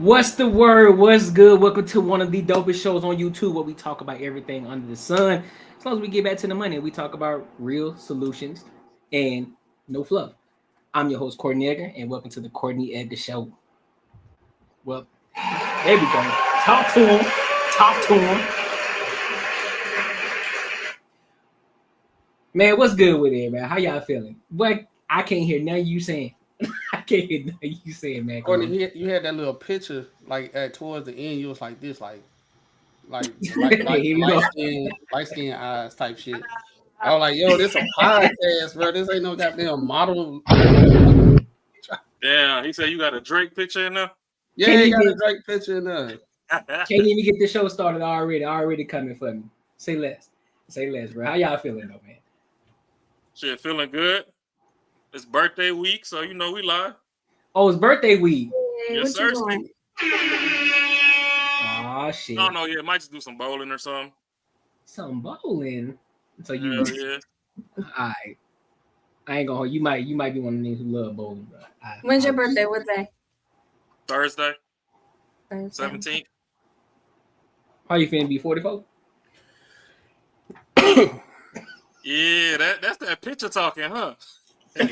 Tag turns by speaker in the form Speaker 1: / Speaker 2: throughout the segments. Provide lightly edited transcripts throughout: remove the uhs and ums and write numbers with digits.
Speaker 1: What's the word? What's good? Welcome to one of the dopest shows on YouTube where we talk about everything under the sun. As long as we get back to the money, we talk about real solutions and no fluff. I'm your host, Courtnee Edgar, and welcome to the Courtnee Edgar Show. Well, there we go. Talk to him. Talk to him. Man, what's good with it, man? How y'all feeling? But I can't hear none of you saying. I can't hear none of you saying, man.
Speaker 2: Courtney, you had that little picture, like towards the end, you was like this, like light skin eyes type shit. I was like, yo, this a podcast, bro. This ain't no goddamn model.
Speaker 3: Damn, he said you got a Drake picture in there?
Speaker 2: Yeah, he got a Drake picture in there.
Speaker 1: Can't even get the show started already coming for me. Say less, bro. How y'all feeling though, man?
Speaker 3: Shit, feeling good. It's birthday week, so you know we live.
Speaker 1: Oh, it's birthday week.
Speaker 4: Hey,
Speaker 3: Yes, sir.
Speaker 1: Oh shit.
Speaker 3: No, yeah, might just do some bowling or something.
Speaker 1: Some bowling. So you
Speaker 3: yeah.
Speaker 1: Alright. I ain't gonna hold you might be one of the niggas who love bowling, bro.
Speaker 4: When's your birthday? What day?
Speaker 3: Thursday. 17th.
Speaker 1: How you feeling? Be 44?
Speaker 3: Yeah, that's that picture talking, huh?
Speaker 2: That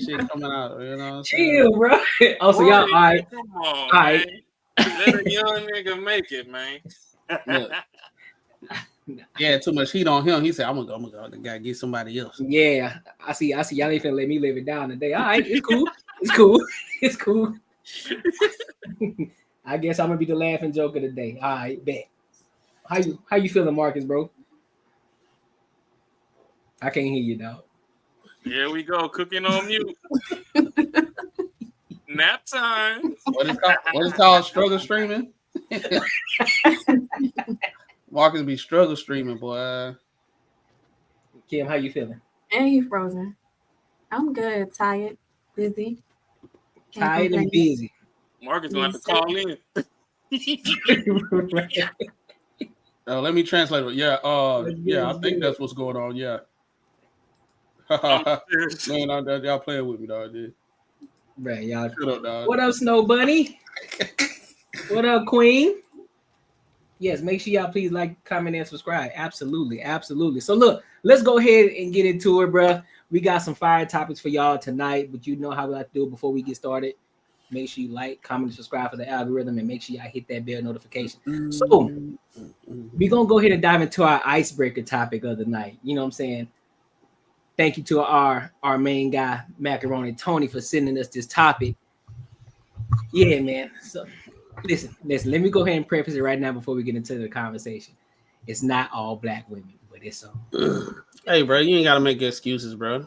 Speaker 2: shit coming out, you know.
Speaker 1: Chill, bro. Also, y'all, all right.
Speaker 3: Come on, man. Let a young nigga make it, man.
Speaker 2: Yeah, too much heat on him. He said, I'm gonna go. Gotta get somebody else.
Speaker 1: Yeah, I see. Y'all ain't finna let me live it down today. All right, it's cool. I guess I'm gonna be the laughing joker today. All right, bet. How you feeling, Marcus, bro? I can't hear you, dog.
Speaker 3: Here we go, cooking on mute. Nap time.
Speaker 2: What is called struggle streaming? Marcus be struggle streaming, boy.
Speaker 1: Kim, how you feeling?
Speaker 4: And you frozen. I'm good. Tired. Busy.
Speaker 1: Tired and busy.
Speaker 3: Marcus gonna have to call in.
Speaker 2: Let me translate it. Yeah, I think that's what's going on. Yeah. Man, y'all playing with me, dog. Dude.
Speaker 1: Right, y'all.
Speaker 2: Shut up, dog.
Speaker 1: What up, Snow Bunny? What up, Queen? Yes, make sure y'all please like, comment, and subscribe. Absolutely. So look, let's go ahead and get into it, bro. We got some fire topics for y'all tonight, but you know how we like to do it before we get started. Make sure you like, comment, and subscribe for the algorithm, and make sure y'all hit that bell notification. So we're gonna go ahead and dive into our icebreaker topic of the night. You know what I'm saying? Thank you to our main guy, Macaroni Tony, for sending us this topic. Yeah, man. So listen. Let me go ahead and preface it right now before we get into the conversation. It's not all black women, but it's
Speaker 2: Hey, bro, you ain't gotta make excuses, bro.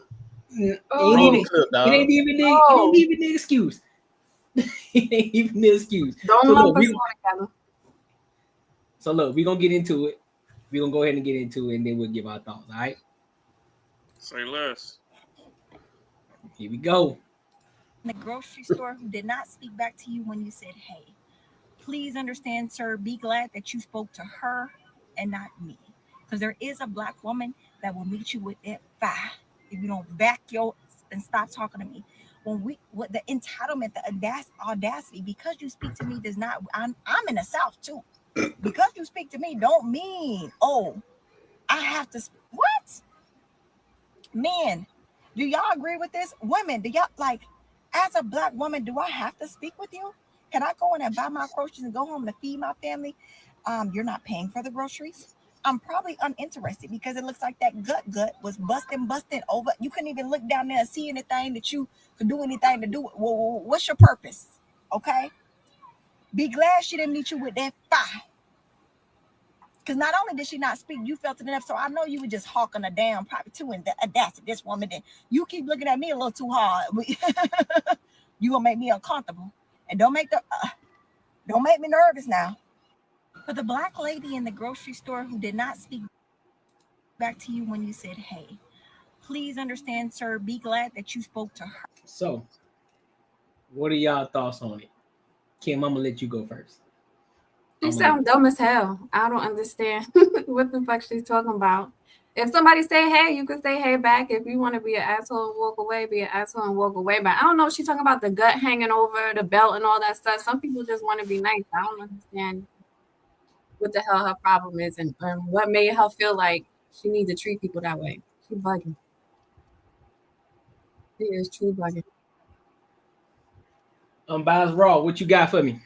Speaker 1: It ain't even the excuse. It ain't even the excuse. So look, we're gonna get into it. We're gonna go ahead and get into it, and then we'll give our thoughts. All right.
Speaker 3: Say less.
Speaker 1: Here we go.
Speaker 5: In the grocery store who did not speak back to you when you said, hey, please understand, sir, be glad that you spoke to her and not me. Because there is a black woman that will meet you with that fire if you don't back your and stop talking to me. What the entitlement, the audacity, because you speak to me does not, I'm in the South too. Because you speak to me don't mean, I have to, what? Men, do y'all agree with this? Women, do y'all, like, as a black woman, do I have to speak with you? Can I go in and buy my groceries and go home to feed my family? You're not paying for the groceries. I'm probably uninterested because it looks like that gut was busting over. You couldn't even look down there and see anything that you could do anything to do. Well, what's your purpose? Okay. Be glad she didn't meet you with that fire. Because not only did she not speak, you felt it enough. So I know you were just hawking her down probably too. And that's this woman. Then you keep looking at me a little too hard. You gonna make me uncomfortable. And don't make me nervous now. For the black lady in the grocery store who did not speak back to you when you said, hey, please understand, sir, be glad that you spoke to her.
Speaker 1: So, what are y'all thoughts on it? Kim, I'm gonna let you go first.
Speaker 4: She sounds dumb as hell. I don't understand what the fuck she's talking about. If somebody say hey, you can say hey back. If you want to be an asshole and walk away, be an asshole and walk away. But I don't know if she's talking about the gut hanging over, the belt and all that stuff. Some people just want to be nice. I don't understand what the hell her problem is and what made her feel like she needs to treat people that way. She bugging. She is true bugging.
Speaker 1: Bias Raw, what you got for me?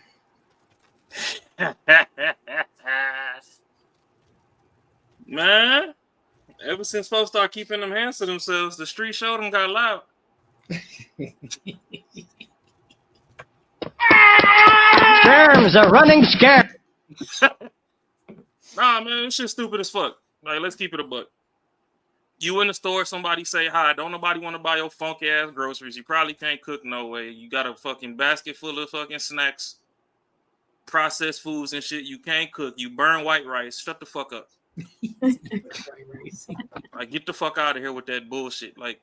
Speaker 3: Man, ever since folks start keeping them hands to themselves, the street showed them got loud.
Speaker 6: Germs are running scared.
Speaker 3: Nah, man, this shit stupid as fuck. Like, let's keep it a buck. You in the store, somebody say hi. Don't nobody want to buy your funky ass groceries. You probably can't cook no way. You got a fucking basket full of fucking snacks, processed foods and shit. You can't cook. You burn white rice. Shut the fuck up. Like, get the fuck out of here with that bullshit. Like,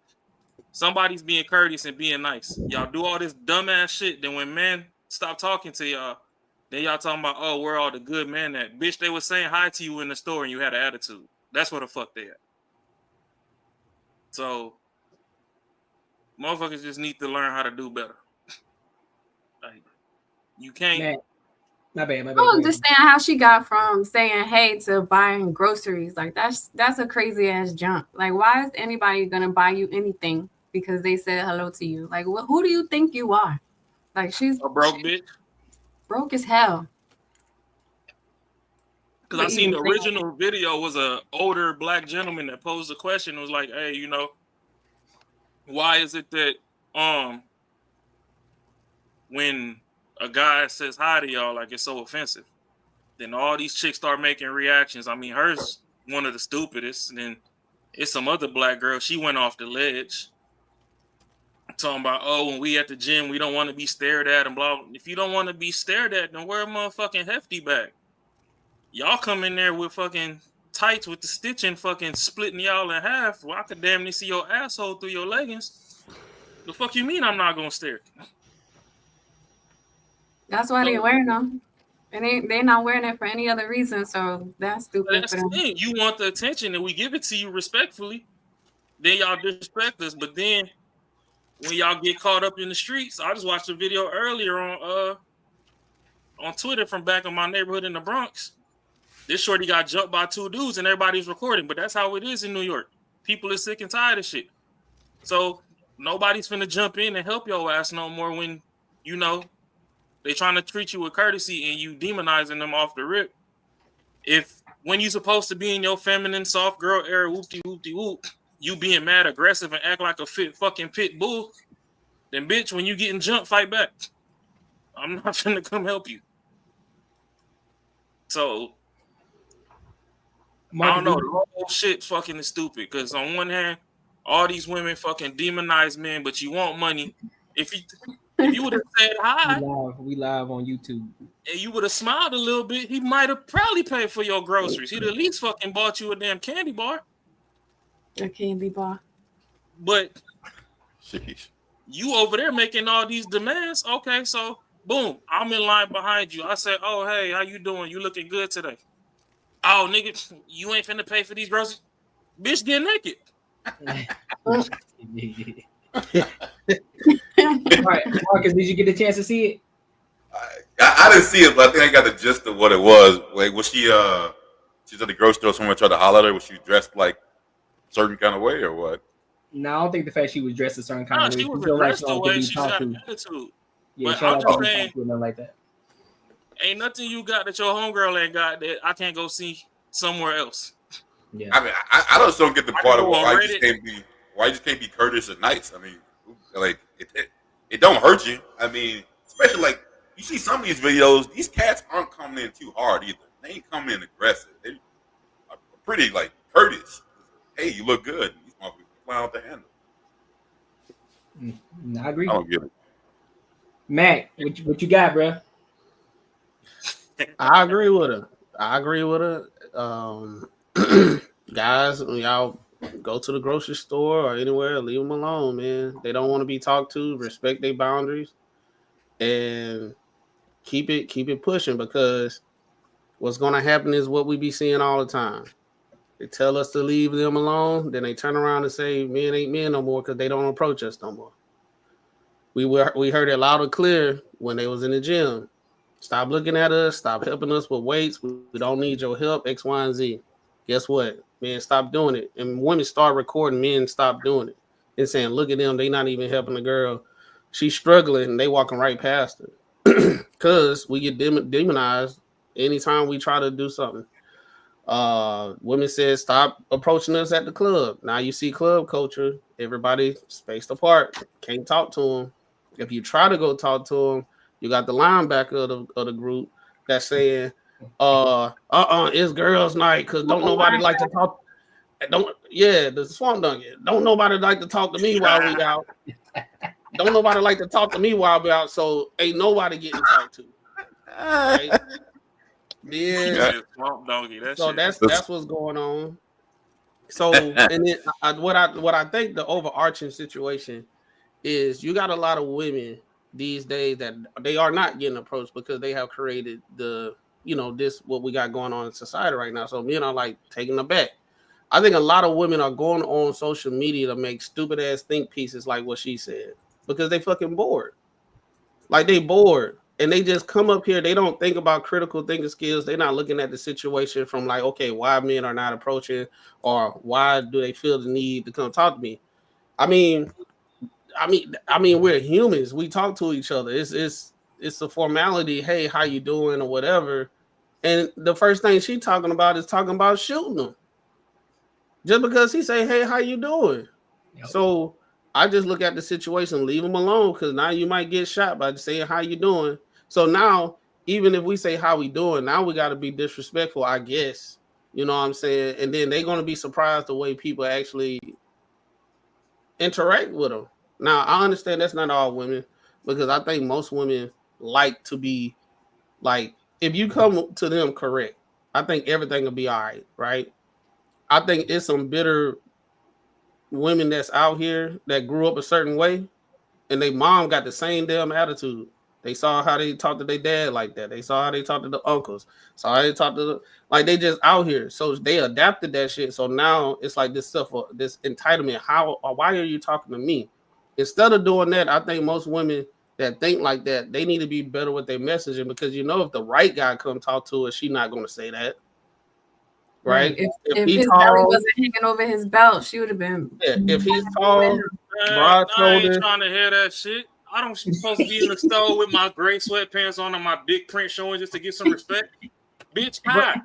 Speaker 3: somebody's being courteous and being nice. Y'all do all this dumbass shit. Then when men stop talking to y'all, then y'all talking about, oh, where all the good men at? Bitch, they were saying hi to you in the store and you had an attitude. That's what the fuck they at. So, motherfuckers just need to learn how to do better. Like, you can't.
Speaker 1: Man, my bad.
Speaker 4: I don't understand how she got from saying hey to buying groceries. Like, that's a crazy ass jump. Like, why is anybody gonna buy you anything because they said hello to you? Like, who do you think you are? Like, she's
Speaker 3: A broke bitch.
Speaker 4: Broke as hell.
Speaker 3: Because I seen the original video was a older black gentleman that posed a question. It was like, hey, you know, why is it that when a guy says hi to y'all, like, it's so offensive? Then all these chicks start making reactions. I mean, hers one of the stupidest. And then it's some other black girl. She went off the ledge. Talking about, oh, when we at the gym, we don't want to be stared at and blah. If you don't want to be stared at, then wear a motherfucking hefty bag. Y'all come in there with fucking tights with the stitching fucking splitting y'all in half. Well, I could damn near see your asshole through your leggings. The fuck you mean I'm not gonna stare?
Speaker 4: That's why they're wearing them. And they're not wearing it for any other reason. So that's stupid.
Speaker 3: That's the thing. You want the attention and we give it to you respectfully. Then y'all disrespect us. But then when y'all get caught up in the streets, I just watched a video earlier on Twitter from back in my neighborhood in the Bronx. This shorty got jumped by two dudes and everybody's recording, but that's how it is in New York. People are sick and tired of shit. So nobody's finna jump in and help your ass no more when, you know, they trying to treat you with courtesy and you demonizing them off the rip. If when you supposed to be in your feminine soft girl era, whoop-de-whoop-de-whoop, you being mad, aggressive, and act like a fucking pit bull, then bitch, when you getting jumped, fight back. I'm not finna come help you. So I don't know. The whole shit fucking is stupid. Because on one hand, all these women fucking demonize men, but you want money. If you would have said hi,
Speaker 1: we live on YouTube,
Speaker 3: and you would have smiled a little bit, he might have probably paid for your groceries. He'd at least fucking bought you a damn candy bar.
Speaker 4: A candy bar.
Speaker 3: But
Speaker 2: Sheesh.
Speaker 3: You over there making all these demands. Okay, so boom, I'm in line behind you. I say, oh, hey, how you doing? You looking good today. Oh, nigga, you ain't finna pay for these groceries. Bitch, get naked.
Speaker 1: All right, Marcus, did you get a chance to see it?
Speaker 7: I didn't see it, but I think I got the gist of what it was. Like, was she's at the grocery store, someone tried to holler at her? Was she dressed like a certain kind of way or what?
Speaker 1: No, I don't think the fact she was dressed a certain kind of way.
Speaker 3: She was dressed the way she's got an attitude.
Speaker 1: Yeah,
Speaker 3: but I'm just saying,
Speaker 1: nothing like that.
Speaker 3: Ain't nothing you got that your homegirl ain't got that I can't go see somewhere else.
Speaker 7: Yeah, I mean, I just don't get the part of why you just can't be courteous and nice. I mean, like it don't hurt you. I mean, especially like you see some of these videos, these cats aren't coming in too hard either. They ain't coming in aggressive. They are pretty like courteous. Hey, you look good. These motherfuckers fly out the handle.
Speaker 1: I agree.
Speaker 7: I don't get it.
Speaker 1: Mac, what you got, bro?
Speaker 2: I agree with her. Guys, when y'all go to the grocery store or anywhere, leave them alone, man. They don't want to be talked to. Respect their boundaries and keep it pushing, because what's going to happen is what we be seeing all the time. They tell us to leave them alone. Then they turn around and say men ain't men no more because they don't approach us no more. We heard it loud and clear when they was in the gym. Stop looking at us. Stop helping us with weights. We don't need your help. X, Y, and Z. Guess what? Men, stop doing it. And women start recording. Men stop doing it and saying, "Look at them. They not even helping the girl. She's struggling. And they walking right past her." Because we get demonized anytime we try to do something. Women said stop approaching us at the club. Now you see club culture. Everybody spaced apart. Can't talk to them. If you try to go talk to them, you got the linebacker of the group that's saying, it's girls' night because don't nobody like to talk. The swamp donkey. Don't nobody like to talk to me while we out. Don't nobody like to talk to me while we out. So ain't nobody getting talked to. Right? Yeah. So that's what's going on. So and then what I think the overarching situation is you got a lot of women these days that they are not getting approached because they have created this what we got going on in society right now. So men are like taking aback. I think a lot of women are going on social media to make stupid ass think pieces like what she said because they fucking bored. Like they bored and they just come up here. They don't think about critical thinking skills. They're not looking at the situation from like, okay, why men are not approaching or why do they feel the need to come talk to me? I mean, we're humans. We talk to each other. It's a formality. Hey, how you doing or whatever. And the first thing she talking about is talking about shooting them. Just because he say, hey, how you doing? Yep. So I just look at the situation, leave them alone because now you might get shot by saying how you doing. So now, even if we say how we doing, now we got to be disrespectful, I guess. You know what I'm saying? And then they're going to be surprised the way people actually interact with them. Now, I understand that's not all women because I think most women like to be like, if you come to them correct, I think everything will be all right, right? I think it's some bitter women that's out here that grew up a certain way and they mom got the same damn attitude. They saw how they talked to their dad like that. They saw how they talked to the uncles. Saw how they talked to like they just out here. So they adapted that shit. So now it's like this stuff, this entitlement. Why are you talking to me? Instead of doing that, I think most women that think like that, they need to be better with their messaging because if the right guy come talk to her, she's not going to say that. Right?
Speaker 4: If his belly wasn't hanging over his belt, she would have been.
Speaker 2: Yeah, if he's tall, broad shoulder.
Speaker 3: I ain't trying to hear that shit. I don't supposed to be in the store with my gray sweatpants on and my big print showing just to get some respect. Bitch, hi.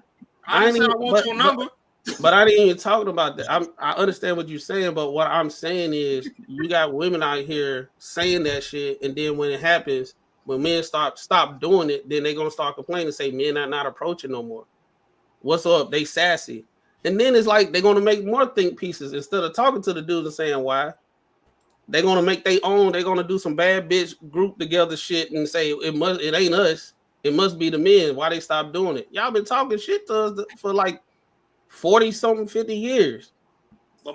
Speaker 3: I want your number.
Speaker 2: But I didn't even talk about that. I understand what you're saying, but what I'm saying is you got women out here saying that shit, and then when it happens, when men stop doing it, then they're gonna start complaining and say men are not approaching no more. What's up? They sassy. And then it's like they're gonna make more think pieces instead of talking to the dudes and saying why. They're gonna make their own, they're gonna do some bad bitch group together shit and say it ain't us, it must be the men. Why they stop doing it? Y'all been talking shit to us for like 40-something, 50 years.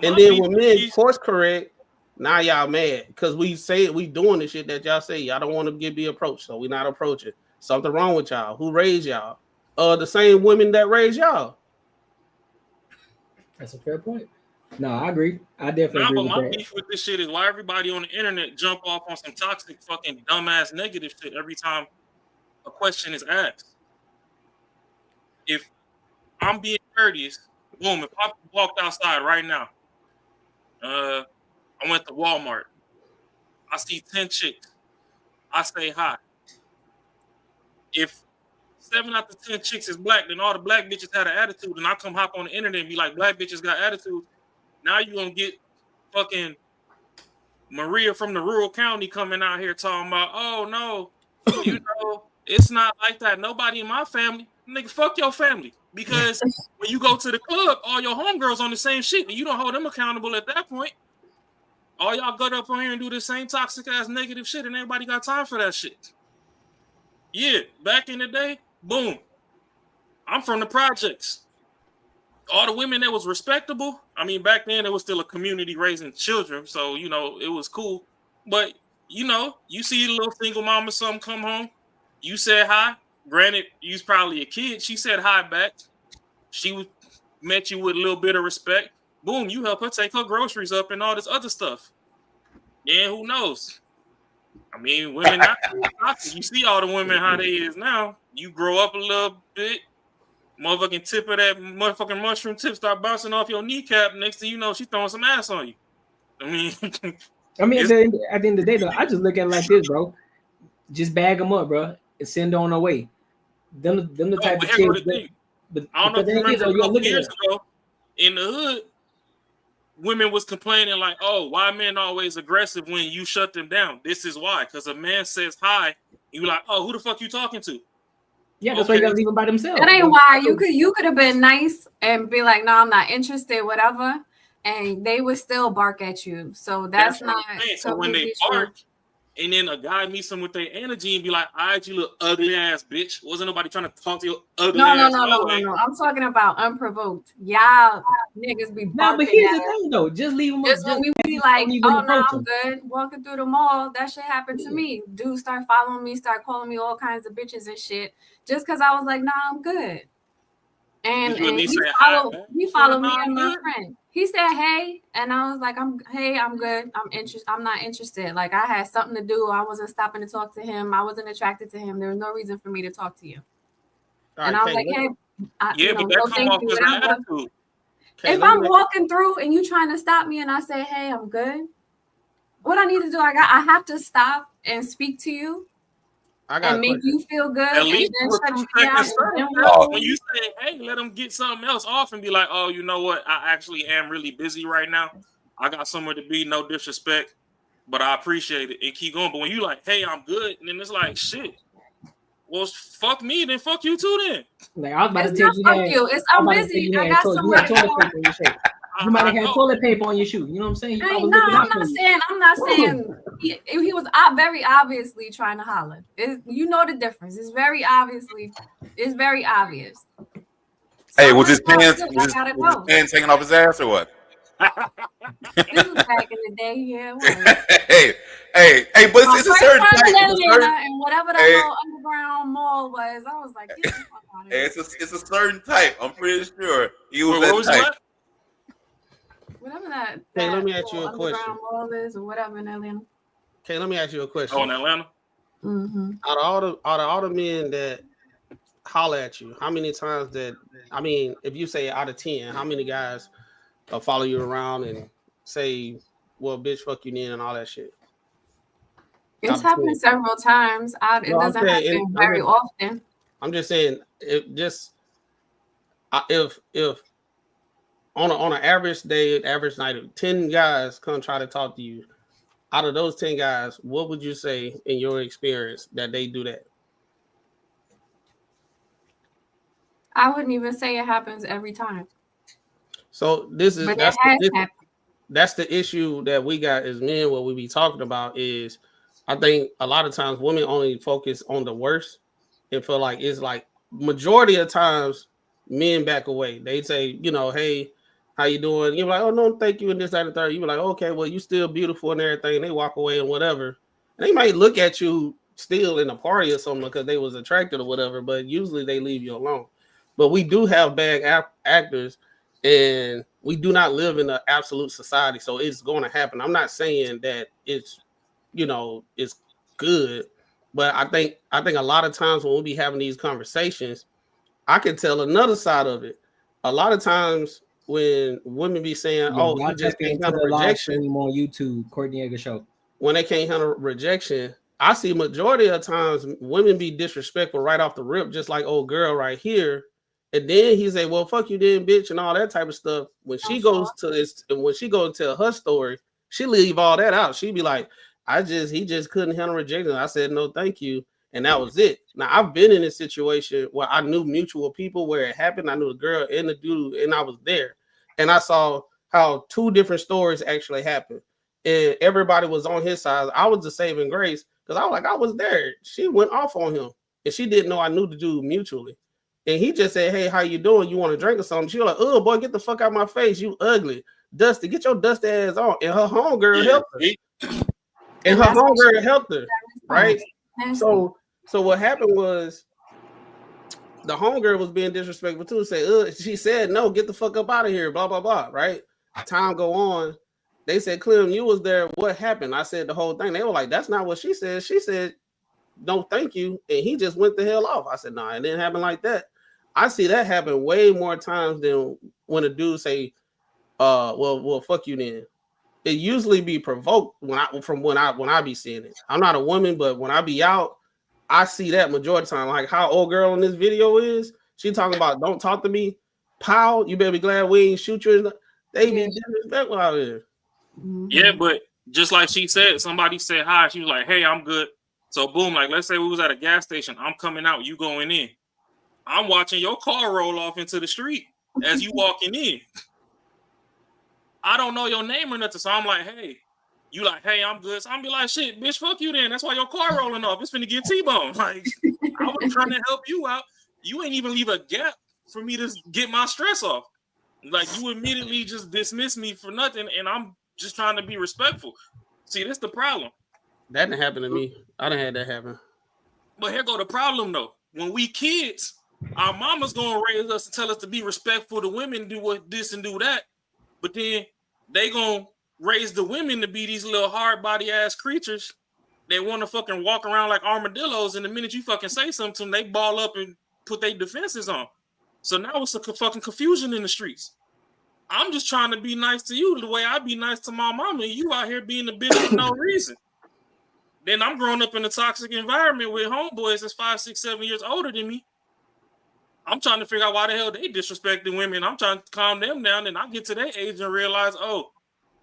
Speaker 2: And then when men course correct, now y'all mad because we say we doing the shit that y'all say. Y'all don't want to be approached, so we not approaching. Something wrong with y'all. Who raised y'all? The same women that raised y'all.
Speaker 1: That's a fair point. No, I agree. I definitely agree with that.
Speaker 3: My beef with this shit is why everybody on the internet jump off on some toxic fucking dumbass negative shit every time a question is asked. If I'm being courteous, boom, if I walked outside right now, I went to Walmart, I see 10 chicks, I say hi. If 7 out of 10 chicks is black, then all the black bitches had an attitude, and I come hop on the internet and be like, black bitches got attitude. Now you gonna get fucking Maria from the rural county coming out here talking about, oh no, it's not like that. Nobody in my family, nigga, fuck your family. Because when you go to the club, all your homegirls on the same shit, and you don't hold them accountable at that point. All y'all got up on here and do the same toxic ass negative shit, and everybody got time for that shit. Yeah, back in the day, boom. I'm from the projects. All the women that was respectable, I mean, back then it was still a community raising children, so, it was cool. But, you see a little single mama, something come home, you said hi. Granted, you was probably a kid. She said hi back. She was met you with a little bit of respect. Boom, you help her take her groceries up and all this other stuff. And who knows? I mean, women not toxic. You see all the women how they is now. You grow up a little bit, motherfucking tip of that motherfucking mushroom tip start bouncing off your kneecap. Next thing you know, she's throwing some ass on you. I mean,
Speaker 1: at the end of the day, though, I just look at it like this, bro. Just bag them up, bro, and send on their way. Them the type of shit. But
Speaker 3: I don't know if you remember a couple years ago in the hood, women was complaining like, "Oh, why men always aggressive when you shut them down?" This is why, because a man says hi, you like, "Oh, who the fuck you talking to?"
Speaker 1: Yeah, that's why you gotta leave them by themselves.
Speaker 4: That ain't why you could have been nice and be like, "No, I'm not interested," whatever, and they would still bark at you. So that's not.
Speaker 3: So when they bark, and then a guy meets them with their energy and be like, "All right, you little ugly ass bitch." Wasn't nobody trying to talk to you ugly ass?
Speaker 4: No. I'm talking about unprovoked. Y'all niggas be barking.
Speaker 1: No, but here's the thing though. Just leave them.
Speaker 4: Just when we be like, "Oh no, I'm good." Walking through the mall, that shit happened to me. Dudes start following me, start calling me all kinds of bitches and shit, just because I was like, "Nah, I'm good." And he followed me and my friend. He said, "Hey," and I was like, I'm good. I'm not interested. Like, I had something to do. I wasn't stopping to talk to him. I wasn't attracted to him. There was no reason for me to talk to you." And I was like, "Hey,
Speaker 3: but that come off as an attitude.
Speaker 4: If I'm walking through and you trying to stop me and I say, 'Hey, I'm good,' what I need to do, I have to stop and speak to you and make you feel good.
Speaker 3: At least when you say, "Hey, let them get something else off," and be like, "Oh, you know what? I actually am really busy right now. I got somewhere to be. No disrespect, but I appreciate it," and keep going. But when you like, "Hey, I'm good," and then it's like, "Shit, well, fuck me, then fuck you too, then."
Speaker 1: Like, I was about to tell you,
Speaker 4: I'm busy. I got somewhere to go.
Speaker 1: You might have had toilet paper on your shoe. You know what I'm saying?
Speaker 4: I'm not saying he was very obviously trying to holler. You know the difference. It's very obvious.
Speaker 7: Hey, was his pants hanging off his ass or what?
Speaker 4: This was back in the day, yeah.
Speaker 7: Hey, but it's a certain type.
Speaker 4: And whatever that little underground mall was, I was like,
Speaker 7: it's a certain type. I'm pretty sure he was that type.
Speaker 4: Whatever that.
Speaker 2: Hey, let me ask you a question.
Speaker 4: Mall is or whatever in Atlanta.
Speaker 2: Okay, let me ask you a question.
Speaker 3: Oh, in Atlanta.
Speaker 4: Mm-hmm.
Speaker 2: Out of all the men that holler at you, how many times if you say out of 10, how many guys follow you around and say, "Well, bitch, fuck you then," and all that shit?
Speaker 4: It's happened several times. It doesn't happen very often.
Speaker 2: I'm just saying, if on an average day, average night, 10 guys come try to talk to you. Out of those 10 guys, what would you say in your experience that they do that?
Speaker 4: I wouldn't even say it happens every time.
Speaker 2: So that's the issue that we got as men. What we be talking about is, I think a lot of times women only focus on the worst and feel like it's like majority of times men back away. They say, "Hey, how you doing?" You're like, "Oh, no, thank you," and this, that, and the third. You're like, "Okay, well, you still beautiful and everything." And they walk away and whatever. And they might look at you still in a party or something because they was attracted or whatever, but usually they leave you alone. But we do have bad actors, and we do not live in an absolute society, so it's going to happen. I'm not saying that it's good, but I think a lot of times when we be having these conversations, I can tell another side of it. A lot of times when women be saying, "Oh, you just can't handle rejection,"
Speaker 1: on YouTube, Courtnee Edgar Show.
Speaker 2: When they can't handle rejection, I see majority of times women be disrespectful right off the rip, just like old girl right here. And then he say, "Well, fuck you then, bitch," and all that type of stuff. When she goes to this, and when she goes to tell her story, she leave all that out. She be like, he just couldn't handle rejection. I said, "No, thank you." And that was it. Now, I've been in a situation where I knew mutual people where it happened. I knew the girl and the dude, and I was there. And I saw how two different stories actually happened. And everybody was on his side. I was the saving grace because I was there. She went off on him. And she didn't know I knew the dude mutually. And he just said, "Hey, how you doing? You want to drink or something?" She was like, "Oh, boy, get the fuck out of my face. You ugly. Dusty, get your dusty ass on." And her homegirl helped her. Right? So what happened was the homegirl was being disrespectful too. She said, no, get the fuck up out of here, blah, blah, blah, right? Time go on. They said, Clem, you was there. What happened? I said the whole thing. They were like, that's not what she said. She said, no, thank you. And he just went the hell off. I said, nah, it didn't happen like that. I see that happen way more times than when a dude say, well, fuck you then. It usually be provoked when I be seeing it. I'm not a woman, but when I be out, I see that majority of the time. Like how old girl in this video is, she talking about don't talk to me. Pow, you better be glad we ain't shoot you. They be disrespectful out here.
Speaker 3: Yeah, but just like she said, somebody said hi. She was like, hey, I'm good. So boom, like let's say we was at a gas station. I'm coming out, you going in. I'm watching your car roll off into the street as you walking in. I don't know your name or nothing. So I'm like, hey. You like, hey, I'm good. So I'm be like, shit, bitch, fuck you then. That's why your car rolling off. It's finna get T-boned. Like, I was trying to help you out. You ain't even leave a gap for me to get my stress off. Like, you immediately just dismiss me for nothing, and I'm just trying to be respectful. See, that's the problem.
Speaker 2: That didn't happen to me. I done had that happen.
Speaker 3: But here go the problem, though. When we kids, our mama's gonna raise us and tell us to be respectful to women, do what this and do that. But then they gonna raise the women to be these little hard body ass creatures. They want to fucking walk around like armadillos, and the minute you fucking say something to them, they ball up and put their defenses on. So now it's a fucking confusion in the streets. I'm just trying to be nice to you the way I be nice to my mama, and you out here being a bitch for no reason. Then I'm growing up in a toxic environment with homeboys that's 5, 6, 7 years older than me. I'm trying to figure out why the hell they disrespecting women. I'm trying to calm them down, and I get to their age and realize, oh,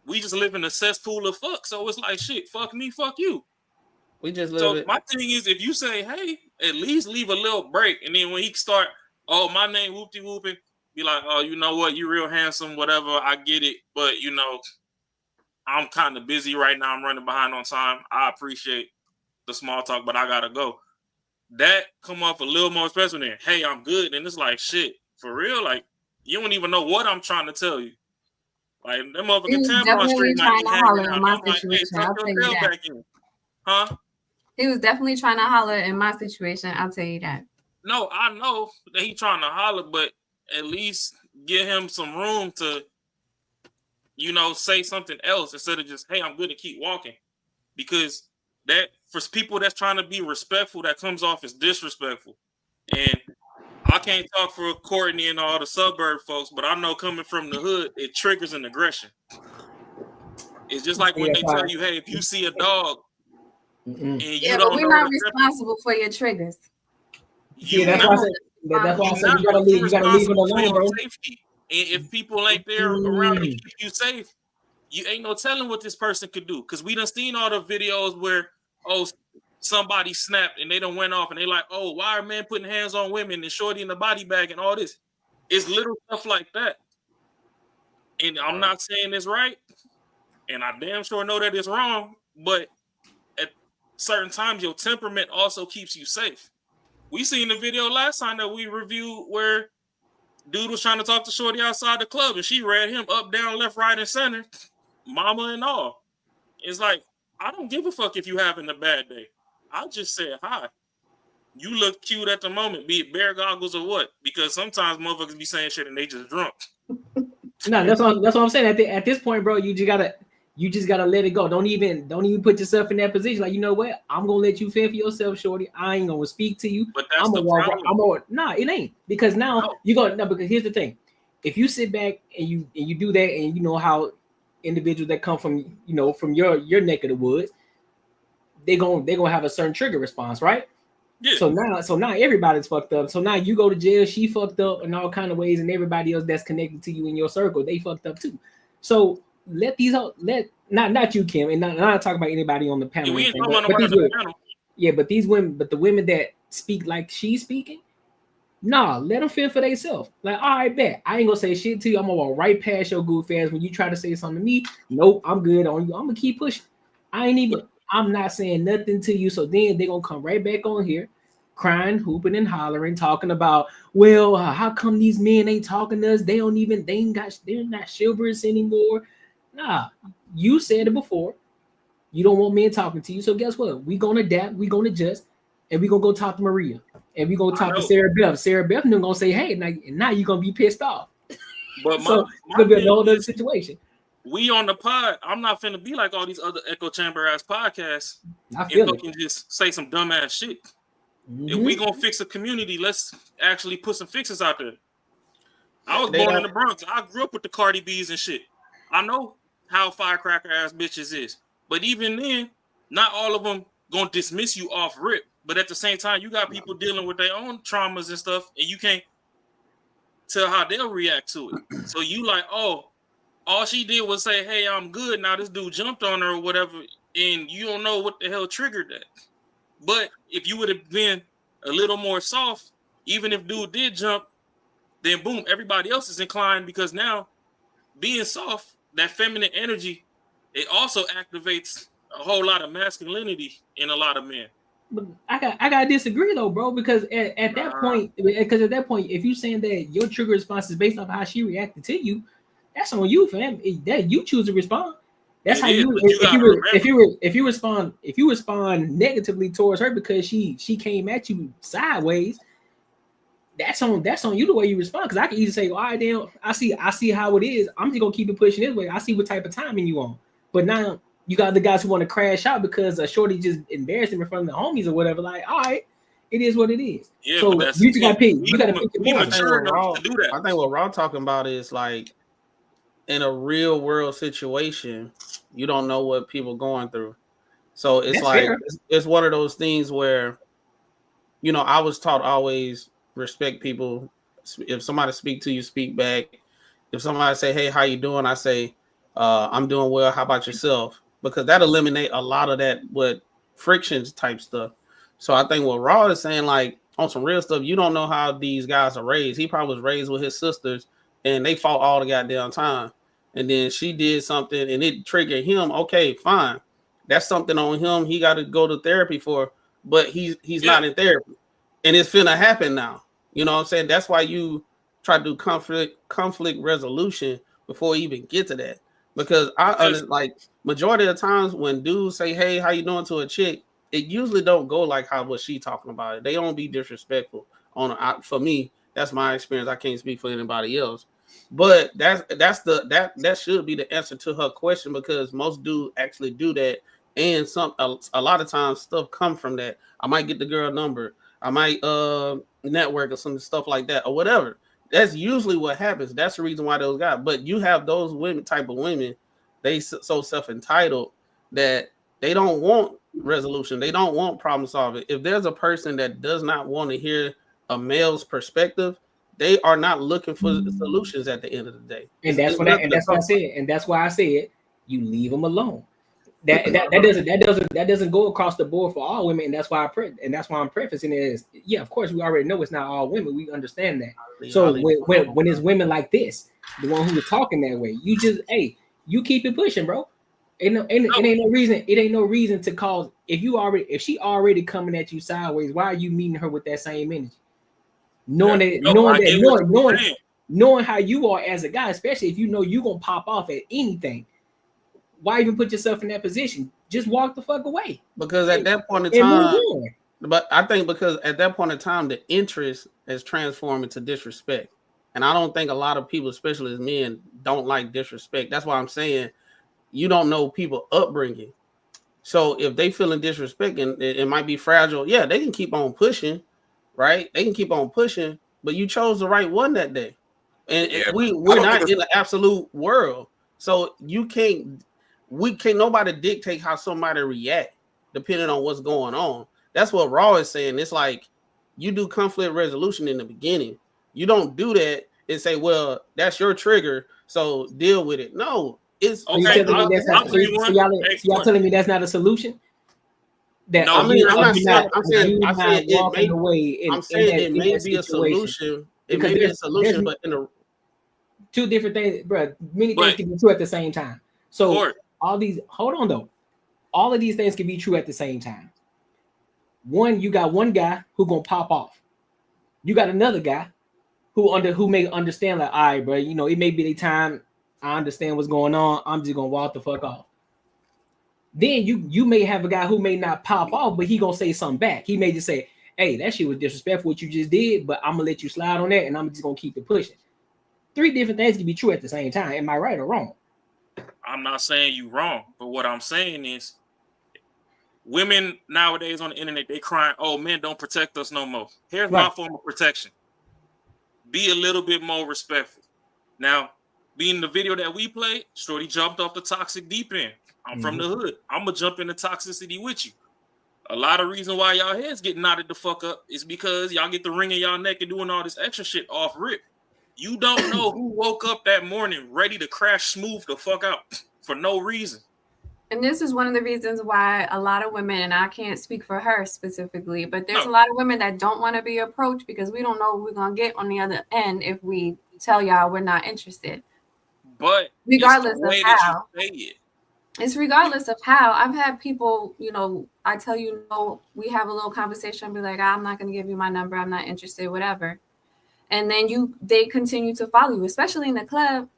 Speaker 3: we just live in a cesspool of fuck. So it's like, shit, fuck me, fuck you.
Speaker 2: We just live
Speaker 3: So
Speaker 2: it.
Speaker 3: my thing is, if you say, hey, at least leave a little break. And then when he start, oh, my name, whoopty whooping, be like, oh, you know what? You real handsome, whatever. I get it. But, you know, I'm kind of busy right now. I'm running behind on time. I appreciate the small talk, but I got to go. That come off a little more special than, hey, I'm good. And it's like, shit, for real? Like, you don't even know what I'm trying to tell you. Like, that motherfucking tampon street might be hanging out. I'm like, hey, tuck your tail back in. Huh?
Speaker 4: He was definitely trying to holler in my situation. I'll tell you that.
Speaker 3: No, I know that he's trying to holler, but at least give him some room to, you know, say something else instead of just, hey, I'm good to keep walking. Because that, for people that's trying to be respectful, that comes off as disrespectful. And I can't talk for Courtney and all the suburb folks, but I know coming from the hood, it triggers an aggression. It's just like when they tell you, hey, if you see a dog and you don't know,
Speaker 4: we're not responsible for your triggers.
Speaker 1: That's why I said you gotta leave it alone, bro.
Speaker 3: Safety. And if people ain't there around to keep you safe, you ain't no telling what this person could do. Because we done seen all the videos where, oh, somebody snapped and they done went off and they like, oh, why are men putting hands on women and shorty in the body bag and all this? It's little stuff like that. And I'm not saying it's right, and I damn sure know that it's wrong, but at certain times your temperament also keeps you safe. We seen the video last time that we reviewed where dude was trying to talk to shorty outside the club and she read him up, down, left, right, and center, mama and all. It's like, I don't give a fuck if you having a bad day. I just said hi. You look cute at the moment, be it bear goggles or what, because sometimes motherfuckers be saying shit and they just drunk.
Speaker 1: No, that's what I'm saying. At this point, bro, you just gotta let it go. Don't even put yourself in that position. Like, you know what? I'm gonna let you fend for yourself, shorty. I ain't gonna speak to you.
Speaker 3: But that's the problem.
Speaker 1: Nah, it ain't, because now because here's the thing. If you sit back and you do that, and you know how individuals that come from your neck of the woods, they're gonna have a certain trigger response, right? Yeah. So now everybody's fucked up. So now you go to jail, she fucked up in all kind of ways, and everybody else that's connected to you in your circle, they fucked up too. So not you, Kim, and not talk about anybody on the panel.
Speaker 3: Yeah, we ain't talking about the panel.
Speaker 1: Yeah, but the women that speak like she's speaking, nah, let them feel for themselves. Like, all right, bet. I ain't gonna say shit to you. I'm gonna walk right past your goof ass when you try to say something to me. Nope, I'm good on you. I'm gonna keep pushing. I'm not saying nothing to you. So then they're gonna come right back on here, crying, hooping, and hollering, talking about, well, how come these men ain't talking to us? They're not chivalrous anymore. Nah, you said it before. You don't want men talking to you. So guess what? We're gonna adapt, we're gonna adjust, and we're gonna go talk to Maria. and we gonna talk to Sarah Beth. Sarah Beth not gonna say, hey, now you're gonna be pissed off.
Speaker 3: But
Speaker 1: so it's gonna be a whole other situation.
Speaker 3: We on the pod. I'm not finna be like all these other echo chamber ass podcasts.
Speaker 1: I feel
Speaker 3: and fucking just say some dumb ass shit.
Speaker 1: Mm-hmm.
Speaker 3: If we gonna fix a community, let's actually put some fixes out there. I was born in the Bronx. I grew up with the Cardi B's and shit. I know how firecracker ass bitches is. But even then, not all of them gonna dismiss you off rip. But at the same time, you got people dealing with their own traumas and stuff, and you can't tell how they'll react to it. So you like, oh, all she did was say, hey, I'm good. Now this dude jumped on her or whatever, and you don't know what the hell triggered that. But if you would have been a little more soft, even if dude did jump, then boom, everybody else is inclined, because now being soft, that feminine energy, it also activates a whole lot of masculinity in a lot of men.
Speaker 1: But I gotta disagree though, bro, because at that point, if you saying that your trigger response is based off how she reacted to you, that's on you, fam. That you choose to respond. That's how you. If you respond negatively towards her because she came at you sideways, that's on you the way you respond. Because I can easily say, all right, damn, I see how it is. I'm just gonna keep it pushing this way. I see what type of timing you on. But now you got the guys who want to crash out because a shorty just embarrassed him in front of the homies or whatever. Like, all right, it is what it is.
Speaker 3: Yeah,
Speaker 1: so
Speaker 3: but
Speaker 1: you just gotta pick. You gotta pick your
Speaker 2: I think what Raw talking about is like, in a real world situation, you don't know what people going through. So it's it's one of those things where, you know, I was taught always respect people. If somebody speak to you, speak back. If somebody say, hey, how you doing? I say, I'm doing well. How about yourself? Because that eliminate a lot of that frictions type stuff. So I think what Raw is saying, like on some real stuff, you don't know how these guys are raised. He probably was raised with his sisters and they fought all the goddamn time. And then she did something and it triggered him. Okay, fine. That's something on him. He got to go to therapy for, but he's not in therapy. And it's finna happen now. You know what I'm saying? That's why you try to do conflict resolution before you even get to that. Because like majority of the times when dudes say, hey, how you doing to a chick, it usually don't go like what she talking about. They don't be disrespectful. For me, that's my experience. I can't speak for anybody else. But that should be the answer to her question, because most dudes actually do that. And a lot of times stuff come from that. I might get the girl number. I might network or some stuff like that or whatever. That's usually what happens. That's the reason why those guys. But you have those type of women, they so self-entitled that they don't want resolution. They don't want problem solving. If there's a person that does not want to hear a male's perspective, they are not looking for solutions at the end of the day.
Speaker 1: And that's what I said. And that's why I said you leave them alone. That doesn't go across the board for all women, and that's why I'm prefacing it as, yeah, of course we already know it's not all women. We understand that. So when it's women like this, the one who is talking that way, you just you keep it pushing, bro. It ain't no reason to cause if she already coming at you sideways, why are you meeting her with that same energy? Knowing how you are as a guy, especially if you know you're gonna pop off at anything. Why even put yourself in that position? Just walk the fuck away.
Speaker 2: Because at that point in time, but I think because at that point in time, the interest has transformed into disrespect. And I don't think a lot of people, especially as men, don't like disrespect. That's why I'm saying you don't know people upbringing. So if they feeling disrespect and it might be fragile, yeah, they can keep on pushing, right? They can keep on pushing, but you chose the right one that day. And we're not in the absolute world. So nobody dictate how somebody react depending on what's going on. That's what Raw is saying. It's like you do conflict resolution in the beginning. You don't do that and say, well, that's your trigger, so deal with it. No, it's
Speaker 1: okay. Y'all telling me that's not a solution? That
Speaker 2: no, I'm saying it may be a solution. It may be a solution, but in a
Speaker 1: two different things, bro. Many things can be true at the same time. So all of these things can be true at the same time. One, you got one guy who gonna pop off. You got another guy who may understand, like, all right, bro, you know, it may be the time. I understand what's going on. I'm just gonna walk the fuck off. Then you may have a guy who may not pop off, but he gonna say something back. He may just say, hey, that shit was disrespectful what you just did, but I'm gonna let you slide on that, and I'm just gonna keep it pushing. 3 different things can be true at the same time. Am I right or wrong?
Speaker 3: I'm not saying you wrong, but what I'm saying is, women nowadays on the internet, they crying, "Oh, men don't protect us no more." Here's my form of protection: be a little bit more respectful. Now, being the video that we played, Shorty jumped off the toxic deep end. I'm from the hood. I'm gonna jump into toxicity with you. A lot of reason why y'all heads get knotted the fuck up is because y'all get the ring in y'all neck and doing all this extra shit off rip. You don't know who woke up that morning ready to crash smooth the fuck out for no reason.
Speaker 4: And this is one of the reasons why a lot of women, and I can't speak for her specifically, but there's a lot of women that don't want to be approached because we don't know what we're going to get on the other end if we tell y'all we're not interested.
Speaker 3: But
Speaker 4: regardless of how, it's regardless of how. I've had people, you know, I tell you, no, we have a little conversation, be like, I'm not going to give you my number. I'm not interested, whatever. And then they continue to follow you, especially in the club.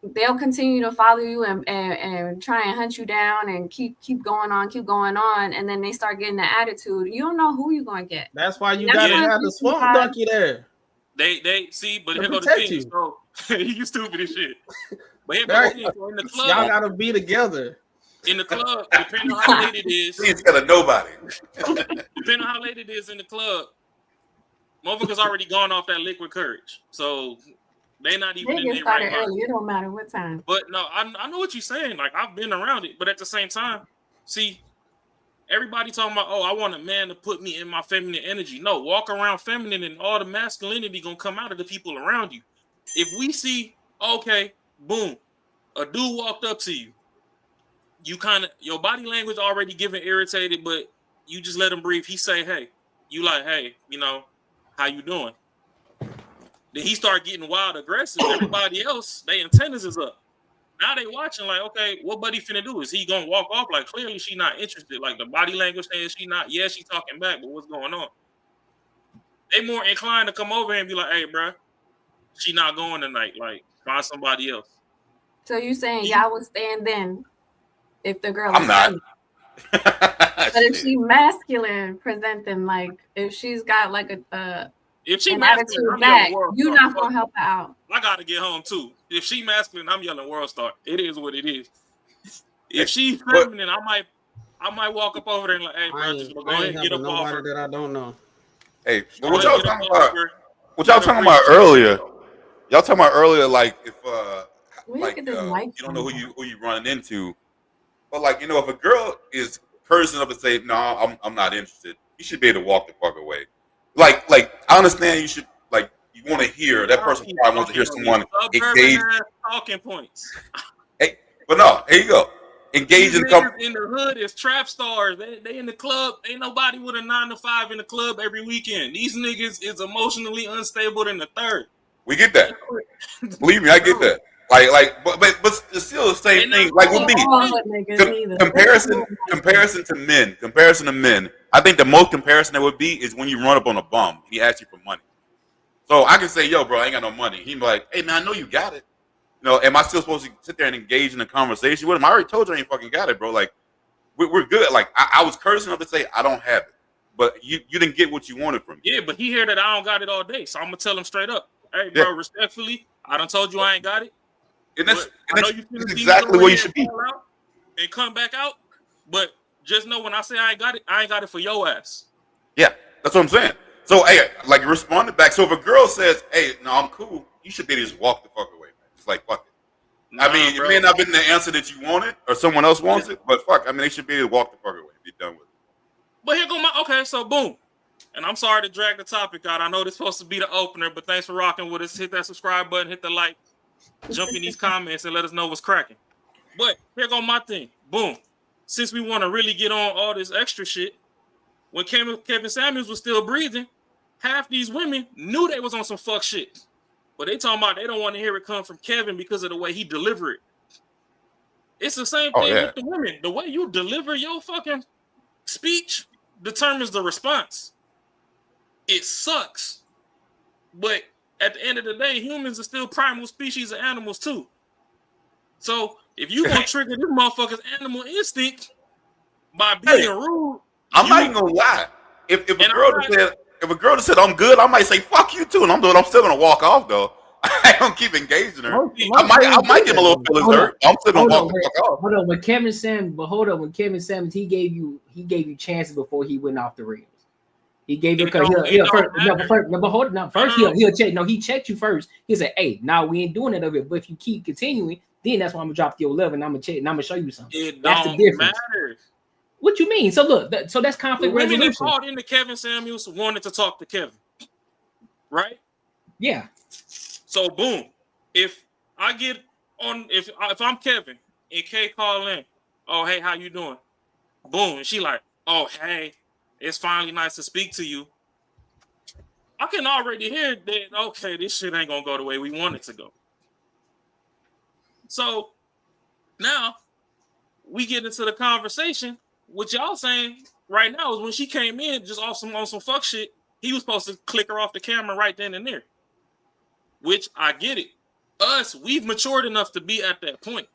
Speaker 4: They'll continue to follow you and try and hunt you down and keep going on. And then they start getting the attitude. You don't know who you're going to get.
Speaker 2: That's why you got to have the swamp donkey there.
Speaker 3: They see, but here go the thing. So, you stupid as shit. But here go the thing. So in the club,
Speaker 2: y'all got to be together.
Speaker 3: In the club, depending on how late it is.
Speaker 7: He's got a nobody.
Speaker 3: Depending on how late it is in the club, motherfuckers already gone off that liquid courage. So they not even
Speaker 4: they
Speaker 3: in
Speaker 4: get
Speaker 3: there
Speaker 4: started
Speaker 3: right
Speaker 4: early. It don't matter what time.
Speaker 3: But no, I know what you're saying. Like, I've been around it, but at the same time, see, everybody talking about, oh, I want a man to put me in my feminine energy. No, walk around feminine and all the masculinity gonna come out of the people around you. If we see, okay, boom, a dude walked up to you, you kind of, your body language already giving irritated, but you just let him breathe. He say, hey, you like, hey, you know, how you doing? Then he start getting wild aggressive. Everybody else, their antennas is up. Now they watching like, okay, what buddy finna do? Is he gonna walk off? Like, clearly she not interested. Like, the body language says she not. Yeah, she talking back, but what's going on? They more inclined to come over here and be like, hey, bro, she not going tonight. Like, find somebody else.
Speaker 4: So you saying y'all would stand then if the girl
Speaker 7: I'm
Speaker 4: is
Speaker 7: not.
Speaker 4: But if she masculine presenting, like if she's got like
Speaker 3: if she
Speaker 4: an
Speaker 3: masculine,
Speaker 4: attitude back, you're not gonna help her out.
Speaker 3: I gotta get home too. If she masculine, I'm yelling world star. It is what it is. If she's feminine, I might walk up over there and like, hey, bro, just go ahead and get up off her.
Speaker 2: That I don't know.
Speaker 7: Hey, but what y'all talking about? What y'all talking about earlier? Y'all talking about earlier, like if you don't know who you running into, but like, you know, if a girl is cursing up and say, no, I'm not interested, you should be able to walk the fuck away. Like I understand you should, like, you want to hear that person probably wants to hear someone engage
Speaker 3: talking points.
Speaker 7: Hey, but no, here you go. Engage in
Speaker 3: the hood is trap stars. They in the club. Ain't nobody with a 9 to 5 in the club every weekend. These niggas is emotionally unstable in the third.
Speaker 7: We get that. Believe me, I get that. But it's still the same thing. Like with me, comparison to men. I think the most comparison that would be is when you run up on a bum. He asks you for money. So I can say, yo, bro, I ain't got no money. He'd be like, hey, man, I know you got it. You know, am I still supposed to sit there and engage in a conversation with him? I already told you I ain't fucking got it, bro. Like, we're good. Like, I was cursing up to say I don't have it. But you didn't get what you wanted from me.
Speaker 3: Yeah, but he heard that I don't got it all day. So I'm going to tell him straight up. Hey, bro, respectfully, I done told you I ain't got it.
Speaker 7: And that's exactly where you should be.
Speaker 3: And come back out. But just know when I say I ain't got it for your ass.
Speaker 7: Yeah, that's what I'm saying. So, hey, like, responded back. So if a girl says, hey, no, I'm cool, you should be able to just walk the fuck away, man. Just like, fuck it. Nah, I mean, it may not have been the answer that you wanted or someone else wants it, but fuck, I mean, they should be able to walk the fuck away and be done with it.
Speaker 3: But here go okay, so boom. And I'm sorry to drag the topic out. I know this is supposed to be the opener, but thanks for rocking with us. Hit that subscribe button, hit the like, jump in these comments, and let us know what's cracking. But here go my thing. Boom. Since we want to really get on all this extra shit, when Kevin Samuels was still breathing, half these women knew they was on some fuck shit. But they talking about they don't want to hear it come from Kevin because of the way he delivered it. It's the same thing with the women. The way you deliver your fucking speech determines the response. It sucks. But at the end of the day, humans are still primal species of animals too. So if you gonna trigger this motherfucker's animal instinct by being rude,
Speaker 7: I'm not even gonna lie. if a girl just said I'm good, I might say fuck you too, and I'm still gonna walk off though. I don't keep engaging her. I might give him a little feelings hurt. I'm still gonna walk the fuck off.
Speaker 1: Hold on, when Kevin Samuels, he gave you chances before he went off the rails. He gave you because he'll check. No, he checked you first. He said, "Hey, now we ain't doing it of it. But if you keep continuing, then that's why I'm gonna drop your level and I'm gonna check and I'm gonna show you something. That's the difference.
Speaker 3: Matter.
Speaker 1: What you mean? So look, so that's conflict resolution.
Speaker 3: Women that called into Kevin Samuels wanted to talk to Kevin, right?
Speaker 1: Yeah.
Speaker 3: So boom, if I get on, if I'm Kevin and Kay call in, oh hey, how you doing? Boom, and she like, oh hey, it's finally nice to speak to you. I can already hear that. Okay, this shit ain't gonna go the way we want it to go. So now we get into the conversation. What y'all saying right now is when she came in just on some fuck shit, he was supposed to click her off the camera right then and there. Which I get it. We've matured enough to be at that point.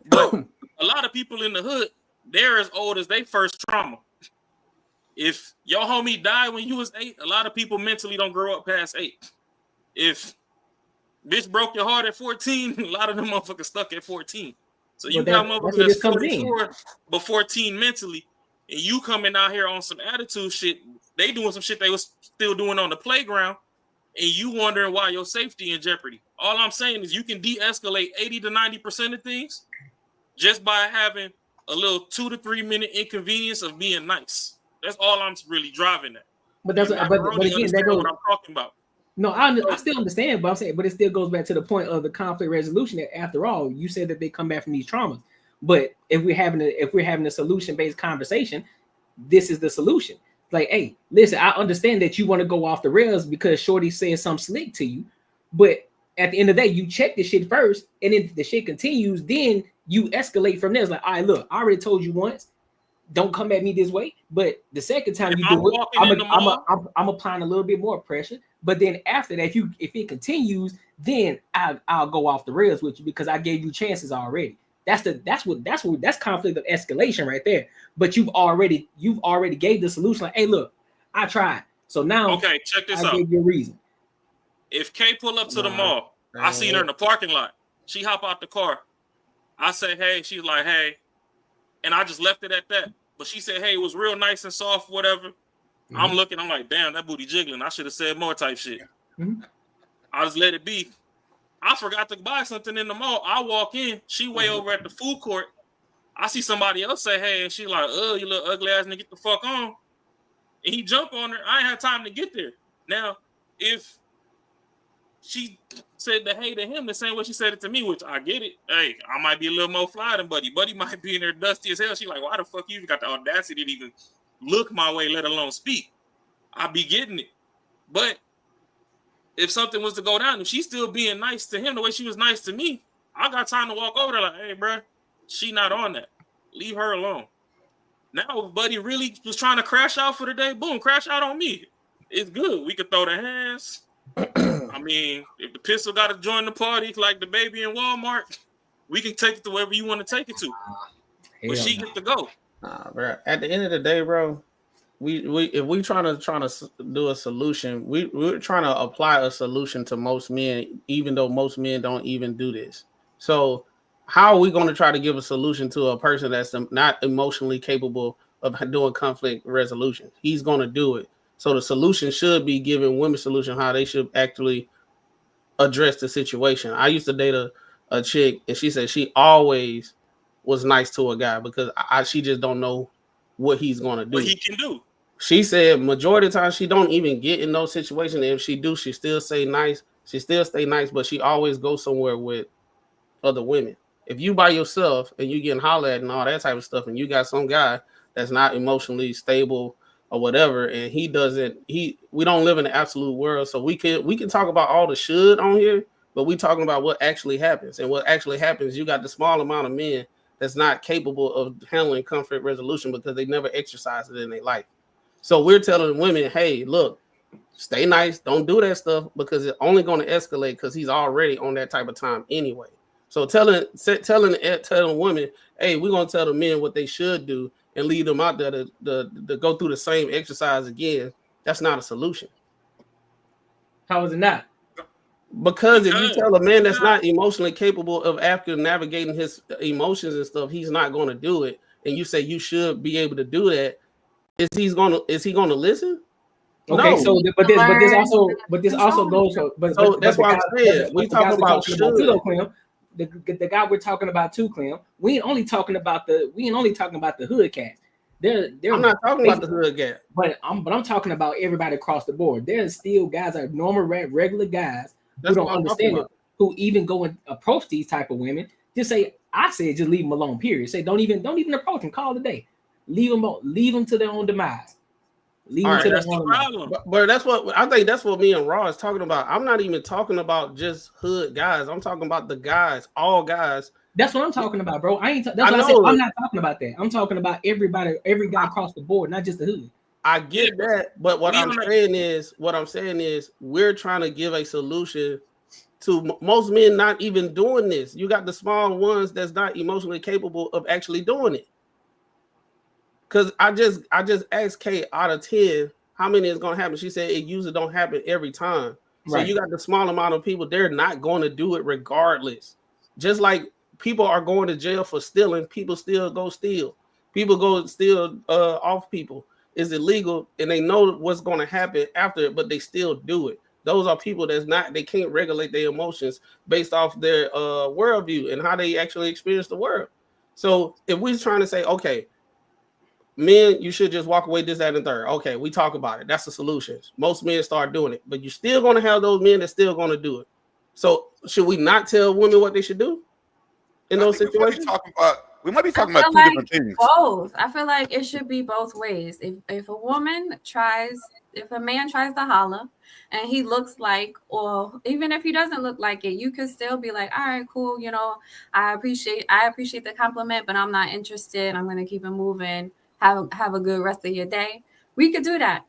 Speaker 3: But a lot of people in the hood, they're as old as their first trauma. If your homie died when you was 8, a lot of people mentally don't grow up past 8. If bitch broke your heart at 14, a lot of them motherfuckers stuck at 14. So you got motherfuckers that's 44 but 14 mentally, and you coming out here on some attitude shit. They doing some shit they was still doing on the playground, and you wondering why your safety in jeopardy. All I'm saying is you can de-escalate 80 to 90% of things just by having a little 2 to 3 minute inconvenience of being nice. That's all I'm really driving at.
Speaker 1: But that's but again, that goes
Speaker 3: what I'm talking about.
Speaker 1: No, I still understand, but I'm saying, but it still goes back to the point of the conflict resolution. That after all, you said that they come back from these traumas. But if we're having a solution based conversation, this is the solution. Like, hey, listen, I understand that you want to go off the rails because Shorty said something slick to you, but at the end of the day, you check the shit first, and if the shit continues, then you escalate from there. It's like, all right, look, I already told you once, don't come at me this way. But the second time you do it, I'm applying a little bit more pressure. But then after that, if it continues, then I'll go off the rails with you because I gave you chances already. That's conflict of escalation right there. But you've already gave the solution. Like, hey, look, I tried. So now,
Speaker 3: okay, check this out.
Speaker 1: I gave you a reason.
Speaker 3: If Kay pull up to the mall, I seen her in the parking lot. She hop out the car. I say, hey. She's like, hey, and I just left it at that. But she said, hey, it was real nice and soft, whatever. Mm-hmm. I'm looking. I'm like, damn, that booty jiggling. I should have said more type shit. Mm-hmm. I just let it be. I forgot to buy something in the mall. I walk in. She way over at the food court. I see somebody else say, hey, and she like, oh, you little ugly ass nigga, get the fuck on. And he jump on her. I ain't had time to get there. Now, if she said the hey to him the same way she said it to me, which I get it. Hey, I might be a little more fly than Buddy. Buddy might be in there dusty as hell. She like, why the fuck you even got the audacity to even look my way, let alone speak? I be getting it. But if something was to go down, if she's still being nice to him the way she was nice to me, I got time to walk over there like, hey, bro, she not on that. Leave her alone. Now, if Buddy really was trying to crash out for the day, boom, crash out on me. It's good. We could throw the hands. I mean, if the pistol got to join the party like the baby in Walmart, we can take it to wherever you want to take it to. But she get to go.
Speaker 2: Bro. At the end of the day, bro, if we trying to do a solution, we're trying to apply a solution to most men, even though most men don't even do this. So how are we going to try to give a solution to a person that's not emotionally capable of doing conflict resolution? He's going to do it. So the solution should be giving women solution how they should actually address the situation. I used to date a chick, and she said she always was nice to a guy because she just don't know what he's going to do.
Speaker 3: What he can do.
Speaker 2: She said majority of the time she don't even get in those situations. And if she do, she still say nice. She still stay nice, but she always goes somewhere with other women. If you by yourself and you getting hollered at and all that type of stuff, and you got some guy that's not emotionally stable or whatever, and we don't live in the absolute world, so we can talk about all the should on here, but we talking about what actually happens. And what actually happens, you got the small amount of men that's not capable of handling conflict resolution because they never exercise it in their life. So we're telling women, hey, look, stay nice, don't do that stuff because it's only going to escalate because he's already on that type of time anyway. So telling women, hey, we're going to tell the men what they should do and leave them out there to go through the same exercise again, that's not a solution.
Speaker 1: How is it not?
Speaker 2: Because if you tell a man that's not emotionally capable of after navigating his emotions and stuff, he's not going to do it, and you say you should be able to do that, is he going to listen?
Speaker 1: Okay,
Speaker 2: no.
Speaker 1: so but this also goes. But
Speaker 2: that's why I'm saying we talking about
Speaker 1: too, though, Clem. The guy we're talking about too, Clem. We ain't only talking about the hood cats.
Speaker 2: I'm not talking about the hood cat,
Speaker 1: but I'm talking about everybody across the board. There's still guys that are normal, regular guys who don't understand it, who even go and approach these type of women. Just say, I said, just leave them alone. Period. Say, don't even approach them. Call it a day. Leave them to their own demise.
Speaker 2: But that's what I think. That's what me and Raw is talking about. I'm not even talking about just hood guys. I'm talking about the guys, all guys.
Speaker 1: That's what I'm talking about, bro. I said I'm not talking about that. I'm talking about everybody, every guy across the board, not just the hood.
Speaker 2: I get that, but what I'm saying is, we're trying to give a solution to most men not even doing this. You got the small ones that's not emotionally capable of actually doing it. Because I just asked Kay out of 10, how many is going to happen? She said it usually don't happen every time. So you got the small amount of people, they're not going to do it regardless. Just like people are going to jail for stealing, people still go steal. People go steal off people. It's illegal, and they know what's going to happen after it, but they still do it. Those are people they can't regulate their emotions based off their worldview and how they actually experience the world. So if we're trying to say, okay, men, you should just walk away, this, that, and third. Okay, we talk about it. That's the solution. Most men start doing it, but you're still going to have those men that's still going to do it. So should we not tell women what they should do in those situations?
Speaker 7: We might be talking about two different things.
Speaker 4: Both. I feel like it should be both ways. If a man tries to holler and he looks like, or even if he doesn't look like it, you could still be like, all right, cool. You know, I appreciate the compliment, but I'm not interested. I'm going to keep it moving. Have a good rest of your day. We could do that.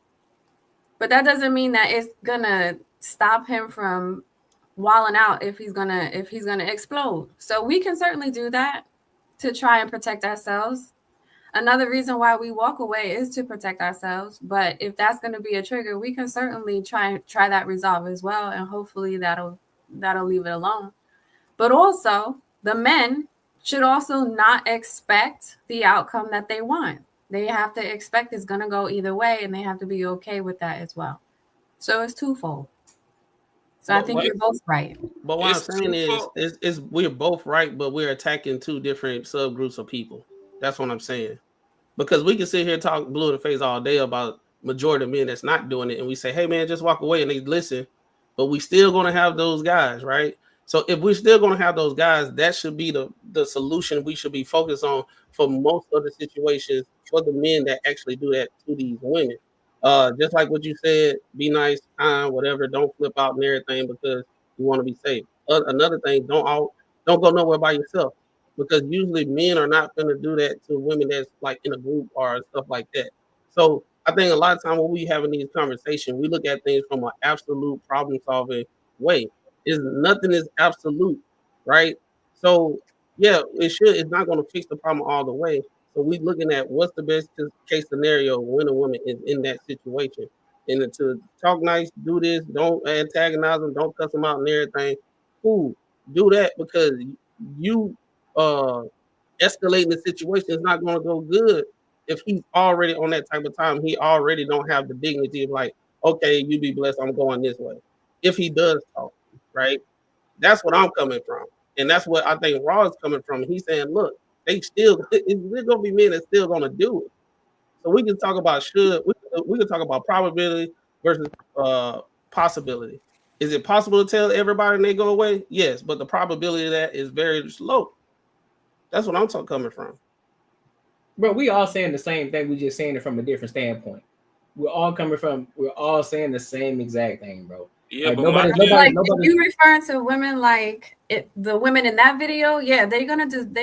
Speaker 4: But that doesn't mean that it's going to stop him from wilding out if he's going to explode. So we can certainly do that to try and protect ourselves. Another reason why we walk away is to protect ourselves. But if that's going to be a trigger, we can certainly try that resolve as well. And hopefully that'll leave it alone. But also the men should also not expect the outcome that they want. They have to expect it's going to go either way, and they have to be okay with that as well. So it's twofold. So I think you're both right.
Speaker 2: But what I'm saying is we're both right, but we're attacking two different subgroups of people. That's what I'm saying. Because we can sit here and talk blue in the face all day about majority of men that's not doing it, and we say, hey man, just walk away, and they listen. But we still going to have those guys, right? So if we're still going to have those guys, that should be the solution we should be focused on for most of the situations for the men that actually do that to these women. Just like what you said, be nice, kind, whatever. Don't flip out and everything because you want to be safe. Another thing, don't go nowhere by yourself, because usually men are not going to do that to women that's like in a group or stuff like that. So I think a lot of times when we having these conversations, we look at things from an absolute problem solving way. Nothing is absolute, right? So yeah, it's not going to fix the problem all the way. So we looking at what's the best case scenario when a woman is in that situation. And to talk nice, do this, don't antagonize them, don't cuss them out and everything. Cool, do that, because you escalating the situation is not going to go good if he's already on that type of time. He already don't have the dignity of like, okay, you be blessed, I'm going this way. If he does talk, right? That's what I'm coming from. And that's what I think Raw is coming from. He's saying, look, there's going to be men that's still going to do it. So we can talk about we can talk about probability versus possibility. Is it possible to tell everybody and they go away? Yes, but the probability of that is very low. That's what I'm coming from.
Speaker 1: Bro, we all saying the same thing. We just saying it from a different standpoint. We're all saying the same exact thing, bro.
Speaker 3: Yeah,
Speaker 1: like,
Speaker 3: but
Speaker 1: nobody.
Speaker 4: If you referring to women like the women in that video, yeah, they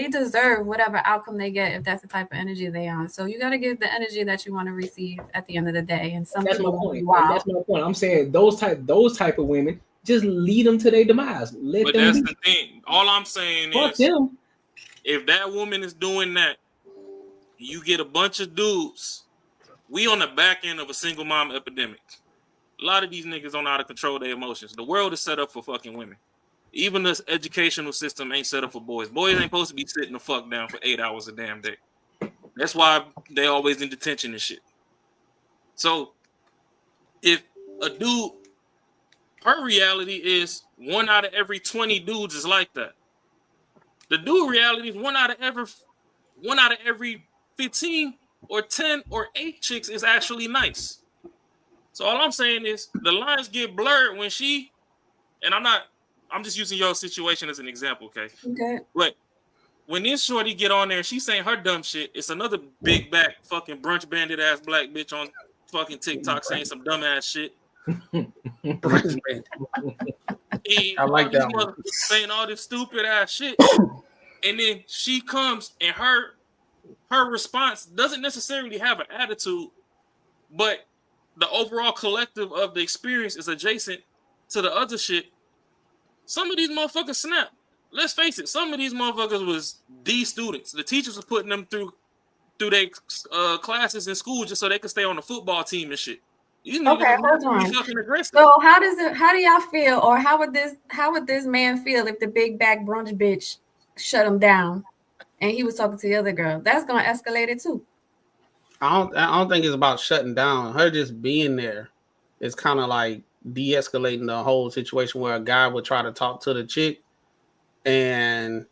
Speaker 4: deserve whatever outcome they get if that's the type of energy they on. So you got to give the energy that you want to receive at the end of the day. And
Speaker 1: that's my point. That's my point. I'm saying those type of women, just lead them to their demise.
Speaker 3: But that's the thing. All I'm saying is,
Speaker 1: them.
Speaker 3: If that woman is doing that, you get a bunch of dudes. We on the back end of a single mom epidemic. A lot of these niggas don't know how to control their emotions. The world is set up for fucking women. Even this educational system ain't set up for boys. Boys ain't supposed to be sitting the fuck down for 8 hours a damn day. That's why they always in detention and shit. So if a dude, her reality is 1 out of every 20 dudes is like that. The dude reality is 1 out of every 15 or 10 or 8 chicks is actually nice. So all I'm saying is the lines get blurred when she, and I'm just using your situation as an example, okay?
Speaker 4: Okay.
Speaker 3: But when this shorty get on there and she's saying her dumb shit, it's another big back fucking brunch bandit ass black bitch on fucking TikTok saying some dumb ass shit.
Speaker 2: Brunch bandit. I like that one.
Speaker 3: Saying all this stupid ass shit. And then she comes and her response doesn't necessarily have an attitude, but the overall collective of the experience is adjacent to the other shit. Some of these motherfuckers snap. Let's face it, some of these motherfuckers was D students. The teachers were putting them through their classes in school just so they could stay on the football team and shit. These
Speaker 4: Okay, hold on.
Speaker 3: fucking aggressive.
Speaker 4: So how do y'all feel, or how would this man feel if the big back brunch bitch shut him down and he was talking to the other girl? That's gonna escalate it too.
Speaker 2: I don't think it's about shutting down. Her just being there is kind of like de-escalating the whole situation where a guy would try to talk to the chick, and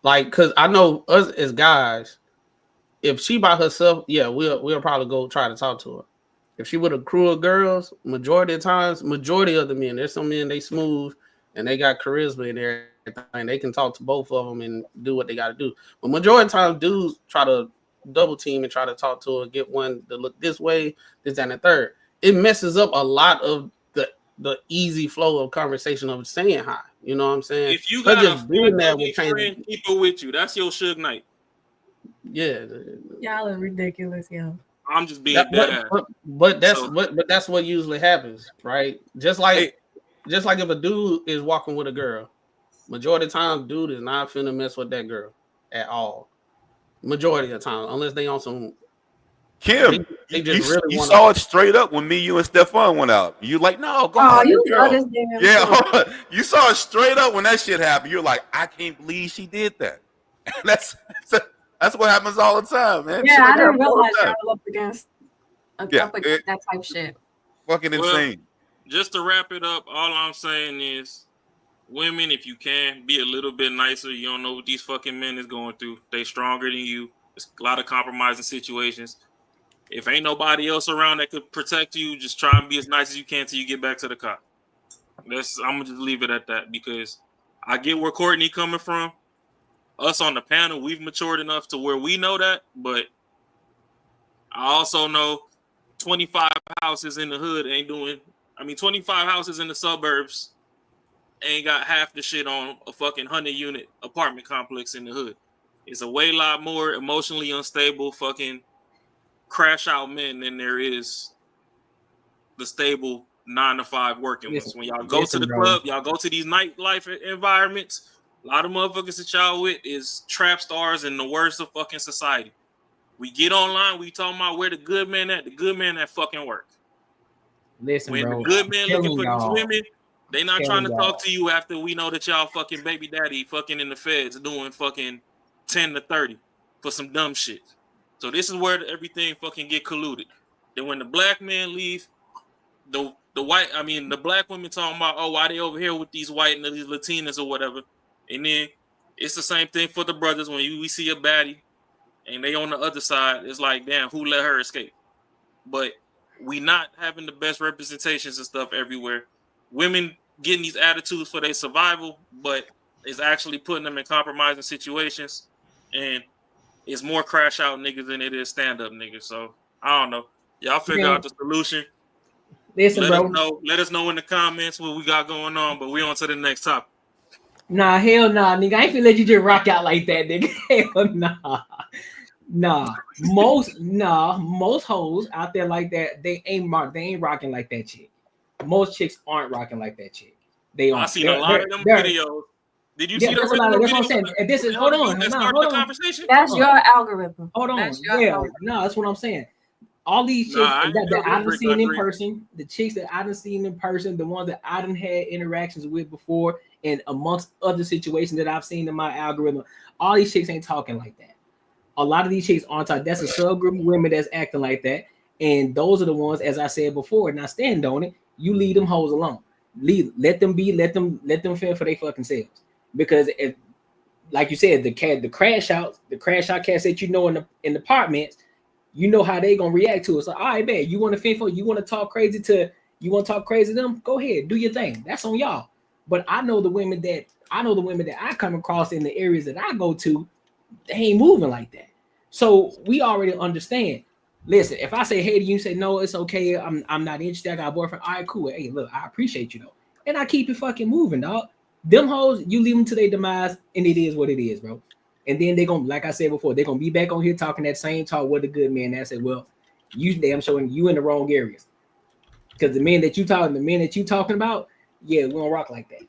Speaker 2: like, because I know us as guys, if she by herself, yeah, we'll probably go try to talk to her. If she with a crew of girls, majority of the men, there's some men they smooth and they got charisma and everything. They can talk to both of them and do what they got to do. But majority of the time, dudes try to double team and try to talk to her, get one to look this way, this, that, and the third. It messes up a lot of the easy flow of conversation of saying hi. You know what I'm saying?
Speaker 3: If you got
Speaker 2: just being there with
Speaker 3: friend, keep it with you. That's your Suge Knight.
Speaker 2: Yeah,
Speaker 4: y'all are ridiculous, yo.
Speaker 3: I'm just being dead.
Speaker 2: But that's what usually happens, right? Just like if a dude is walking with a girl, majority of the time, dude is not finna mess with that girl at all. Majority of the time, unless they on some.
Speaker 7: Kim,
Speaker 2: they
Speaker 7: you saw it straight up when me, you, and Stefan went out. You like, no, go on,
Speaker 4: you
Speaker 7: girl.
Speaker 4: Yeah,
Speaker 7: you saw it straight up when that shit happened. You're like, I can't believe she did that. That's what happens all the time, man.
Speaker 4: Yeah, I didn't realize y'all up against that type shit.
Speaker 7: Fucking insane.
Speaker 3: Just to wrap it up, all I'm saying is, women, if you can, be a little bit nicer. You don't know what these fucking men is going through. They stronger than you. There's a lot of compromising situations. If ain't nobody else around that could protect you, just try and be as nice as you can till you get back to the cop. I'm gonna just leave it at that, because I get where Courtney coming from. Us on the panel, we've matured enough to where we know that, but I also know 25 houses in the hood 25 houses in the suburbs ain't got half the shit on a fucking 100-unit apartment complex in the hood. It's a way lot more emotionally unstable fucking crash out men than there is the stable 9-to-5 working ones. When y'all go to the club, y'all go to these nightlife environments, a lot of motherfuckers that y'all with is trap stars and the worst of fucking society. We get online, we talking about where the good men at. The good men at fucking work.
Speaker 1: Listen,
Speaker 3: when
Speaker 1: bro,
Speaker 3: the good men looking for these women, they not trying to talk to you after we know that y'all fucking baby daddy fucking in the feds doing fucking 10 to 30 for some dumb shit. So this is where everything fucking get colluded. Then when the black men leave, the black women talking about, oh, why they over here with these white and these Latinas or whatever. And then it's the same thing for the brothers. When we see a baddie and they on the other side, it's like, damn, who let her escape? But we not having the best representations and stuff everywhere. Women getting these attitudes for their survival, but it's actually putting them in compromising situations. And it's more crash out niggas than it is stand up niggas. So I don't know. Y'all figure out the solution.
Speaker 1: Listen,
Speaker 3: let us know in the comments what we got going on. But we on to the next topic.
Speaker 1: Nah, hell nah, nigga. I ain't finna let you just rock out like that, nigga. Hell nah. Most hoes out there like that, they ain't rocking like that chick. Most chicks aren't rocking like that chick. They aren't.
Speaker 3: I seen a lot of them videos Did you
Speaker 1: Yeah,
Speaker 3: see
Speaker 1: that's
Speaker 3: the
Speaker 1: what
Speaker 3: original
Speaker 1: that's what I'm
Speaker 3: video
Speaker 1: saying. And this is hold on,
Speaker 3: that
Speaker 1: nah,
Speaker 3: started
Speaker 1: hold
Speaker 3: the
Speaker 1: on.
Speaker 3: conversation?
Speaker 4: That's your algorithm.
Speaker 1: Hold on.
Speaker 4: That's your
Speaker 1: Yeah,
Speaker 4: algorithm.
Speaker 1: no, that's what I'm saying. All these
Speaker 3: Nah,
Speaker 1: chicks
Speaker 3: I ain't
Speaker 1: that
Speaker 3: built
Speaker 1: I
Speaker 3: this
Speaker 1: done
Speaker 3: brick by
Speaker 1: seen in
Speaker 3: brick.
Speaker 1: person, the chicks that I done seen in person, the ones that I done had interactions with before, and amongst other situations that I've seen in my algorithm, all these chicks ain't talking like that. A lot of these chicks aren't talking. That's a subgroup of women that's acting like that. And those are the ones, as I said before, and I stand on it, you leave them hoes alone. Let them fend for their fucking selves. Because if, like you said, the crash out cats that you know in the apartments, you know how they gonna react to it. So all right, man, you want to fend for, you want to talk crazy to them, go ahead, do your thing. That's on y'all. But I know the women that I come across in the areas that I go to, they ain't moving like that. So we already understand. Listen, if I say hey to you, say no, it's okay. I'm not interested. I got a boyfriend. All right, cool. Hey, look, I appreciate you though, and I keep it fucking moving, dog. Them hoes, you leave them to their demise, and it is what it is, bro. And then they gonna, like I said before, they're gonna be back on here talking that same talk with a good man. I said, well, I'm showing you in the wrong areas, because the men that you talking about, yeah, we don't rock like that.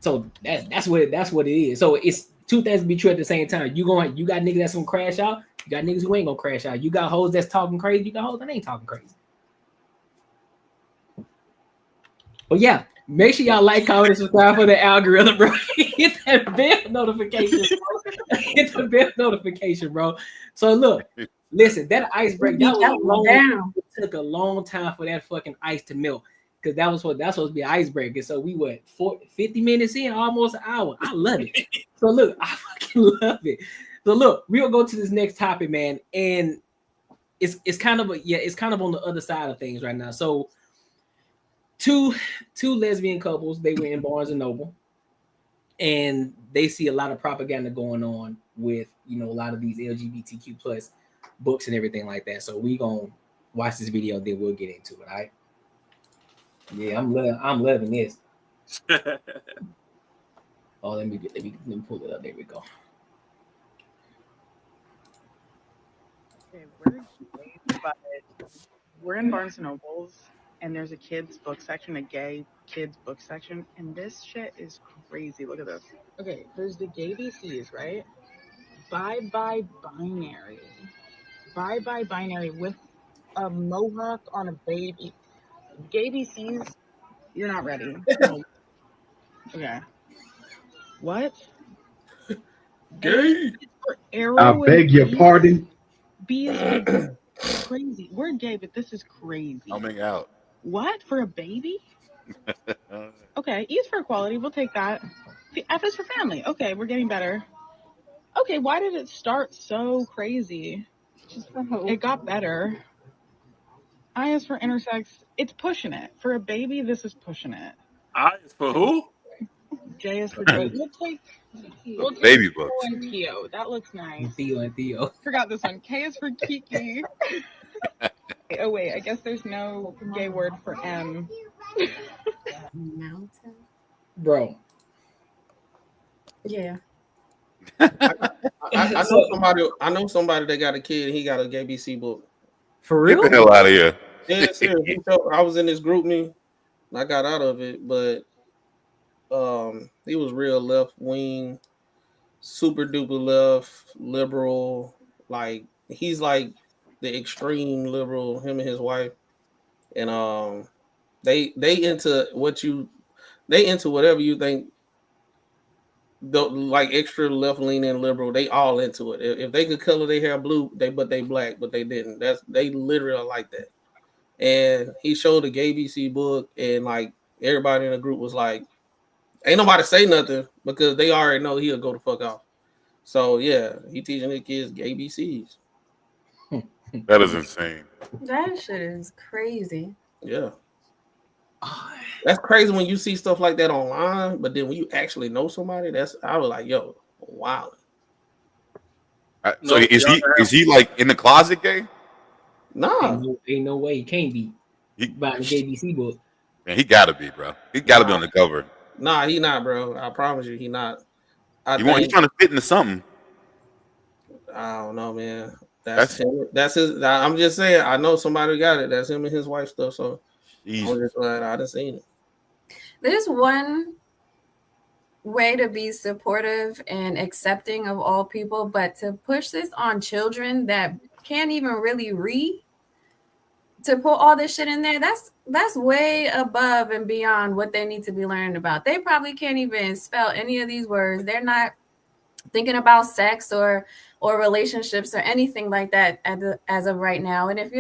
Speaker 1: So that's what it is. So it's two things to be true at the same time. You got niggas that's gonna crash out. You got niggas who ain't gonna crash out. You got hoes that's talking crazy. You got hoes that ain't talking crazy. But yeah, make sure y'all like, comment, and subscribe for the algorithm, bro. Hit that bell notification, bro. Hit the bell notification, bro. So look, listen, that ice break, that was long. It took a long time for that fucking ice to melt. Because that's supposed to be an icebreaker. So we 50 minutes in, almost an hour. I love it. So look, I fucking love it. So look, we'll go to this next topic, man. And it's kind of on the other side of things right now. So two lesbian couples, they were in Barnes and Noble, and they see a lot of propaganda going on with, a lot of these LGBTQ plus books and everything like that. So we gonna watch this video, then we'll get into it. All right. Yeah, I'm loving this. Oh, let me pull it up. There we go.
Speaker 8: Okay, we're in Barnes and Nobles, and there's a kids book section, a gay kids book section, and this shit is crazy. Look at this. Okay, there's the gay BCs, right? Bye bye binary. Bye bye binary with a mohawk on a baby. Gay BCs, you're not ready. Okay. What?
Speaker 2: Gay.
Speaker 9: I beg your pardon.
Speaker 8: B is for crazy. We're gay, but this is crazy.
Speaker 7: Coming out.
Speaker 8: What? For a baby? Okay, E is for equality. We'll take that. F is for family. Okay, we're getting better. Okay, why did it start so crazy? It got better. I is for intersex. It's pushing it. For a baby, this is pushing it.
Speaker 3: I is for who?
Speaker 8: J is for J. We'll take
Speaker 7: Baby
Speaker 8: Theo
Speaker 7: books.
Speaker 8: and Theo. That looks nice.
Speaker 1: Theo.
Speaker 8: Forgot this one. K is for Kiki. Oh wait, I guess there's no gay word for M.
Speaker 4: Mountain.
Speaker 1: Bro.
Speaker 4: Yeah.
Speaker 2: I know somebody that got a kid and he got a gay BC book.
Speaker 1: For real?
Speaker 7: Get the hell out of here.
Speaker 2: Yeah, seriously. I was in this group meeting. I got out of it, but he was real left wing, super duper left, liberal. Like he's like the extreme liberal, him and his wife. And they into whatever you think. Like extra left leaning liberal, they all into it. If they could color their hair blue, they black, but they didn't. They literally are like that. And he showed a gay BC book, and like everybody in the group was like, ain't nobody say nothing because they already know he'll go the fuck off. So yeah, he teaching his kids gay BCs.
Speaker 7: That is insane.
Speaker 4: That shit is crazy.
Speaker 2: Yeah. That's crazy when you see stuff like that online, but then when you actually know somebody, I was like, yo, wow.
Speaker 7: So is he like in the closet gay?
Speaker 2: Nah.
Speaker 1: Ain't no way he can't be. By the JBC book.
Speaker 7: Man, he gotta be, bro. He gotta be on the cover.
Speaker 2: Nah, he not, bro. I promise you, he not.
Speaker 7: He's trying to fit into something.
Speaker 2: I don't know, man. That's him. That's his. I'm just saying. I know somebody got it. That's him and his wife stuff. So I'm just glad I done seen it.
Speaker 4: There's one way to be supportive and accepting of all people, but to push this on children that can't even really read, to put all this shit in there, that's way above and beyond what they need to be learned about. They probably can't even spell any of these words. They're not thinking about sex or relationships or anything like that as of right now. And if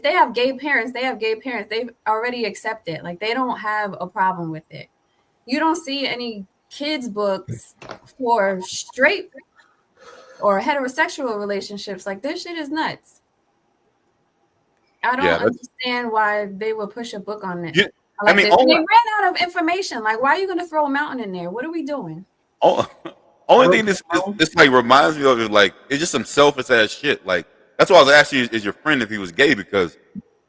Speaker 4: they have gay parents, they have gay parents. They've already accepted. Like, they don't have a problem with it. You don't see any kids books for straight or heterosexual relationships. Like, this shit is nuts. I don't understand why they would push a book on it.
Speaker 7: Yeah,
Speaker 4: like this. They ran out of information. Like, why are you going to throw a mountain in there? What are we doing?
Speaker 7: Only thing this like reminds me of is like, it's just some selfish ass shit. Like, that's why I was asking you, is your friend if he was gay, because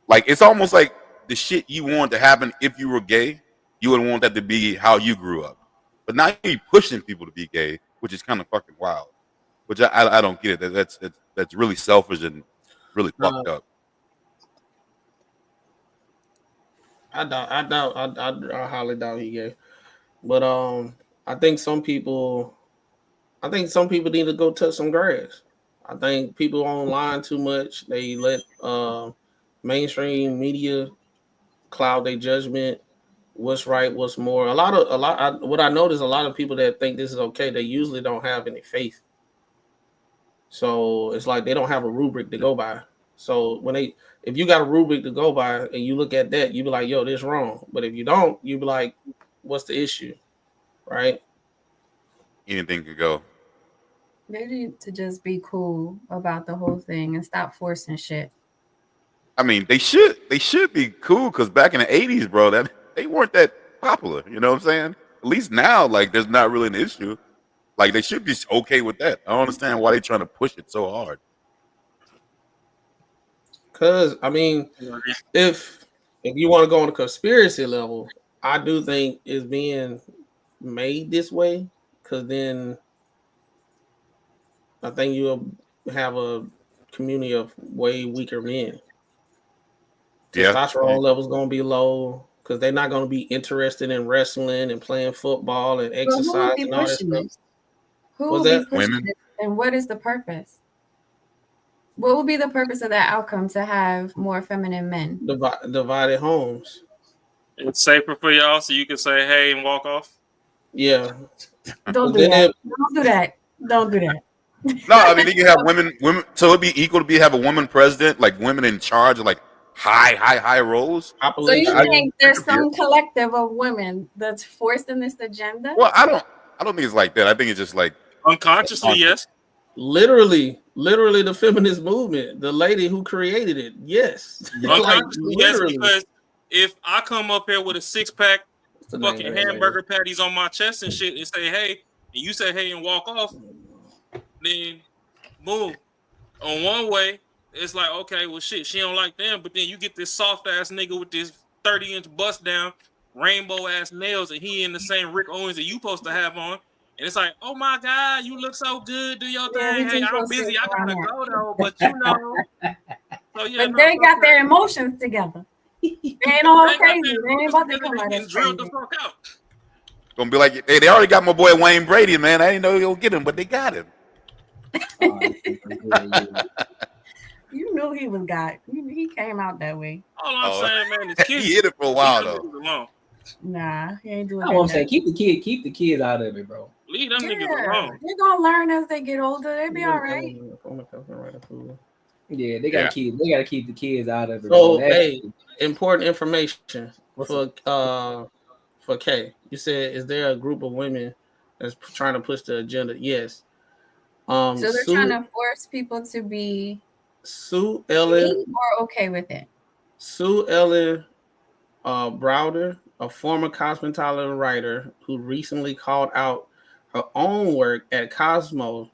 Speaker 7: like it's almost like the shit you want to happen if you were gay, you would want that to be how you grew up. But now you're pushing people to be gay, which is kind of fucking wild. Which I don't get it. That's really selfish and really fucked up.
Speaker 2: I highly doubt he gay. But I think some people need to go touch some grass. I think people online too much. They let mainstream media cloud their judgment. What's right, what's more. What I notice, a lot of people that think this is okay, they usually don't have any faith. So it's like they don't have a rubric to go by. So if you got a rubric to go by and you look at that, you be like, yo, this wrong. But if you don't, you be like, what's the issue? Right?
Speaker 7: Anything could go.
Speaker 4: They need to just be cool about the whole thing and stop forcing shit.
Speaker 7: I mean, they should be cool, because back in the 80s, bro, that they weren't that popular. You know what I'm saying? At least now, like, there's not really an issue. Like, they should be okay with that. I don't understand why they're trying to push it so hard.
Speaker 2: Because, I mean, if you want to go on a conspiracy level, I do think it's being made this way, because then I think you'll have a community of way weaker men. Testosterone levels going to be low, because they're not going to be interested in wrestling and playing football and exercise and all that stuff.
Speaker 4: Who will be pushing it, and what is the purpose? What will be the purpose of that outcome, to have more feminine men?
Speaker 2: Divided homes.
Speaker 3: It's safer for y'all, so you can say hey and walk off.
Speaker 2: Yeah.
Speaker 4: Don't do that. Don't do that. Don't do that.
Speaker 7: No, I mean, you can have women. So it'd be equal to have a woman president, like women in charge of like high roles.
Speaker 4: So you think there's some collective of women that's forcing this agenda?
Speaker 7: Well, I don't think it's like that. I think it's just like
Speaker 3: unconsciously, yes.
Speaker 2: Literally the feminist movement, the lady who created it, yes.
Speaker 3: Unconsciously, yes, because if I come up here with a 6-pack fucking hamburger patties on my chest and shit and say hey, and you say hey and walk off, then boom. On one way, it's like, okay, well shit, she don't like them, but then you get this soft ass nigga with this 30-inch bust down, rainbow ass nails, and he in the same Rick Owens that you supposed to have on. And it's like, oh my God, you look so good. Do your thing. Hey, I'm busy. I gotta go though, but you know. So yeah,
Speaker 4: but they got their emotions together. They ain't all crazy. They ain't about to come out and
Speaker 3: drill the fuck out.
Speaker 7: Gonna be like, hey, they already got my boy Wayne Brady, man. I didn't know you'll get him, but they got him.
Speaker 4: You knew he was got. He came out that way.
Speaker 3: All I'm saying, man, is kids.
Speaker 7: He hit it for a while though.
Speaker 4: Nah, he ain't doing
Speaker 1: that. I'm saying keep the kids out of it, bro.
Speaker 3: Leave them niggas alone.
Speaker 4: They're gonna learn as they get older. They'll be all right.
Speaker 1: Yeah, they gotta keep the kids out of it.
Speaker 2: So hey, important information for Kay. You said, is there a group of women that's trying to push the agenda? Yes.
Speaker 4: So they're trying to force people to be
Speaker 2: Sue Ellen
Speaker 4: or okay with it.
Speaker 2: Sue Ellen Browder, a former cosmetology writer who recently called out her own work at Cosmo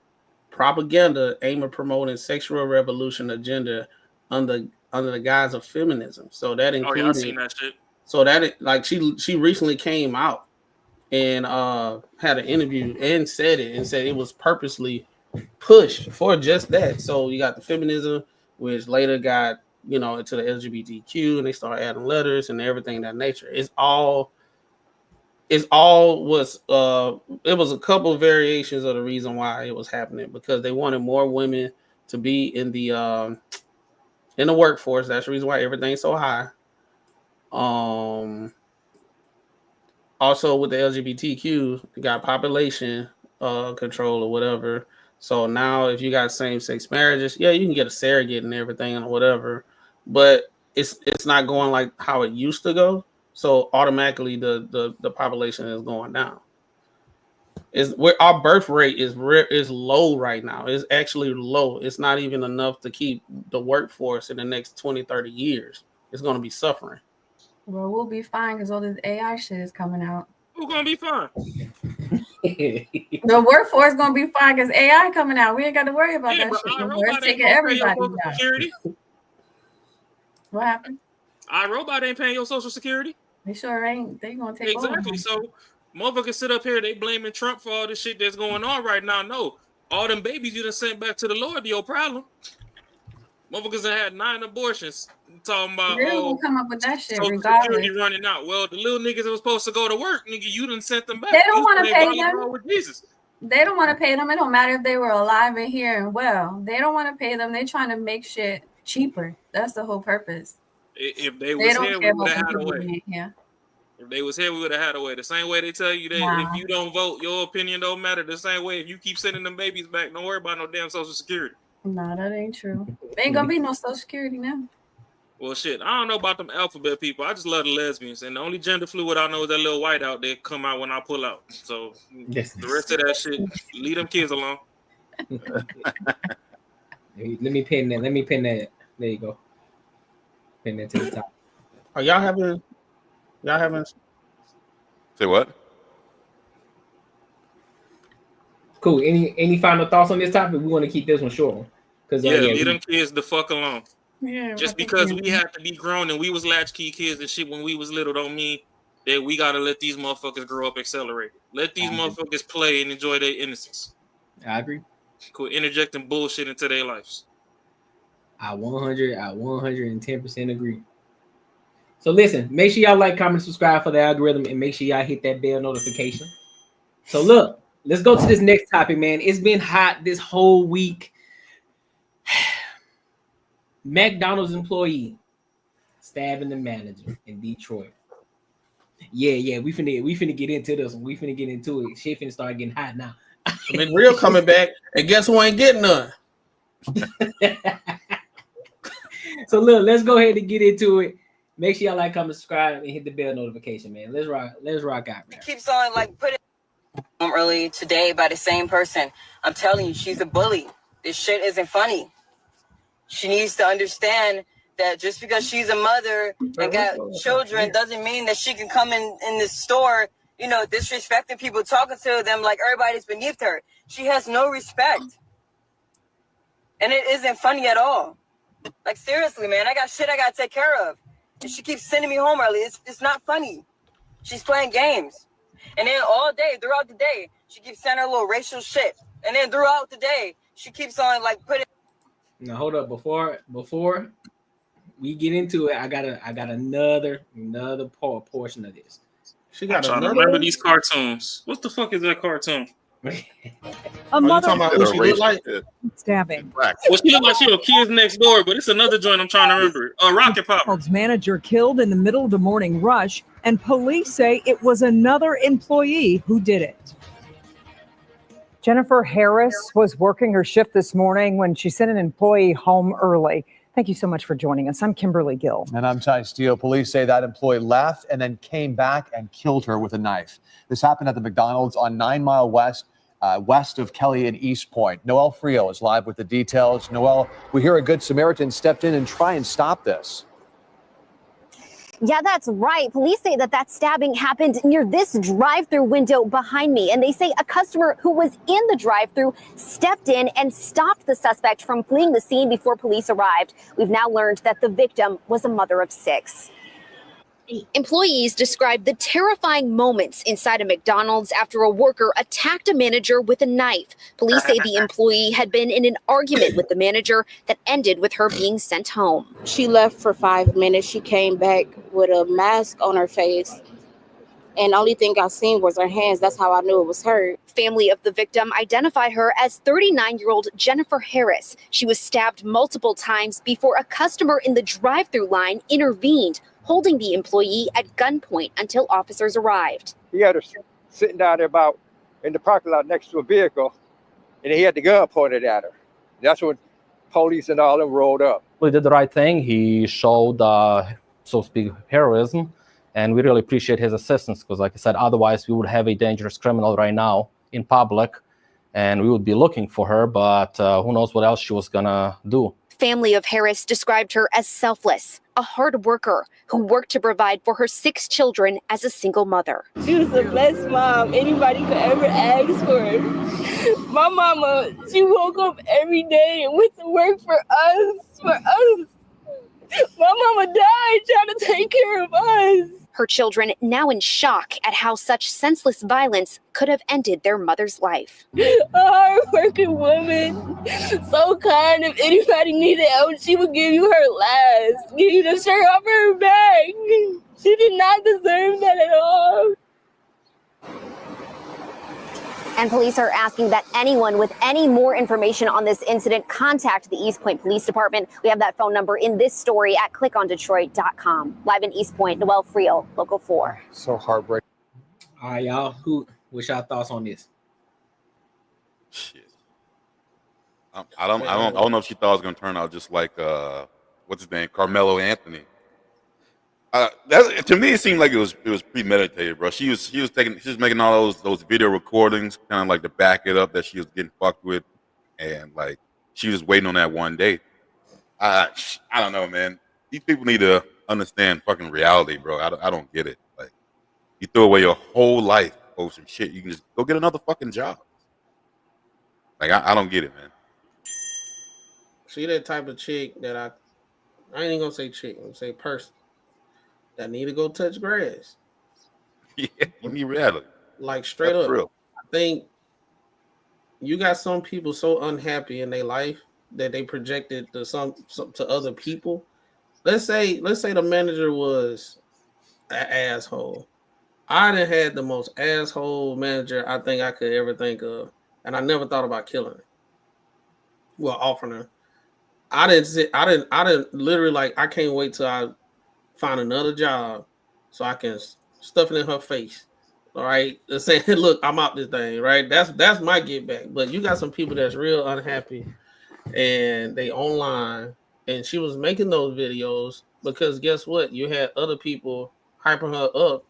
Speaker 2: propaganda aimed at promoting sexual revolution agenda under the guise of feminism. So that included.
Speaker 3: Oh yeah, I seen that shit.
Speaker 2: So that like she recently came out and had an interview and said it was purposely pushed for just that. So you got the feminism, which later got into the LGBTQ, and they started adding letters and everything of that nature. It's all It's all was it was a couple of variations of the reason why it was happening, because they wanted more women to be in the workforce. That's the reason why everything's so high. Also with the LGBTQ, you got population control or whatever. So now if you got same-sex marriages, yeah, you can get a surrogate and everything and whatever, but it's not going like how it used to go. So automatically the population is going down. Is where our birth rate is low right now. It's actually low. It's not even enough to keep the workforce in the next 20, 30 years. It's going to be suffering.
Speaker 4: Well, we'll be fine because all this AI shit is coming out.
Speaker 3: Who's gonna be fine?
Speaker 4: The workforce gonna be fine because AI coming out. We ain't got to worry about that shit. It's taking everybody out. What happened?
Speaker 3: iRobot ain't paying your Social Security.
Speaker 4: They sure ain't. They gonna take
Speaker 3: exactly.
Speaker 4: over.
Speaker 3: So motherfuckers sit up here, they blaming Trump for all this shit that's going on right now. No, all them babies you done sent back to the Lord, your problem. Motherfuckers done had 9 abortions. Talking about
Speaker 4: they will come up with that shit
Speaker 3: Social
Speaker 4: regardless.
Speaker 3: Security running out. Well, the little niggas that was supposed to go to work, nigga, you done sent them back.
Speaker 4: They don't want to pay them.
Speaker 3: With Jesus.
Speaker 4: They don't want to pay them. It don't matter if they were alive and here and well. They don't want to pay them. They trying to make shit cheaper. That's the whole purpose.
Speaker 3: If they was here, we would have had a way.
Speaker 4: Yeah.
Speaker 3: If they was here, we would have had a way. The same way they tell you that if you don't vote, your opinion don't matter. The same way if you keep sending them babies back, don't worry about no damn Social Security.
Speaker 4: No, that ain't true. There ain't gonna be no Social Security now.
Speaker 3: Well, shit, I don't know about them alphabet people. I just love the lesbians, and the only gender fluid I know is that little white out there come out when I pull out. So the rest of that shit, leave them kids alone.
Speaker 1: Let me pin that. Let me pin that. There you go. Pin that to the top.
Speaker 2: Are y'all having?
Speaker 7: Say what?
Speaker 1: Cool. Any final thoughts on this topic? We want to keep this one short. Because
Speaker 3: leave them kids the fuck alone.
Speaker 4: Yeah,
Speaker 3: just because we have to be grown and we was latchkey kids and shit when we was little don't mean that we gotta let these motherfuckers grow up accelerated. Let these motherfuckers play and enjoy their innocence.
Speaker 1: I agree.
Speaker 3: Quit interjecting bullshit into their lives.
Speaker 1: I 110% agree. So listen, make sure y'all like, comment, subscribe for the algorithm, and make sure y'all hit that bell notification. So look, let's go to this next topic, man. It's been hot this whole week. McDonald's employee stabbing the manager in Detroit. Yeah, we finna get into this one. We finna get into it. Shit finna start getting hot now.
Speaker 2: McReal coming back, and guess who ain't getting none?
Speaker 1: So look, let's go ahead and get into it. Make sure y'all like, comment, subscribe, and hit the bell notification, man. Let's rock out, man.
Speaker 10: Keeps on like put it early today by the same person. I'm telling you, she's a bully. This shit isn't funny. She needs to understand that just because she's a mother and got children doesn't mean that she can come in this store, disrespecting people, talking to them like everybody's beneath her. She has no respect. And it isn't funny at all. Like, seriously, man, I got shit I got to take care of. And she keeps sending me home early. It's not funny. She's playing games. And then all day, throughout the day, she keeps sending her little racial shit. And then throughout the day, she keeps on like putting.
Speaker 1: Now hold up, before we get into it, I got another portion of this.
Speaker 3: She got to remember these cartoons. What the fuck is that cartoon?
Speaker 11: A mother
Speaker 3: stabbing. Well, she look like she a Kids Next Door, but it's another joint I'm trying to remember. Rocket Pop.
Speaker 11: Manager killed in the middle of the morning rush, and police say it was another employee who did it.
Speaker 12: Jennifer Harris was working her shift this morning when she sent an employee home early. Thank you so much for joining us. I'm Kimberly Gill.
Speaker 13: And I'm Ty Steele. Police say that employee left and then came back and killed her with a knife. This happened at the McDonald's on 9 Mile West, west of Kelly and East Point. Noel Frio is live with the details. Noel, we hear a Good Samaritan stepped in and tried and stop this.
Speaker 14: Yeah, that's right. Police say that stabbing happened near this drive-through window behind me. And they say a customer who was in the drive-through stepped in and stopped the suspect from fleeing the scene before police arrived. We've now learned that the victim was a mother of 6.
Speaker 15: Employees described the terrifying moments inside a McDonald's after a worker attacked a manager with a knife. Police say the employee had been in an argument with the manager that ended with her being sent home.
Speaker 16: She left for 5 minutes. She came back with a mask on her face And the only thing I seen was her hands. That's how I knew it was her.
Speaker 15: Family of the victim identify her as 39-year-old Jennifer Harris. She was stabbed multiple times before a customer in the drive-thru line intervened, holding the employee at gunpoint until officers arrived.
Speaker 17: He had her sitting down there about in the parking lot next to a vehicle, and he had the gun pointed at her. That's when police and all them rolled up.
Speaker 18: He did the right thing. He showed, so to speak, heroism. And we really appreciate his assistance because, like I said, otherwise we would have a dangerous criminal right now in public and we would be looking for her, but who knows what else she was gonna do.
Speaker 15: Family of Harris described her as selfless, a hard worker who worked to provide for her 6 children as a single mother.
Speaker 19: She was the best mom anybody could ever ask for. My mama, she woke up every day and went to work for us. My mama died trying to take care of us.
Speaker 15: Her children now in shock at how such senseless violence could have ended their mother's life.
Speaker 19: A hard-working woman, so kind. If anybody needed help, she would give you her last, give you the shirt off her back. She did not deserve that at all.
Speaker 14: And police are asking that anyone with any more information on this incident contact the East Point Police Department. We have that phone number in this story at clickondetroit.com. Live in East Point, Noel Friel, Local 4.
Speaker 13: So heartbreaking.
Speaker 1: All right, y'all. What's y'all thoughts on this?
Speaker 7: Shit. I don't know if she thought it was gonna turn out just like what's his name, Carmelo Anthony. To me, it seemed like it was premeditated, bro. She was making all those video recordings, kind of like to back it up that she was getting fucked with, and like she was waiting on that one day. I don't know, man. These people need to understand fucking reality, bro. I don't get it. Like, you throw away your whole life over some shit. You can just go get another fucking job. Like, I don't get it, man.
Speaker 2: She that type of chick that I ain't even gonna say chick. I'm gonna say person that need to go touch grass.
Speaker 7: Yeah, you need reality.
Speaker 2: Like straight
Speaker 7: That's
Speaker 2: up.
Speaker 7: real.
Speaker 2: I think you got some people so unhappy in their life that they projected to other people. Let's say the manager was an asshole. I done had the most asshole manager I think I could ever think of, and I never thought about killing her. Well, offering her. I didn't literally, like, I can't wait till I find another job so I can stuff it in her face. All right, saying, look, I'm out this thing, right? That's my get back. But you got some people that's real unhappy and they online, and she was making those videos because guess what? You had other people hyping her up,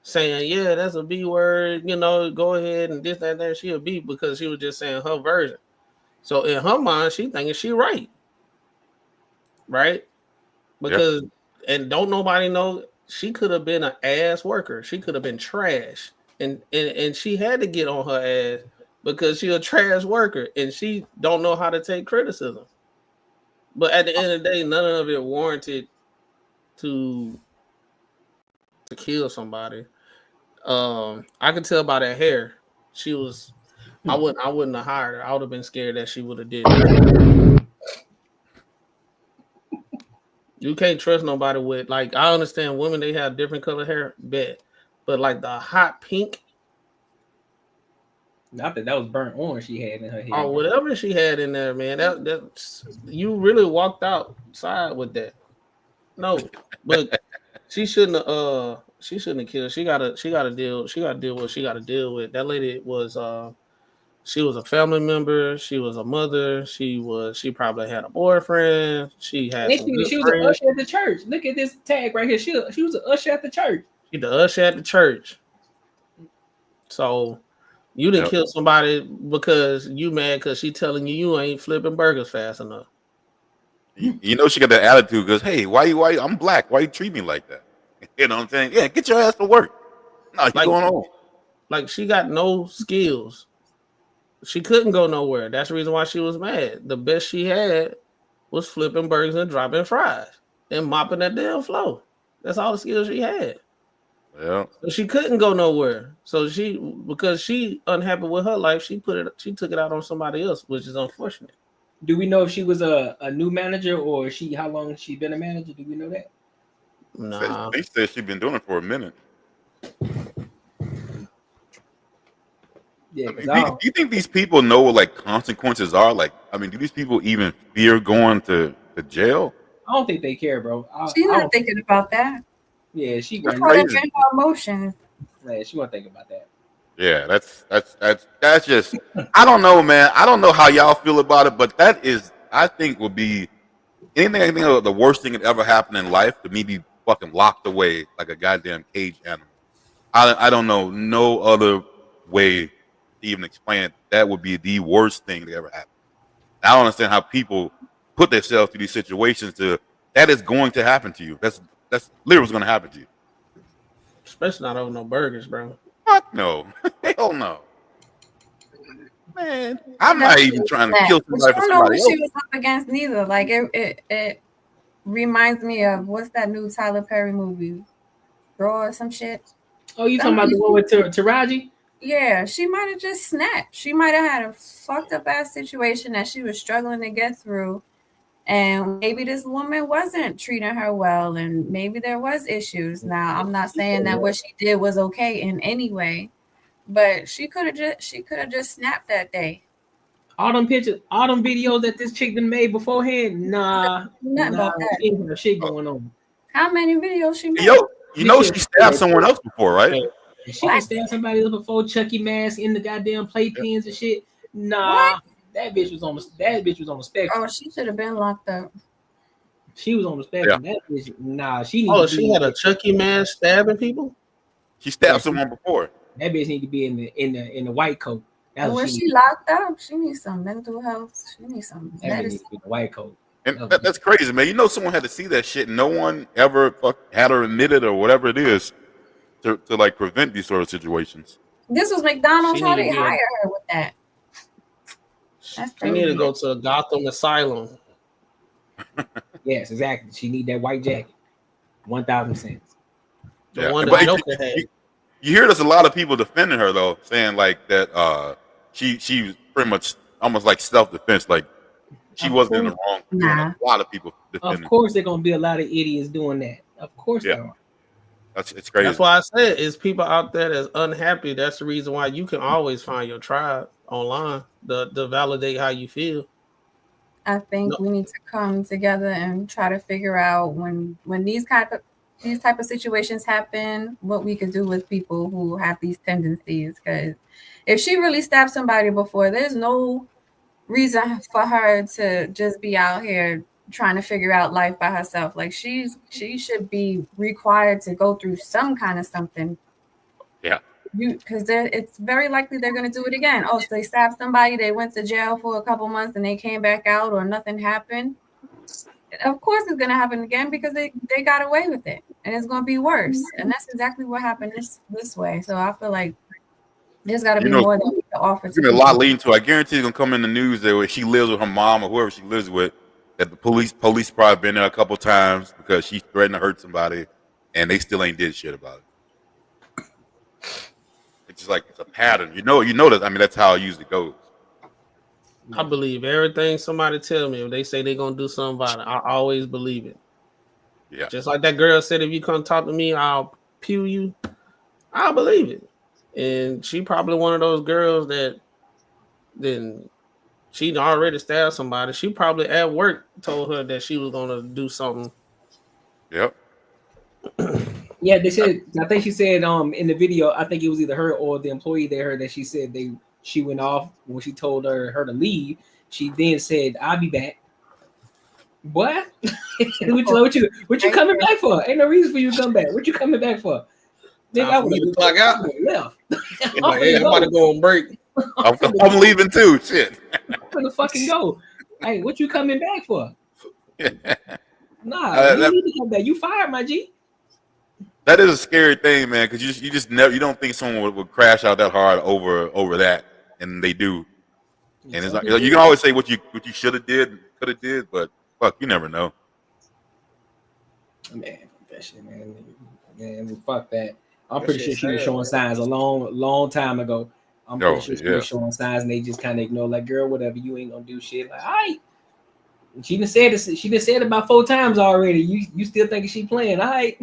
Speaker 2: saying, yeah, that's a B word, go ahead and this, that, and that. She a B because she was just saying her version. So in her mind, she thinking she right. Because and don't nobody know, she could have been an ass worker. She could have been trash. And she had to get on her ass because she a trash worker and she don't know how to take criticism. But at the end of the day, none of it warranted to kill somebody. I could tell by that hair. She was I wouldn't have hired her. I would have been scared that she would have did that. You can't trust nobody with, like, I understand women, they have different color hair, bet. But like the hot pink.
Speaker 1: Not that was burnt orange she had in her hair.
Speaker 2: Or whatever she had in there, man. That you really walked outside with that. No, but she shouldn't have killed. She gotta deal what she gotta deal with. That lady was she was a family member. She was a mother. She probably had a boyfriend. She was
Speaker 1: an usher at the church. Look at this tag right here. She was an usher at the church.
Speaker 2: She the usher at the church. So you didn't kill somebody because you mad because she telling you ain't flipping burgers fast enough.
Speaker 7: You know she got that attitude because, hey, why I'm black. Why you treat me like that? You know what I'm saying? Yeah, get your ass to work. No, you going home.
Speaker 2: Like, she got no skills. She couldn't go nowhere. That's the reason why she was mad. The best she had was flipping burgers and dropping fries and mopping that damn floor. That's all the skills she had.
Speaker 7: Yeah.
Speaker 2: So she couldn't go nowhere. So because she unhappy with her life, she took it out on somebody else, which is unfortunate.
Speaker 1: Do we know if she was a new manager or how long she been a manager? Do we know that?
Speaker 2: Nah.
Speaker 7: They said she's been doing it for a minute.
Speaker 1: Yeah,
Speaker 7: I mean, do you think these people know what like consequences are? Like, I mean, do these people even fear going to jail?
Speaker 1: I don't think they care, bro.
Speaker 4: She's
Speaker 1: I
Speaker 4: not
Speaker 1: don't,
Speaker 4: thinking about that.
Speaker 1: yeah, she
Speaker 4: She's
Speaker 1: wasn't.
Speaker 4: caught up in her emotions.
Speaker 1: Man, she wasn't thinking about that.
Speaker 7: Yeah, that's just. I don't know, man. I don't know how y'all feel about it, but that is, I think, would be anything. I think the worst thing that ever happened in life to me be fucking locked away like a goddamn caged animal. I don't know no other way to even explain it. That would be the worst thing that ever happened. I don't understand how people put themselves through these situations that is going to happen to you. That's literally what's going to happen to you.
Speaker 2: Especially not over no burgers, bro.
Speaker 7: Fuck no. Hell no. Man, I'm not even trying to kill
Speaker 4: But
Speaker 7: somebody
Speaker 4: you
Speaker 7: for
Speaker 4: don't know who
Speaker 7: somebody else.
Speaker 4: she was up against neither. Like it reminds me of what's that new Tyler Perry movie? Raw or some shit.
Speaker 1: Oh, you talking about the one with Taraji?
Speaker 4: Yeah, she might have just snapped. She might have had a fucked up ass situation that she was struggling to get through. And maybe this woman wasn't treating her well, and maybe there was issues. Now, I'm not saying that what she did was okay in any way, but she could have just snapped that day.
Speaker 1: All them pictures, all them videos that this chick done made beforehand,
Speaker 4: Nothing about that.
Speaker 1: she ain't got shit going on.
Speaker 4: How many videos she made?
Speaker 7: Yo, you know she stabbed someone else before, right?
Speaker 1: She can stab somebody else before, Chucky mask in the goddamn playpens and shit. Nah, that bitch was on the spectrum.
Speaker 4: Oh, she should have been locked up.
Speaker 1: She was on the spectrum. That bitch, nah, she
Speaker 2: Oh, she had a Chucky mask stabbing people.
Speaker 7: She stabbed someone before.
Speaker 1: That bitch need to be in the white coat. That's
Speaker 4: And
Speaker 1: what
Speaker 4: when
Speaker 1: she
Speaker 4: she locked up, she needs some mental health. She needs some
Speaker 1: That bitch
Speaker 4: medicine.
Speaker 1: needs to be in the white coat.
Speaker 7: And that's crazy, man. You know, someone had to see that shit. No one ever had her admitted or whatever it is to like prevent these sort of situations.
Speaker 4: This was McDonald's.
Speaker 2: She
Speaker 4: How
Speaker 2: need
Speaker 4: they
Speaker 2: to be a-
Speaker 4: hire her with that? That's
Speaker 2: She need to
Speaker 4: crazy.
Speaker 2: go to a Gotham asylum.
Speaker 1: Yes, exactly. She need that white jacket. 1,000%.
Speaker 2: The one
Speaker 7: But
Speaker 2: that Joker had.
Speaker 7: You hear there's a lot of people defending her though, saying like that she was pretty much almost like self-defense, like she wasn't in the wrong.
Speaker 1: Nah.
Speaker 7: A lot of people defending.
Speaker 1: Of course, there's gonna be a lot of idiots doing that. Of course, there are.
Speaker 7: It's crazy.
Speaker 2: That's why I said it's people out there that's unhappy. That's the reason why you can always find your tribe online to validate how you feel.
Speaker 4: I think we need to come together and try to figure out when these type of situations happen, what we could do with people who have these tendencies. Because if she really stabbed somebody before, there's no reason for her to just be out here trying to figure out life by herself. Like she should be required to go through some kind of something.
Speaker 7: Yeah.
Speaker 4: Because it's very likely they're going to do it again. Oh, so they stabbed somebody, they went to jail for a couple months and they came back out or nothing happened. Of course it's going to happen again because they got away with it and it's going to be worse. And that's exactly what happened this way. So I feel like there's got to be more than we can offer.
Speaker 7: There's gonna be a lot leading to. I guarantee it's gonna come in the news that where she lives with her mom or whoever she lives with, that the police probably been there a couple times because she threatened to hurt somebody, and they still ain't did shit about it. It's just like it's a pattern. You know that. I mean, that's how it usually goes.
Speaker 2: I believe everything somebody tell me. If they say they're gonna do something about it, I always believe it.
Speaker 7: Yeah.
Speaker 2: Just like that girl said, if you come talk to me, I'll pew you. I believe it. And she probably one of those girls that then she already stabbed somebody. She probably at work told her that she was gonna do something.
Speaker 7: Yep.
Speaker 1: Yeah, they said. I think she said in the video. I think it was either her or the employee they heard that she said she went off when she told her to leave. She then said, "I'll be back." What? what you coming back for? Ain't no reason for you to come back. What you coming back for? Nigga, I would
Speaker 2: clock out.
Speaker 1: Left.
Speaker 2: Like, hey, I'm about to go on break.
Speaker 7: I'm leaving too. Shit.
Speaker 1: I'm gonna fucking go. Hey, what you coming back for? Nah, you need to come back. You fired, my G.
Speaker 7: That is a scary thing, man, because you just never don't think someone would crash out that hard over that, and they do. And it's like, you can always say what you should have did, could have did, but fuck, you never know.
Speaker 1: Man, that shit, man, fuck that. I'm pretty sure she was showing signs a long time ago. I'm pretty sure she was showing signs, and they just kind of ignore, like, girl, whatever, you ain't gonna do shit. Like, all right. She done said this. She done said it about 4 times already. You still thinking she playing? All right,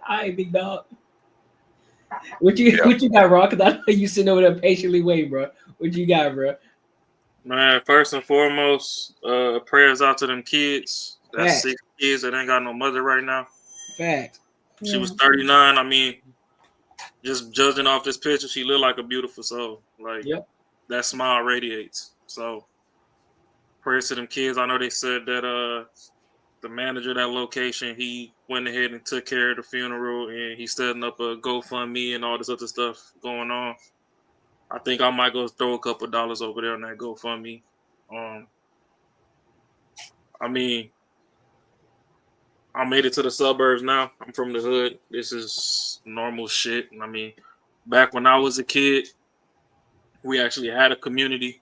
Speaker 1: all right, big dog. What you got, Rock? Because I know you sitting over there patiently waiting, bro. What you got, bro?
Speaker 3: Man, first and foremost, prayers out to them kids. That's
Speaker 1: Facts.
Speaker 3: 6 kids that ain't got no mother right now.
Speaker 1: Facts.
Speaker 3: She was 39. I mean, just judging off this picture, she looked like a beautiful soul. Like, that smile radiates. So, prayers to them kids. I know they said that the manager of that location, he went ahead and took care of the funeral, and he's setting up a GoFundMe and all this other stuff going on. I think I might go throw a couple dollars over there on that GoFundMe. I mean, I made it to the suburbs now. I'm from the hood. This is normal shit. I mean, back when I was a kid, we actually had a community.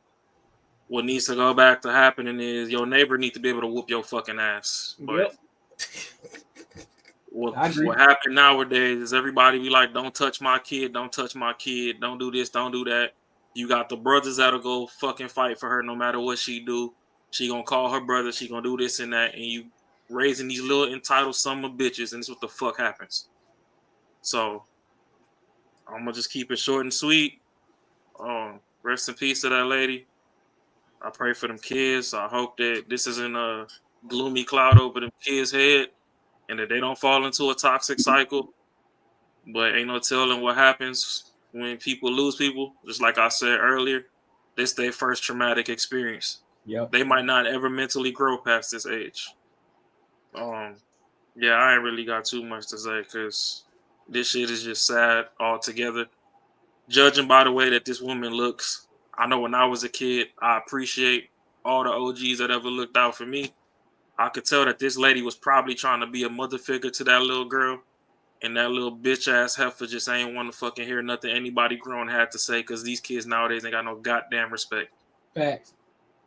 Speaker 3: What needs to go back to happening is your neighbor needs to be able to whoop your fucking ass. But what happened nowadays is everybody be like, don't touch my kid, don't touch my kid, don't do this, don't do that. You got the brothers that'll go fucking fight for her no matter what she do. She gonna call her brother, she gonna do this and that, and you raising these little entitled son of bitches, and this is what the fuck happens. So I'm gonna just keep it short and sweet. Rest in peace to that lady. I pray for them kids. I hope that this isn't a gloomy cloud over them kids' head and that they don't fall into a toxic cycle. But ain't no telling what happens when people lose people. Just like I said earlier, this their first traumatic experience. They might not ever mentally grow past this age. Yeah, I ain't really got too much to say because this shit is just sad altogether. Judging by the way that this woman looks, I know when I was a kid, I appreciate all the OGs that ever looked out for me. I could tell that this lady was probably trying to be a mother figure to that little girl, and that little bitch ass heifer just ain't want to fucking hear nothing anybody grown had to say because these kids nowadays ain't got no goddamn respect.
Speaker 1: Facts.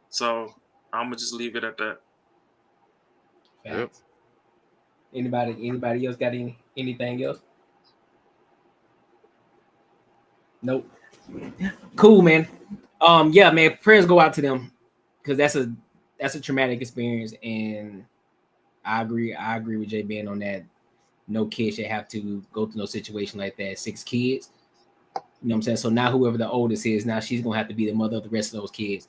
Speaker 3: So I'm gonna just leave it at that.
Speaker 1: Facts. Anybody else got anything else? Nope. Cool, man. Yeah, man. Prayers go out to them because that's a traumatic experience, and I agree with Jay Ben on that. No kid should have to go through no situation like that. 6 kids. You know what I'm saying? So now whoever the oldest is, now she's gonna have to be the mother of the rest of those kids.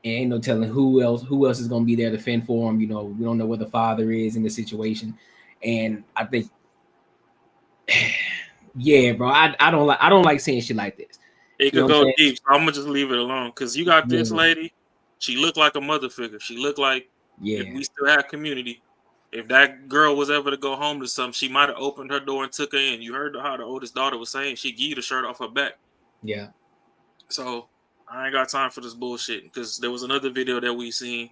Speaker 1: And ain't no telling who else is gonna be there to fend for them. You know, we don't know where the father is in the situation. And I think yeah, bro. I don't like saying shit like this.
Speaker 3: It could go deep. So I'm gonna just leave it alone because you got this lady. She looked like a mother figure. She looked like if we still had community. If that girl was ever to go home to something, she might have opened her door and took her in. You heard how the oldest daughter was saying she gave the shirt off her back.
Speaker 1: Yeah.
Speaker 3: So I ain't got time for this bullshit because there was another video that we seen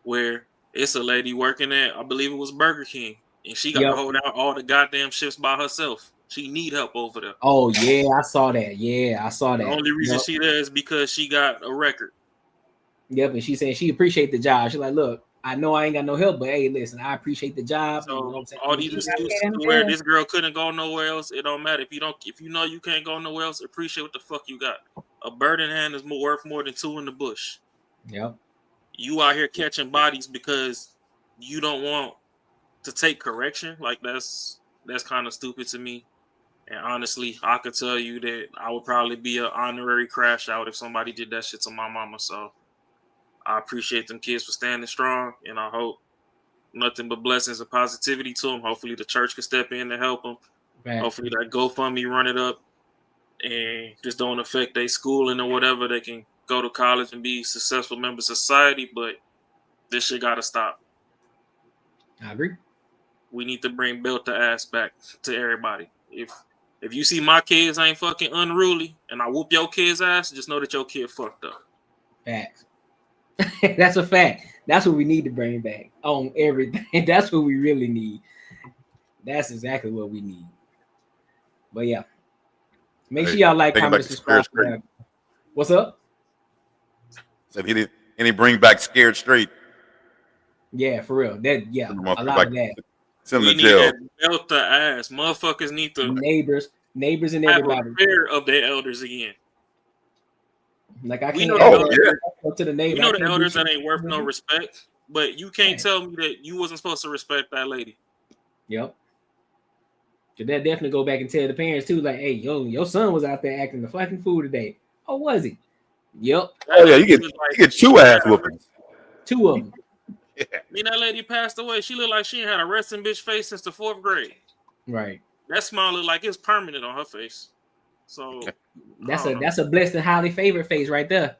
Speaker 3: where it's a lady working at, I believe it was Burger King, and she got to hold out all the goddamn shifts by herself. She need help over there.
Speaker 1: Oh yeah, I saw that. Yeah, I saw that.
Speaker 3: The only reason she there is because she got a record.
Speaker 1: Yep, and she said she appreciate the job. She's like, look, I know I ain't got no help, but hey, listen, I appreciate the job.
Speaker 3: So
Speaker 1: you know what I'm saying?
Speaker 3: all these excuses to where this girl couldn't go nowhere else, it don't matter. If you know you can't go nowhere else, appreciate what the fuck you got. A bird in hand is worth more than 2 in the bush.
Speaker 1: Yep.
Speaker 3: You out here catching bodies because you don't want to take correction. Like that's kind of stupid to me. And honestly, I could tell you that I would probably be an honorary crash out if somebody did that shit to my mama. So I appreciate them kids for standing strong, and I hope nothing but blessings and positivity to them. Hopefully the church can step in to help them.
Speaker 1: Right.
Speaker 3: Hopefully that GoFundMe run it up and just don't affect their schooling or whatever. They can go to college and be successful members of society, but this shit got to stop.
Speaker 1: I agree.
Speaker 3: We need to bring belt to ass back to everybody. If you see my kids ain't fucking unruly and I whoop your kid's ass, just know that your kid fucked up.
Speaker 1: Facts. That's a fact. That's what we need to bring back on everything. That's what we really need. That's exactly what we need. But yeah. Make sure y'all like, comment, subscribe. What's up?
Speaker 7: Said he didn't bring back Scared Straight.
Speaker 1: Yeah, for real. That a lot of that.
Speaker 7: Send
Speaker 3: we
Speaker 7: him to jail.
Speaker 3: need that belt to ass. Motherfuckers need to
Speaker 1: neighbors and
Speaker 3: have
Speaker 1: everybody.
Speaker 3: a fear of their elders again.
Speaker 1: Like I
Speaker 3: We
Speaker 1: can't
Speaker 3: know
Speaker 1: to the neighbor.
Speaker 3: You know the elders that ain't worth no respect, but you can't tell me that you wasn't supposed to respect that lady.
Speaker 1: Yep. So they'll definitely go back and tell the parents too, like, hey, your son was out there acting the fucking fool today. Oh, was he? Yep.
Speaker 7: Oh yeah, you get 2 ass whoopings.
Speaker 1: 2 of them.
Speaker 7: Yeah.
Speaker 3: Me and that lady passed away. She looked like she ain't had a resting bitch face since the 4th grade.
Speaker 1: Right.
Speaker 3: That smile looked like it's permanent on her face. So
Speaker 1: that's a blessed and highly favored face right there.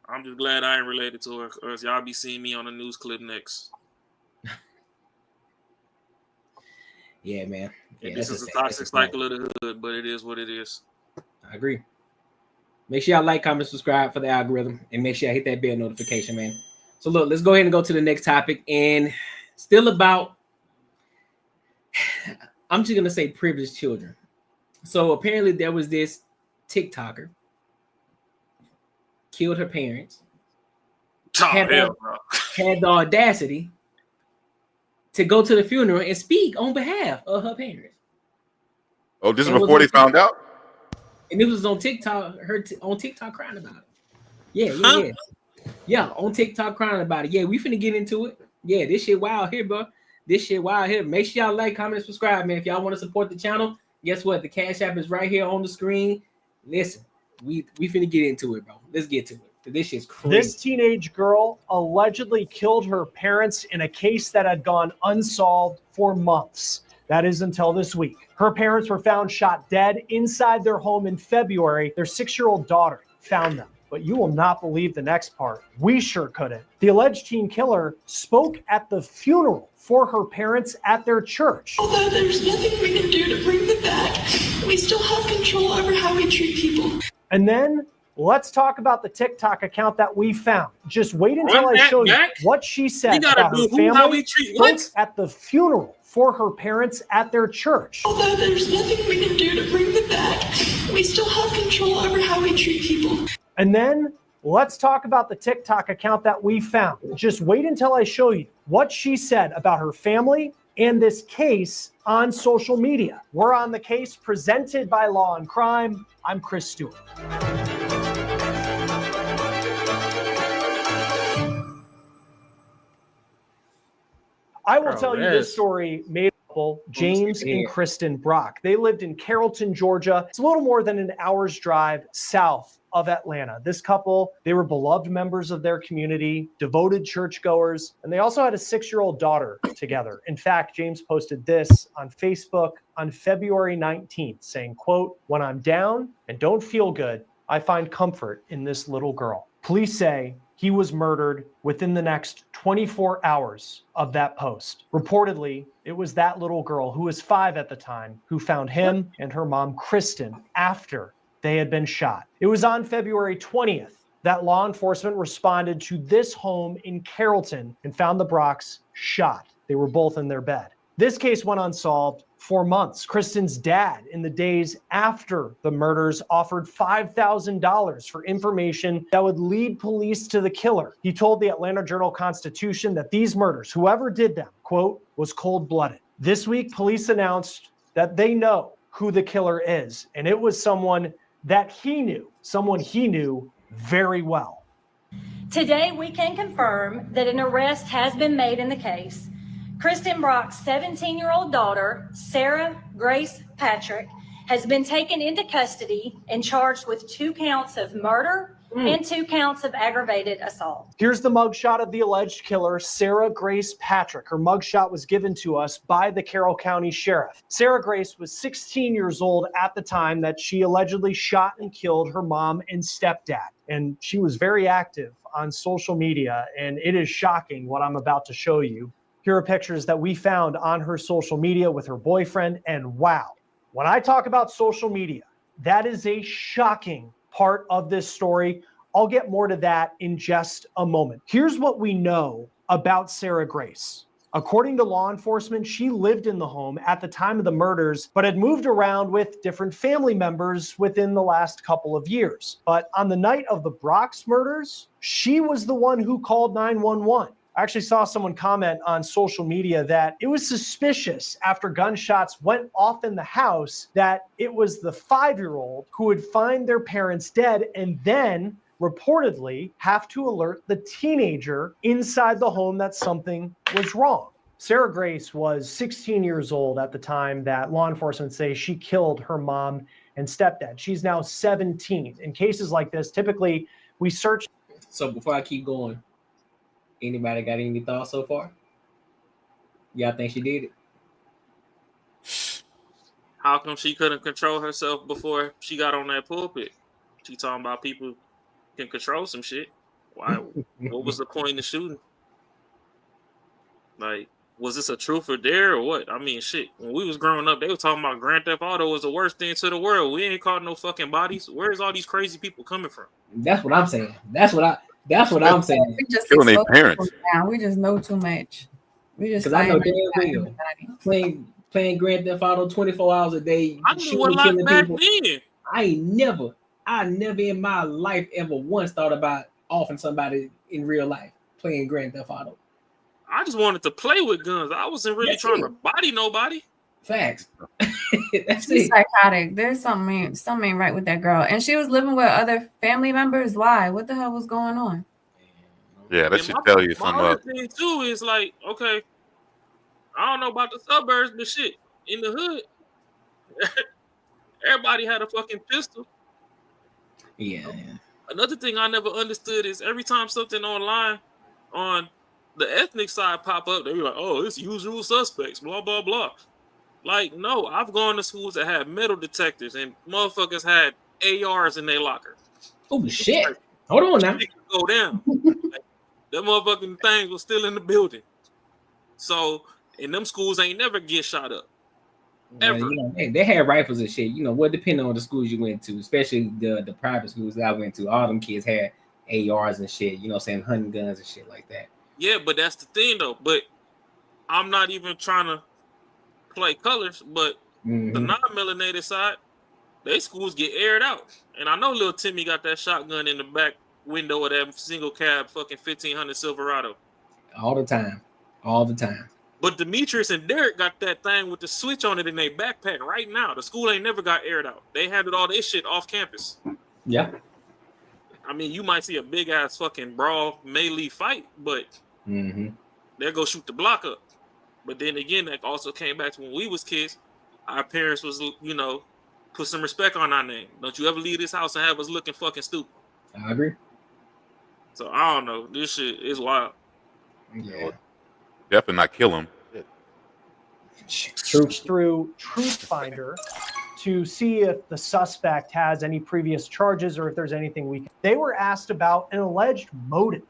Speaker 3: I'm just glad I ain't related to her, or else y'all be seeing me on a news clip next.
Speaker 1: Yeah, man. Yeah,
Speaker 3: this is a toxic cycle of the hood, but it is what it is.
Speaker 1: I agree. Make sure y'all like, comment, subscribe for the algorithm, and make sure y'all hit that bell notification, man. So look, let's go ahead and go to the next topic, and still about, I'm just gonna say privileged children. So apparently there was this TikToker killed her parents, had the audacity to go to the funeral and speak on behalf of her parents.
Speaker 7: Oh, this is before they found out?
Speaker 1: And it was on TikTok, on TikTok crying about it. Yeah, on TikTok crying about it. Yeah, we finna get into it. Yeah, this shit wild here, bro. This shit wild here. Make sure y'all like, comment, and subscribe, man. If y'all want to support the channel, guess what? The Cash App is right here on the screen. Listen, we finna get into it, bro. Let's get to it. This shit's crazy.
Speaker 20: This teenage girl allegedly killed her parents in a case that had gone unsolved for months. That is until this week. Her parents were found shot dead inside their home in February. Their 6-year-old daughter found them. But you will not believe the next part. We sure couldn't. The alleged teen killer spoke at the funeral for her parents at their church.
Speaker 21: Although there's nothing we can do to bring them back, we still have control over how we treat people.
Speaker 20: And then let's talk about the TikTok account that we found. Just wait until I show you what she said about her family at the funeral for her parents at their church.
Speaker 21: Although there's nothing we can do to bring them back, we still have control over how we treat people.
Speaker 20: And then let's talk about the TikTok account that we found. Just wait until I show you what she said about her family and this case on social media. We're on the case presented by Law and Crime. I'm Chris Stewart. I will tell you this story made up James and Kristen Brock. They lived in Carrollton, Georgia. It's a little more than an hour's drive south of Atlanta. This couple, they were beloved members of their community, devoted churchgoers, and they also had a 6-year-old daughter together. In fact, James posted this on Facebook on February 19th, saying, quote, "When I'm down and don't feel good, I find comfort in this little girl." Police say he was murdered within the next 24 hours of that post. Reportedly, it was that little girl, who was 5 at the time, who found him and her mom, Kristen, after they had been shot. It was on February 20th that law enforcement responded to this home in Carrollton and found the Brocks shot. They were both in their bed. This case went unsolved for months. Kristen's dad, in the days after the murders, offered $5,000 for information that would lead police to the killer. He told the Atlanta Journal-Constitution that these murders, whoever did them, quote, was cold-blooded. This week, police announced that they know who the killer is, and it was someone that he knew very well.
Speaker 22: Today, we can confirm that an arrest has been made in the case. Kristen Brock's 17-year-old daughter, Sarah Grace Patrick, has been taken into custody and charged with 2 counts of murder and 2 counts of aggravated assault.
Speaker 20: Here's the mugshot of the alleged killer, Sarah Grace Patrick. Her mugshot was given to us by the Carroll County Sheriff. Sarah Grace was 16 years old at the time that she allegedly shot and killed her mom and stepdad. And she was very active on social media, and it is shocking what I'm about to show you. Here are pictures that we found on her social media with her boyfriend, and wow, when I talk about social media, that is a shocking part of this story. I'll get more to that in just a moment. Here's what we know about Sarah Grace. According to law enforcement, she lived in the home at the time of the murders, but had moved around with different family members within the last couple of years. But on the night of the Brock's murders, she was the one who called 911. I actually saw someone comment on social media that it was suspicious after gunshots went off in the house that it was the 5-year-old who would find their parents dead and then reportedly have to alert the teenager inside the home that something was wrong. Sarah Grace was 16 years old at the time that law enforcement say she killed her mom and stepdad. She's now 17. In cases like this, typically we search.
Speaker 1: So before I keep going, anybody got any thoughts so far? Y'all think she did it?
Speaker 3: How come she couldn't control herself before she got on that pulpit? She talking about people can control some shit. Why? What was the point in the shooting? Like, was this a truth or dare or what? I mean, shit. When we was growing up, they were talking about Grand Theft Auto was the worst thing to the world. We ain't caught no fucking bodies. Where's all these crazy people coming from?
Speaker 1: That's what I'm saying. That's what I'm saying.
Speaker 4: We just
Speaker 7: Killing their
Speaker 4: exposed
Speaker 7: parents.
Speaker 4: people now. We just know too much. We just
Speaker 1: Because I know
Speaker 4: find
Speaker 1: damn well playing Grand Theft Auto 24 hours a day,
Speaker 3: I knew
Speaker 1: shooting
Speaker 3: what
Speaker 1: and
Speaker 3: like
Speaker 1: killing
Speaker 3: back
Speaker 1: people.
Speaker 3: then.
Speaker 1: I never in my life ever once thought about offing somebody in real life playing Grand Theft Auto.
Speaker 3: I just wanted to play with guns. I wasn't really trying to body nobody.
Speaker 1: Facts.
Speaker 4: She's psychotic. There's something ain't right with that girl. And she was living with other family members. Why? What the hell was going on?
Speaker 7: Yeah, that should tell you something.
Speaker 3: My other thing too is like, okay, I don't know about the suburbs, but shit, in the hood, everybody had a fucking pistol.
Speaker 1: Yeah.
Speaker 3: Another thing I never understood is every time something online on the ethnic side pop up, they be like, "Oh, it's usual suspects," blah blah blah. Like, no, I've gone to schools that had metal detectors and motherfuckers had ARs in their locker.
Speaker 1: Oh shit! Hold on now.
Speaker 3: Shit could go down. Like, that motherfucking thing was still in the building. So, and them schools ain't never get shot up. Ever.
Speaker 1: You know, they had rifles and shit. You know, what depending on the schools you went to, especially the private schools that I went to, all them kids had ARs and shit. You know, saying hunting guns and shit like that.
Speaker 3: Yeah, but that's the thing though. But I'm not even trying to play colors, but the non-melanated side, they schools get aired out. And I know little Timmy got that shotgun in the back window of that single cab fucking 1500 Silverado.
Speaker 1: All the time.
Speaker 3: But Demetrius and Derek got that thing with the switch on it in their backpack right now. The school ain't never got aired out. They handled all this shit off campus.
Speaker 1: Yeah.
Speaker 3: I mean, you might see a big ass fucking brawl melee fight, but they'll go shoot the block up. But then again, that also came back to when we was kids. Our parents was, you know, put some respect on our name. Don't you ever leave this house and have us looking fucking stupid.
Speaker 1: I agree.
Speaker 3: So I don't know. This shit is wild.
Speaker 1: Yeah.
Speaker 7: Definitely not kill him.
Speaker 20: Search through Truth Finder to see if the suspect has any previous charges or if there's anything we can. They were asked about an alleged motive.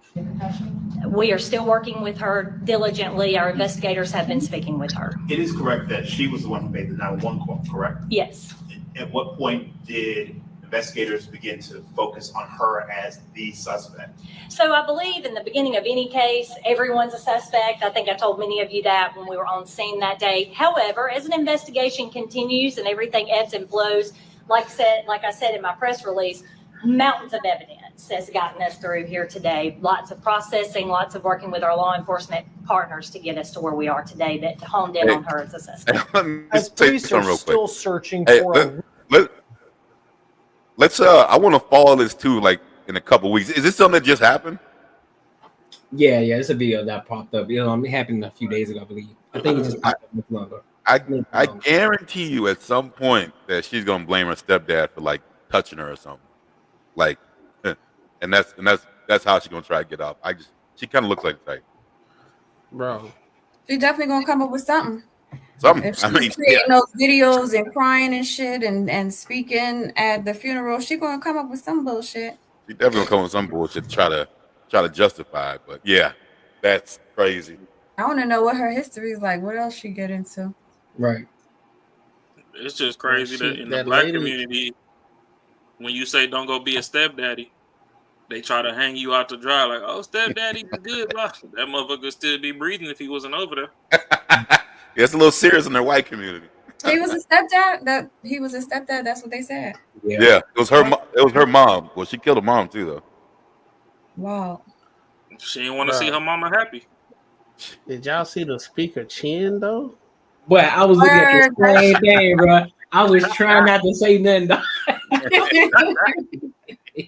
Speaker 22: We are still working with her diligently. Our investigators have been speaking with her.
Speaker 5: It is correct that she was the one who made the 911 call, correct?
Speaker 22: Yes.
Speaker 5: At what point did investigators begin to focus on her as the suspect?
Speaker 22: So I believe in the beginning of any case, everyone's a suspect. I think I told many of you that when we were on scene that day. However, as an investigation continues and everything ebbs and flows, like I said in my press release, mountains of evidence has gotten us through here today. Lots of processing, lots of working with our law enforcement partners to get us to where we are today that honed in on her as a suspect.
Speaker 20: As police are still searching for
Speaker 7: Let's I want to follow this too, like in a couple weeks. Is this something that just happened?
Speaker 1: Yeah, it's a video that popped up. You know, it happened a few days ago, I believe. I think it just popped up much longer.
Speaker 7: I guarantee you at some point that she's gonna blame her stepdad for like touching her or something. Like, and that's how she's gonna try to get off. She kind of looks like the type.
Speaker 2: Bro.
Speaker 4: She definitely gonna come up with something. If she's
Speaker 7: I mean,
Speaker 4: creating those videos and crying and shit and speaking at the funeral, she gonna come up with some bullshit.
Speaker 7: She definitely gonna come with some bullshit to try to justify it. But yeah, that's crazy.
Speaker 4: I want to know what her history is like. What else she get into?
Speaker 1: Right.
Speaker 3: It's just crazy that in the black community, when you say don't go be a stepdaddy, they try to hang you out to dry. Like, oh, stepdaddy is good. Blah. That motherfucker could still be breathing if he wasn't over there.
Speaker 7: Yeah, it's a little serious in their white community.
Speaker 4: He was a stepdad. He was a stepdad. That's what they said.
Speaker 7: Yeah, it was her. It was her mom. Well, she killed her mom too, though.
Speaker 4: Wow.
Speaker 3: She didn't want to see her mama happy.
Speaker 2: Did y'all see the speaker chin though?
Speaker 1: Boy, I was looking at the same thing, bro. I was trying not to say nothing.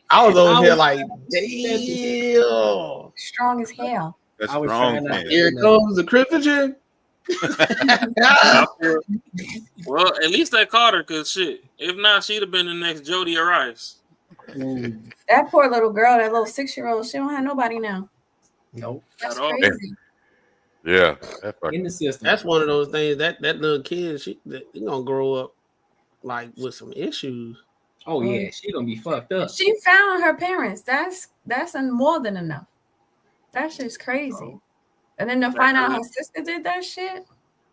Speaker 2: I was over here like, damn.
Speaker 4: Strong as hell.
Speaker 7: That's
Speaker 1: I was
Speaker 7: strong.
Speaker 1: trying not to
Speaker 2: Here comes the cryptogen.
Speaker 3: Well, at least they caught her, cause shit. If not, she'd have been the next Jodi Arias.
Speaker 4: That poor little girl, that little 6-year-old, she don't have nobody now.
Speaker 1: Nope.
Speaker 4: That's
Speaker 3: At all.
Speaker 4: crazy.
Speaker 7: Yeah,
Speaker 1: In the system.
Speaker 2: That's one of those things that little kid, she gonna grow up like with some issues.
Speaker 1: Oh yeah, she gonna be fucked up.
Speaker 4: She found her parents. That's more than enough. That shit's crazy. And then to find out her sister did that shit.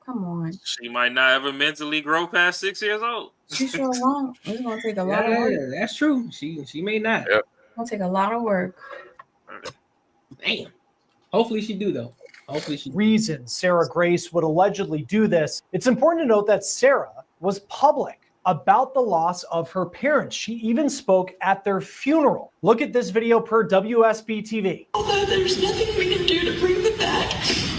Speaker 4: Come on.
Speaker 3: She might not ever mentally grow past 6 years old.
Speaker 4: She sure won't. It's gonna take a lot of work.
Speaker 1: Yeah, that's true. She may not.
Speaker 7: Yep.
Speaker 4: It's gonna take a lot of work.
Speaker 1: Damn. Hopefully she do though. Hopefully she.
Speaker 20: Reason Sarah Grace would allegedly do this. It's important to note that Sarah was public about the loss of her parents. She even spoke at their funeral. Look at this video per WSB TV.
Speaker 21: Although there's nothing we can do to bring them back,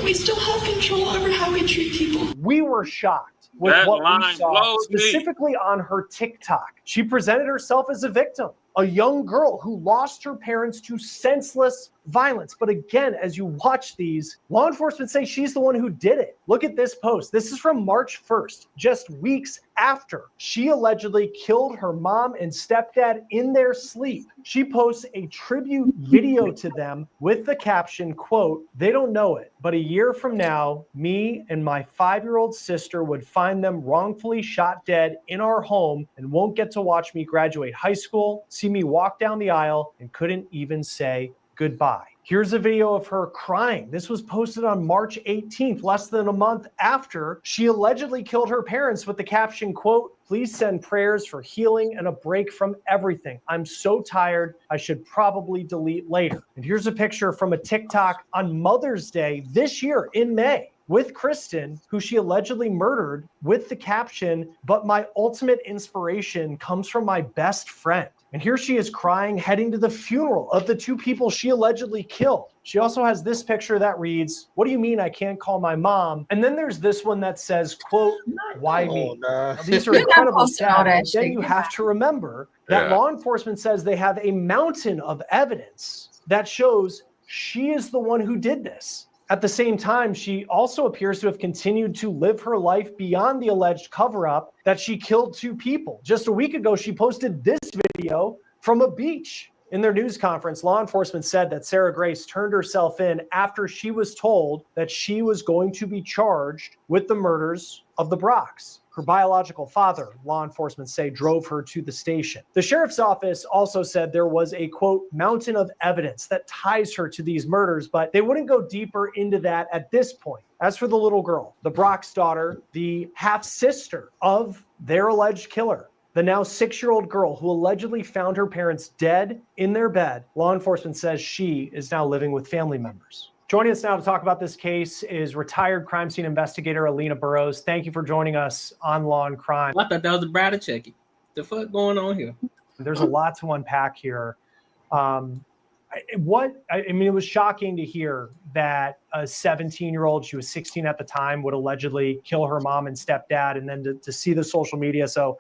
Speaker 21: we still have control over how we treat people.
Speaker 20: We were shocked with
Speaker 3: That
Speaker 20: what we
Speaker 3: line
Speaker 20: saw,
Speaker 3: blows me.
Speaker 20: specifically on her TikTok. She presented herself as a victim, a young girl who lost her parents to senseless violence. But again, as you watch these, law enforcement say she's the one who did it. Look at this post. This is from March 1st, just weeks after she allegedly killed her mom and stepdad in their sleep. She posts a tribute video to them with the caption, quote, "They don't know it, but a year from now, me and my 5-year-old sister would find them wrongfully shot dead in our home and won't get to watch me graduate high school, see me walk down the aisle, and couldn't even say goodbye." Here's a video of her crying. This was posted on March 18th, less than a month after she allegedly killed her parents, with the caption, quote, "Please send prayers for healing and a break from everything. I'm so tired. I should probably delete later." And here's a picture from a TikTok on Mother's Day this year in May with Kristen, who she allegedly murdered, with the caption, "But my ultimate inspiration comes from my best friend." And here she is crying, heading to the funeral of the 2 people she allegedly killed. She also has this picture that reads, "What do you mean I can't call my mom?" And then there's this one that says, quote, "Why me?" Now, these are incredibly sad, but then you have to remember that law enforcement says they have a mountain of evidence that shows she is the one who did this. At the same time, she also appears to have continued to live her life beyond the alleged cover-up that she killed 2 people. Just a week ago, she posted this video from a beach. In their news conference, law enforcement said that Sarah Grace turned herself in after she was told that she was going to be charged with the murders of the Brocks. Her biological father, law enforcement say, drove her to the station. The sheriff's office also said there was a, quote, "mountain of evidence that ties her to these murders," but they wouldn't go deeper into that at this point. As for the little girl, the Brock's daughter, the half-sister of their alleged killer, the now 6-year-old girl who allegedly found her parents dead in their bed, law enforcement says she is now living with family members. Joining us now to talk about this case is retired crime scene investigator Alina Burrows. Thank you for joining us on Law and Crime.
Speaker 1: I thought that was the Barter checking. The fuck going on here?
Speaker 20: There's a lot to unpack here. I mean, it was shocking to hear that a 17-year-old, she was 16 at the time, would allegedly kill her mom and stepdad, and then to see the social media. So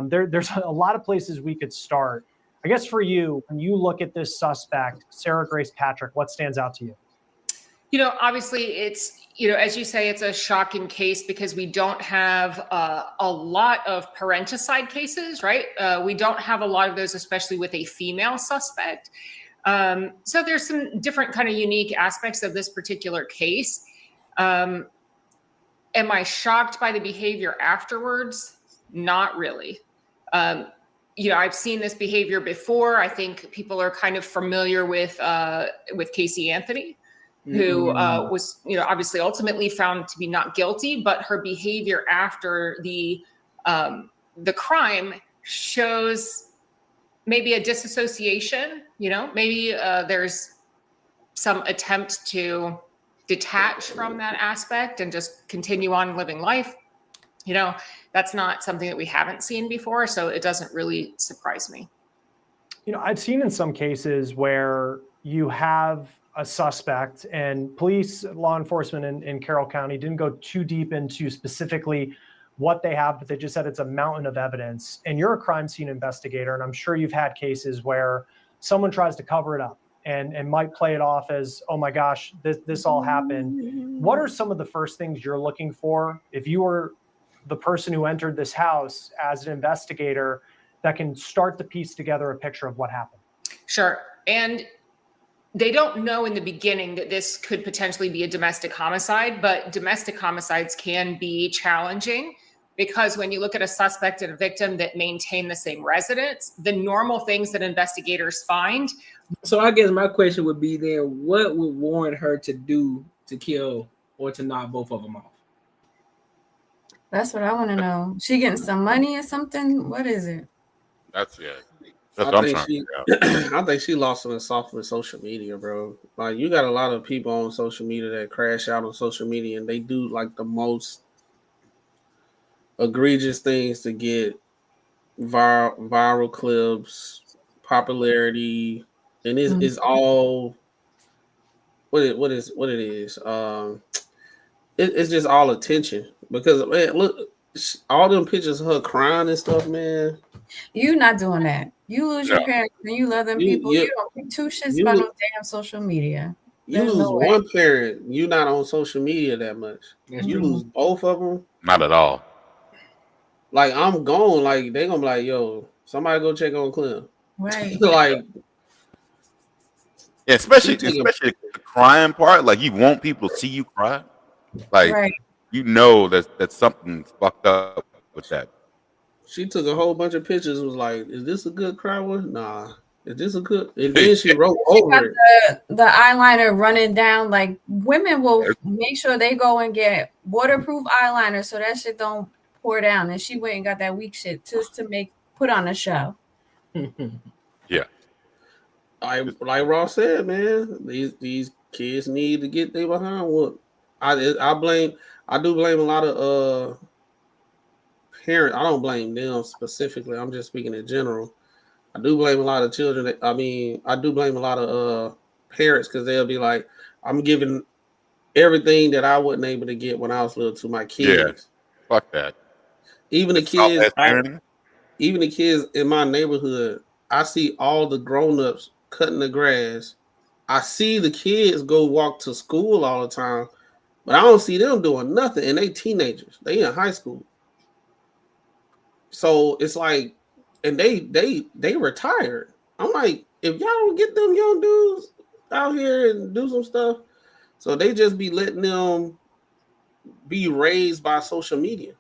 Speaker 20: there's a lot of places we could start. I guess for you, when you look at this suspect, Sarah Grace Patrick, what stands out to you?
Speaker 6: You know, obviously it's, you know, as you say, it's a shocking case because we don't have a lot of parenticide cases, right? We don't have a lot of those, especially with a female suspect. So there's some different kind of unique aspects of this particular case. Am I shocked by the behavior afterwards? Not really. You know, I've seen this behavior before. I think people are kind of familiar with Casey Anthony, who was, you know, obviously ultimately found to be not guilty, but her behavior after the crime shows maybe a disassociation. You know, maybe there's some attempt to detach from that aspect and just continue on living life. You know, that's not something that we haven't seen before, so it doesn't really surprise me.
Speaker 20: You know, I've seen in some cases where you have a suspect and police, law enforcement in Carroll County didn't go too deep into specifically what they have, but they just said it's a mountain of evidence. And you're a crime scene investigator, and I'm sure you've had cases where someone tries to cover it up and might play it off as, oh my gosh, this all happened. What are some of the first things you're looking for if you were the person who entered this house as an investigator that can start to piece together a picture of what happened?
Speaker 6: Sure. And they don't know in the beginning that this could potentially be a domestic homicide, but domestic homicides can be challenging because when you look at a suspect and a victim that maintain the same residence, the normal things that investigators find.
Speaker 1: So I guess my question would be then, what would warrant her to do to kill or to knock both of them off?
Speaker 4: That's what I want to know. She getting some money or something? What is it?
Speaker 7: That's what I'm trying to figure out.
Speaker 2: I think she lost in the soft with social media, bro. Like, you got a lot of people on social media that crash out on social media and they do like the most egregious things to get viral clips, popularity, and it's all what it is. It's just all attention because, man, look, all them pictures of her crying and stuff, man.
Speaker 4: You not doing that. You lose your parents and you love them people. You don't give two shits about no damn social media.
Speaker 2: You lose one parent, you not on social media that much. You lose both of them.
Speaker 7: Not at all.
Speaker 2: Like, I'm gone. Like, they gonna be like, yo, somebody go check on Clem.
Speaker 4: Right.
Speaker 2: Like,
Speaker 7: yeah, especially the crying part. Like, you want people to see you cry. Like, you know that something's fucked up with that.
Speaker 2: She took a whole bunch of pictures and was like, is this a good cry one? Nah. Is this a good? And then she wrote over it.
Speaker 4: The eyeliner running down. Like, women will make sure they go and get waterproof eyeliner so that shit don't pour down. And she went and got that weak shit just to put on a show.
Speaker 7: Yeah.
Speaker 2: Like Ross said, man, these kids need to get their behind whooped. I do blame a lot of parents. I don't blame them specifically. I'm just speaking in general. I do blame a lot of children. I do blame a lot of parents because they'll be like, I'm giving everything that I wasn't able to get when I was little to my kids.
Speaker 7: Yeah. Fuck that.
Speaker 2: Even the kids in my neighborhood, I see all the grown-ups cutting the grass. I see the kids go walk to school all the time, but I don't see them doing nothing. And they teenagers. They in high school. So it's like, and they retired. I'm like, if y'all don't get them young dudes out here and do some stuff, so they just be letting them be raised by social media.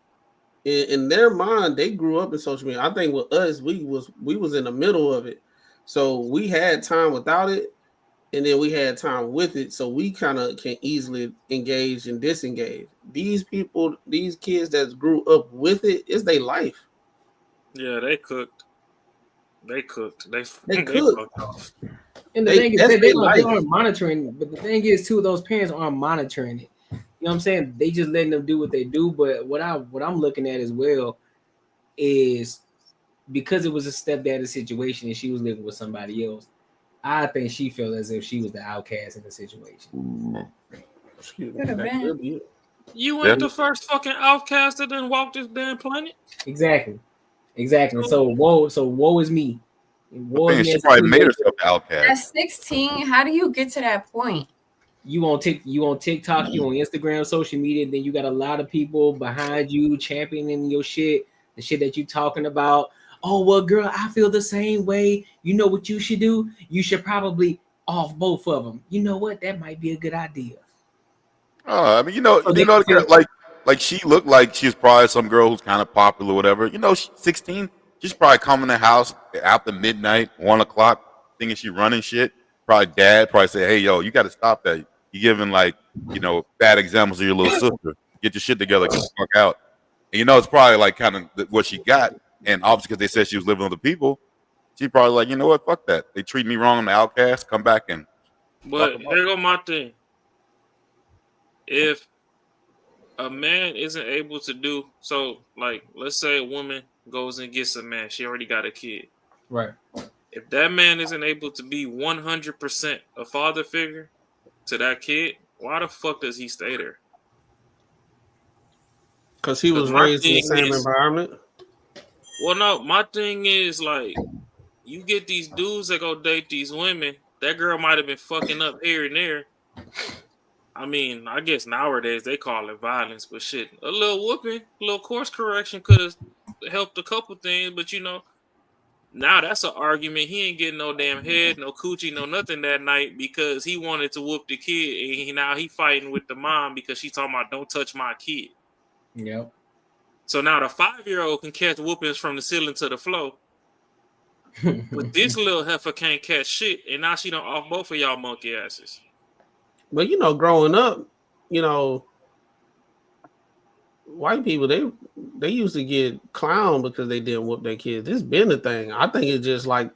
Speaker 2: In their mind, they grew up in social media. I think with us, we was in the middle of it. So we had time without it, and then we had time with it. So we kind of can easily engage and disengage. These people, these kids that grew up with it, it's their life.
Speaker 3: Yeah, they cooked. They cooked. They
Speaker 1: cooked. And the thing is, they aren't monitoring. But the thing is, too, those parents aren't monitoring it. You know what I'm saying? They just letting them do what they do. But what I'm looking at as well is because it was a stepdaddy situation and she was living with somebody else, I think she felt as if she was the outcast in the situation.
Speaker 3: You ain't the first fucking outcast that didn't walk this damn planet.
Speaker 1: Exactly. So woe is me.
Speaker 7: She probably made herself the outcast.
Speaker 4: At 16, how do you get to that point?
Speaker 1: You on TikTok, you on Instagram, social media, then you got a lot of people behind you championing your shit, the shit that you talking about. Oh, well, girl, I feel the same way. You know what you should do? You should probably off both of them. You know what? That might be a good idea.
Speaker 7: I mean, like she looked like she was probably some girl who's kind of popular, or whatever. You know, she's 16. She's probably coming in the house after midnight, 1 o'clock, thinking she running shit. Probably dad say, hey, yo, you got to stop that. You're giving bad examples of your little sister. Get your shit together, get the fuck out. And it's probably like kind of what she got. And obviously because they said she was living with other people, she probably like, you know what, fuck that. They treat me wrong, I'm the outcast, come back and.
Speaker 3: But here go my thing. If a man isn't able to do so, like, let's say a woman goes and gets a man, she already got a kid.
Speaker 1: Right.
Speaker 3: If that man isn't able to be 100% a father figure to that kid, why the fuck does he stay there?
Speaker 2: Because he was raised in the same environment.
Speaker 3: Well, no, my thing is, like, you get these dudes that go date these women, that girl might have been fucking up here and there. I mean, I guess nowadays they call it violence, but shit, a little whooping, a little course correction could have helped a couple things. But you know, now that's an argument. He ain't getting no damn head, no coochie, no nothing that night because he wanted to whoop the kid, and now he fighting with the mom because she's talking about don't touch my kid.
Speaker 1: Yep.
Speaker 3: So now the 5-year-old can catch whoopings from the ceiling to the floor. But this little heifer can't catch shit, and now she done off both of y'all monkey asses.
Speaker 2: But you know, growing up, you know, white people they used to get clowned because they didn't whoop their kids. This been the thing. I think it's just like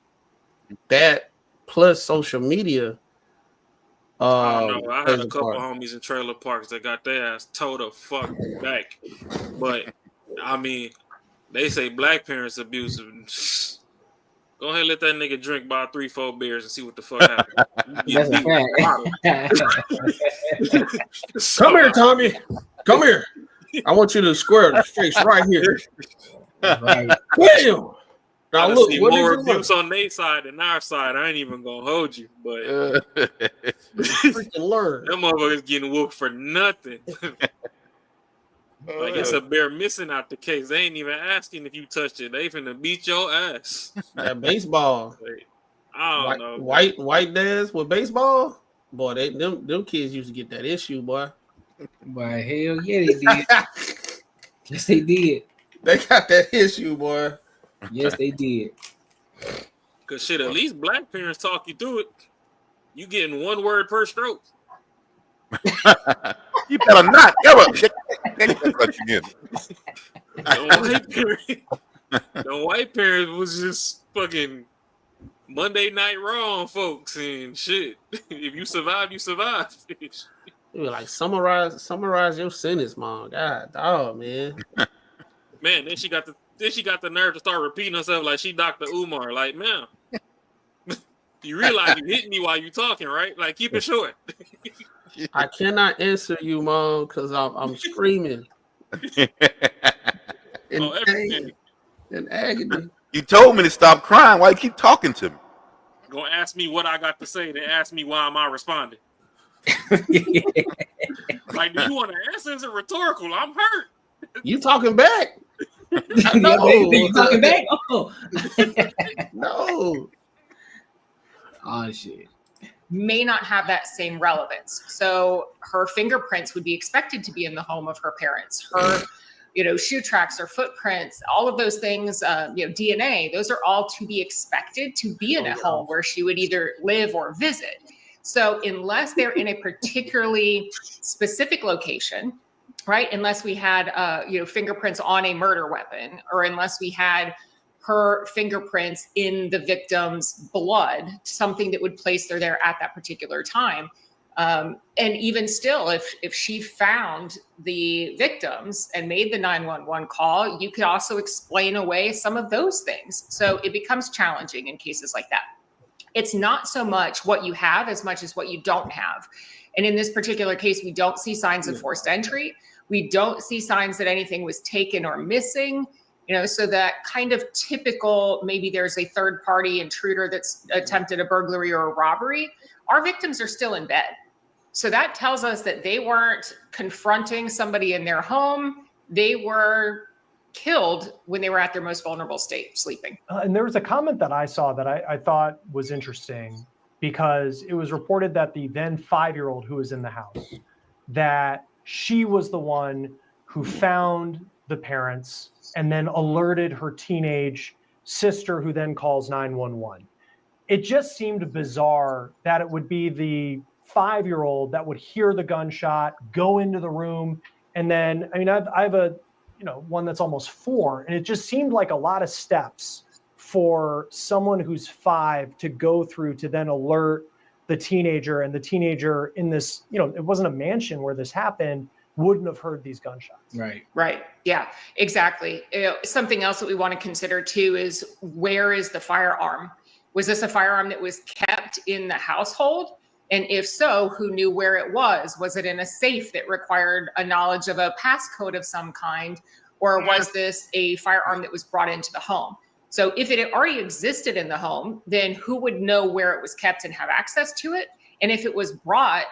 Speaker 2: that plus social media.
Speaker 3: I don't know. I had a couple homies in trailer parks that got their ass towed the fuck back. But I mean, they say black parents abusive. Go ahead and let that nigga drink about 3-4 beers and see what the fuck happens.
Speaker 2: Come here, Tommy. Come here. I want you to square the face right here.
Speaker 1: Right.
Speaker 2: Damn. Now
Speaker 3: I
Speaker 2: look,
Speaker 3: see
Speaker 2: what
Speaker 3: more
Speaker 2: is it
Speaker 3: abuse on their side than our side. I ain't even gonna hold you, but
Speaker 2: freaking learn.
Speaker 3: Them motherfuckers getting whooped for nothing. Like it's a bear missing out the case. They ain't even asking if you touched it. They finna beat your ass.
Speaker 2: That baseball.
Speaker 3: Like, I don't know.
Speaker 2: White dads with baseball. Boy, them kids used to get that issue, boy.
Speaker 1: Boy, hell yeah, they did. Yes, they did.
Speaker 2: They got that issue, boy.
Speaker 1: Yes, they did.
Speaker 3: Cause shit, at least black parents talk you through it. You getting 1 word per stroke.
Speaker 7: You better not ever. Let you in.
Speaker 3: The white parents was just fucking Monday Night Raw on folks and shit. If you survive, you survive.
Speaker 2: You were like summarize your sentence, mom. God, dog, man.
Speaker 3: Man, then she got the nerve to start repeating herself like she Dr. Umar. Like, man, you realize you hitting me while you talking, right? Like, keep it short.
Speaker 2: I cannot answer you, mom, because I'm screaming. In pain and agony.
Speaker 7: You told me to stop crying. Why you keep talking to me?
Speaker 3: Gonna ask me what I got to say, then ask me why am I responding. Like, do you want to answer? Is it rhetorical? I'm hurt.
Speaker 2: You talking back?
Speaker 1: No, you talking back? Oh.
Speaker 2: No.
Speaker 1: Oh shit.
Speaker 6: May not have that same relevance. So her fingerprints would be expected to be in the home of her parents. Her, shoe tracks or footprints, all of those things, DNA, those are all to be expected to be in a home where she would either live or visit. So unless they're in a particularly specific location, right? Unless we had, fingerprints on a murder weapon, or unless we had her fingerprints in the victim's blood, something that would place her there at that particular time. And even still, if she found the victims and made the 911 call, you could also explain away some of those things. So it becomes challenging in cases like that. It's not so much what you have as much as what you don't have. And in this particular case, we don't see signs of forced entry. We don't see signs that anything was taken or missing. So that kind of typical, maybe there's a third party intruder that's attempted a burglary or a robbery. Our victims are still in bed. So that tells us that they weren't confronting somebody in their home. They were killed when they were at their most vulnerable state, sleeping.
Speaker 20: And there was a comment that I saw that I thought was interesting, because it was reported that the then 5-year-old who was in the house, that she was the one who found the parents and then alerted her teenage sister, who then calls 911. It just seemed bizarre that it would be the 5-year-old that would hear the gunshot, go into the room, and then, I have a, one that's almost 4, and it just seemed like a lot of steps for someone who's 5 to go through to then alert the teenager, and the teenager in this, it wasn't a mansion where this happened, wouldn't have heard these gunshots.
Speaker 6: Right. Yeah, exactly. Something else that we want to consider too is, where is the firearm? Was this a firearm that was kept in the household? And if so, who knew where it was? Was it in a safe that required a knowledge of a passcode of some kind? Or was this a firearm that was brought into the home? So if it had already existed in the home, then who would know where it was kept and have access to it? And if it was brought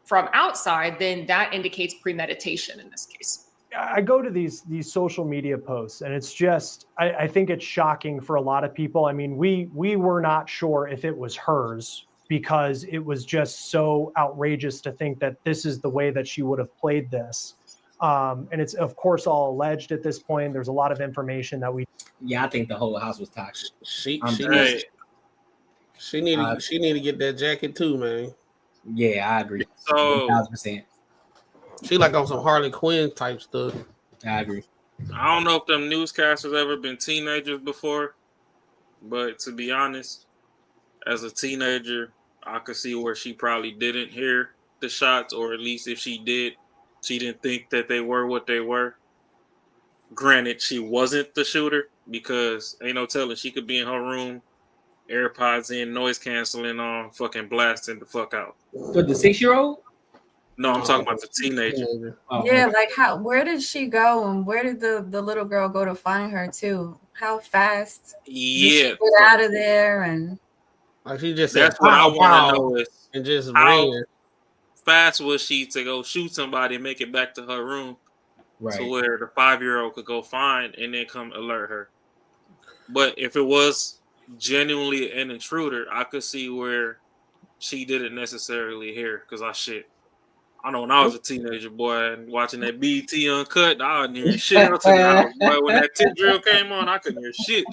Speaker 6: from outside, then that indicates premeditation in this case.
Speaker 20: I go to these social media posts, and it's just, I think it's shocking for a lot of people. I mean, we were not sure if it was hers because it was just so outrageous to think that this is the way that she would have played this. And it's of course all alleged at this point. There's a lot of information that we.
Speaker 1: Yeah, I think the whole house was toxic.
Speaker 2: She need to get that jacket too, man.
Speaker 1: Yeah, I agree.
Speaker 3: So
Speaker 1: 1000%.
Speaker 2: She like on some Harley Quinn type stuff.
Speaker 1: I agree.
Speaker 3: I don't know if them newscasters ever been teenagers before, but to be honest, as a teenager, I could see where she probably didn't hear the shots, or at least if she did, she didn't think that they were what they were. Granted, she wasn't the shooter because ain't no telling, she could be in her room, AirPods in, noise canceling on, fucking blasting the fuck out.
Speaker 1: For the 6-year-old?
Speaker 3: No, I'm talking about the teenager.
Speaker 4: Yeah, like where did she go, and where did the little girl go to find her too? How fast did she get out of there? And
Speaker 2: like she just
Speaker 3: that's what I want to know is
Speaker 2: and just
Speaker 3: how
Speaker 2: ran.
Speaker 3: fast was she to go shoot somebody and make it back to her room,
Speaker 1: right,
Speaker 3: to where the 5-year-old could go find and then come alert her. But if it was genuinely an intruder, I could see where she didn't necessarily hear, because I know when I was a teenager, boy, and watching that BT Uncut, I didn't hear shit else in the house. Boy, when that tip drill came on, I couldn't hear shit.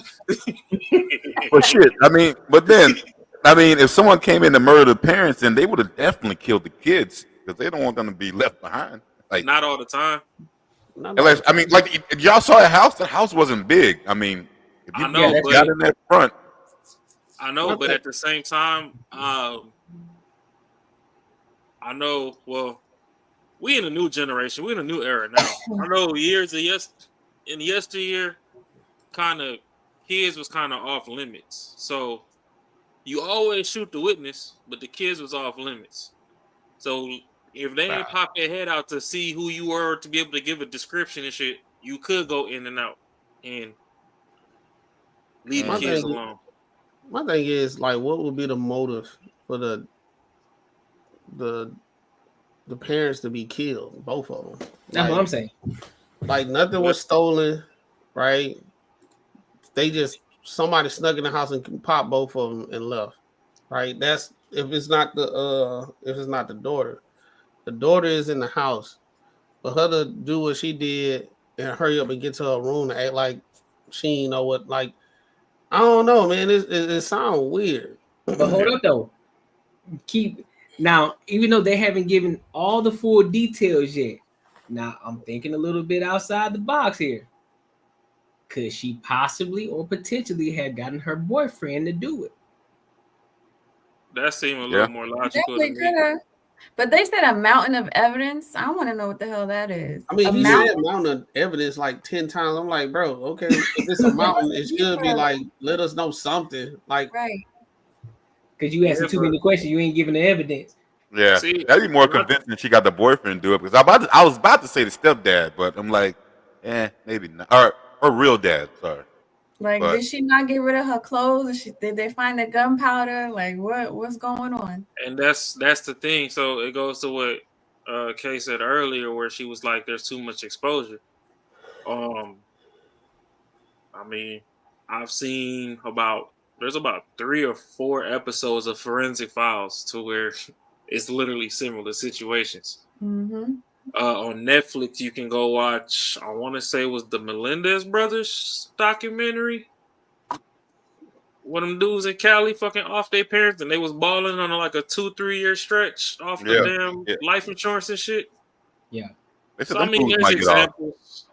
Speaker 7: Well, shit. I mean, but then, if someone came in to murder the parents, then they would have definitely killed the kids because they don't want them to be left behind. Like,
Speaker 3: not all the time.
Speaker 7: Unless, if y'all saw a house, the house wasn't big. I mean, if you got in that front.
Speaker 3: I know, but at the same time, I know, well, we in a new generation. We in a new era now. I know in yesteryear, kind of, kids was kind of off limits. So you always shoot the witness, but the kids was off limits. So if they didn't pop their head out to see who you were to be able to give a description and shit, you could go in and out and leave the kids alone.
Speaker 2: My thing is, like, what would be the motive for the parents to be killed, both of them?
Speaker 1: That's what I'm saying.
Speaker 2: Like, nothing was stolen, right? Somebody snuck in the house and popped both of them and left, right? That's if it's not the daughter. The daughter is in the house. For her to do what she did and hurry up and get to her room and act like she ain't know what, like, I don't know, man. It sounds weird.
Speaker 1: But hold up, though. Now, even though they haven't given all the full details yet, now I'm thinking a little bit outside the box here. Could she possibly or potentially have gotten her boyfriend to do it?
Speaker 3: That seemed a little more logical to me.
Speaker 4: But they said a mountain of evidence. I want to know what the hell that is.
Speaker 2: I mean, you said mountain of evidence like 10 times. I'm like, bro, okay, if it's a mountain, it should be like, let us know something. Like,
Speaker 4: right.
Speaker 1: Because you asking too many questions, you ain't giving the evidence.
Speaker 7: Yeah, that'd be more convincing she got the boyfriend to do it. Because I was about to say the stepdad, but I'm like, maybe not. Or her real dad, sorry.
Speaker 4: Like, did she not get rid of her clothes? Did they find the gunpowder? Like, what's going on?
Speaker 3: And that's the thing. So it goes to what Kay said earlier, where she was like, "There's too much exposure." I mean, I've seen there's about 3 or 4 episodes of Forensic Files to where it's literally similar situations.
Speaker 4: Mm-hmm.
Speaker 3: On Netflix, you can go watch, I want to say it was the Melendez brothers documentary. One of them dudes in Cali fucking off their parents, and they was balling on like a 2-3 year stretch off the damn life insurance and shit.
Speaker 1: Yeah.
Speaker 3: So, I mean,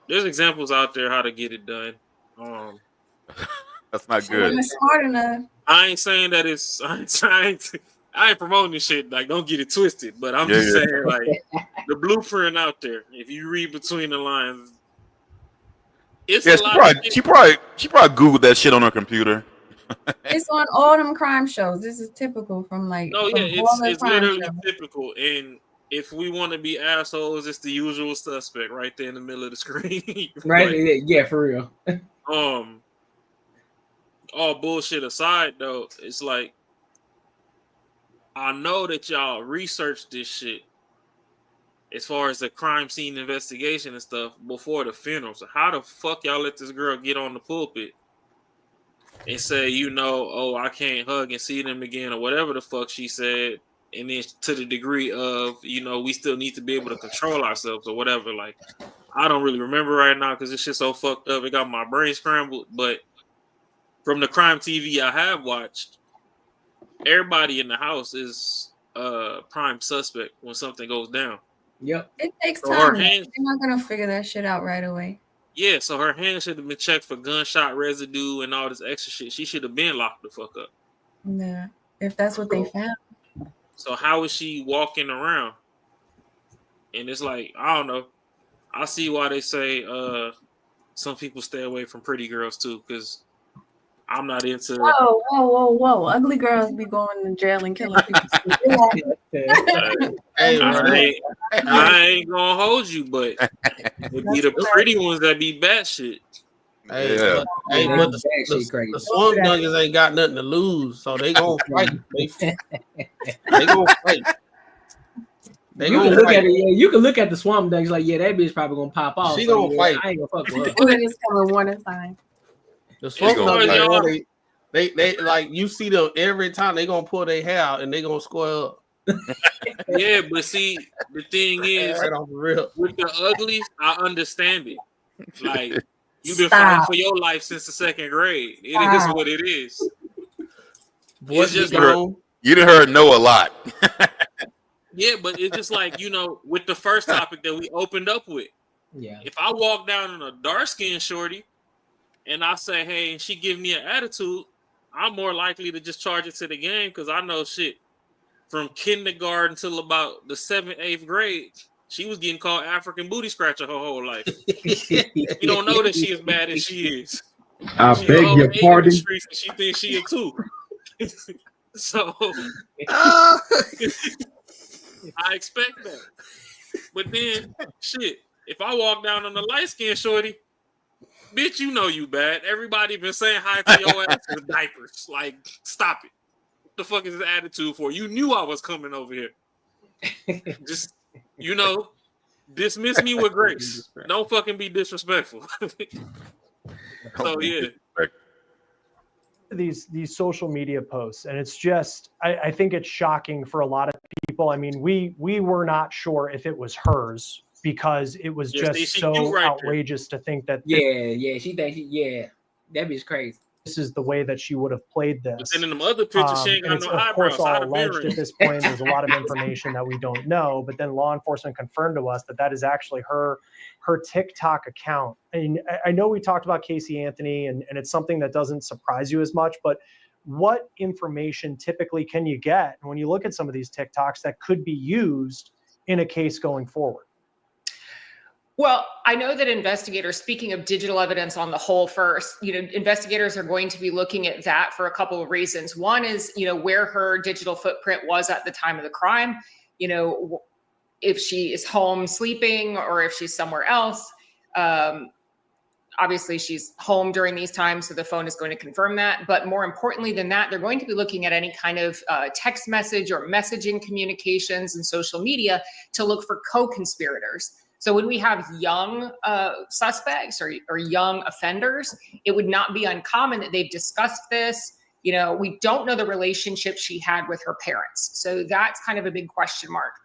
Speaker 3: there's examples out there how to get it done.
Speaker 7: That's not good.
Speaker 4: Smart enough.
Speaker 3: I ain't saying that it's. I ain't promoting this shit. Like, don't get it twisted. But I'm just saying, like, the blueprint out there. If you read between the lines, it's a lot.
Speaker 7: She probably Googled that shit on her computer.
Speaker 4: It's on all them crime shows. This is typical from like.
Speaker 3: No, yeah, it's literally typical. And if we want to be assholes, it's the usual suspect right there in the middle of the screen.
Speaker 1: Right? Yeah, for real.
Speaker 3: all bullshit aside, though, it's like, I know that y'all researched this shit as far as the crime scene investigation and stuff before the funeral. So how the fuck y'all let this girl get on the pulpit and say, oh, I can't hug and see them again, or whatever the fuck she said, and then to the degree of, we still need to be able to control ourselves or whatever. Like, I don't really remember right now because this shit's so fucked up. It got my brain scrambled. But from the crime TV I have watched, everybody in the house is prime suspect when something goes down.
Speaker 1: Yep.
Speaker 4: It takes
Speaker 3: So
Speaker 4: time.
Speaker 3: her hands,
Speaker 4: They're not gonna figure that shit out right away.
Speaker 3: yeah, so her hands should have been checked for gunshot residue and all this extra shit. She should have been locked the fuck up.
Speaker 4: Yeah. If that's what they found.
Speaker 3: So how is she walking around? And it's like, I don't know. I see why they say some people stay away from pretty girls too, because I'm not into.
Speaker 4: Whoa! Ugly girls be going to jail and killing people.
Speaker 3: I ain't gonna hold you, but it be the pretty ones that be bad shit.
Speaker 2: Hey, but the swamp donkeys ain't got nothing to lose, so they gonna fight. They gonna fight.
Speaker 1: You can look at it. Yeah, you can look at the swamp donkeys like, yeah, that bitch probably gonna pop off.
Speaker 2: She gonna fight.
Speaker 1: I ain't gonna fuck with her.
Speaker 4: It's coming one time.
Speaker 2: The swamp donkeys, they like you see them every time. They gonna pull their hair out and they gonna square up.
Speaker 3: Yeah, but see, the thing is,
Speaker 2: right off the rip.
Speaker 3: With the uglies, I understand it. Like, you've been fighting for your life since the second grade. It is what it is.
Speaker 2: Boy,
Speaker 3: it's just
Speaker 7: you done heard no a lot.
Speaker 3: Yeah, but it's just like, with the first topic that we opened up with.
Speaker 1: Yeah.
Speaker 3: If I walk down on a dark-skinned shorty and I say, hey, and she give me an attitude, I'm more likely to just charge it to the game because I know shit. From kindergarten till about the 7th, 8th grade, she was getting called African booty scratcher her whole life. You don't know that she as bad as she is.
Speaker 8: I
Speaker 3: She
Speaker 8: beg
Speaker 3: all
Speaker 8: your
Speaker 3: ate in
Speaker 8: pardon.
Speaker 3: the streets and she thinks she a two. So I expect that. But then, shit, if I walk down on the light-skinned shorty, bitch, you bad. Everybody been saying hi to your ass with diapers. Like, stop it. What the fuck is this attitude for? You knew I was coming over here. Just, dismiss me with grace. Don't fucking be disrespectful. So, yeah.
Speaker 20: These social media posts, and it's just I think it's shocking for a lot of people. I mean, we were not sure if it was hers because it was just so outrageous to think that
Speaker 1: she thinks that bitch crazy.
Speaker 20: This is the way that she would have played this.
Speaker 3: But then in them other pictures, she ain't got no eyebrows.
Speaker 20: Of course, all alleged at this point. There's a lot of information that we don't know, but then law enforcement confirmed to us that is actually her TikTok account. And I know we talked about Casey Anthony, and it's something that doesn't surprise you as much, but what information typically can you get when you look at some of these TikToks that could be used in a case going forward?
Speaker 6: Well, I know that investigators, speaking of digital evidence on the whole first, investigators are going to be looking at that for a couple of reasons. One is, where her digital footprint was at the time of the crime, if she is home sleeping or if she's somewhere else. Obviously, she's home during these times, so the phone is going to confirm that. But more importantly than that, they're going to be looking at any kind of text message or messaging communications and social media to look for co-conspirators. So when we have young suspects or young offenders, it would not be uncommon that they've discussed this. We don't know the relationship she had with her parents. So that's kind of a big question mark.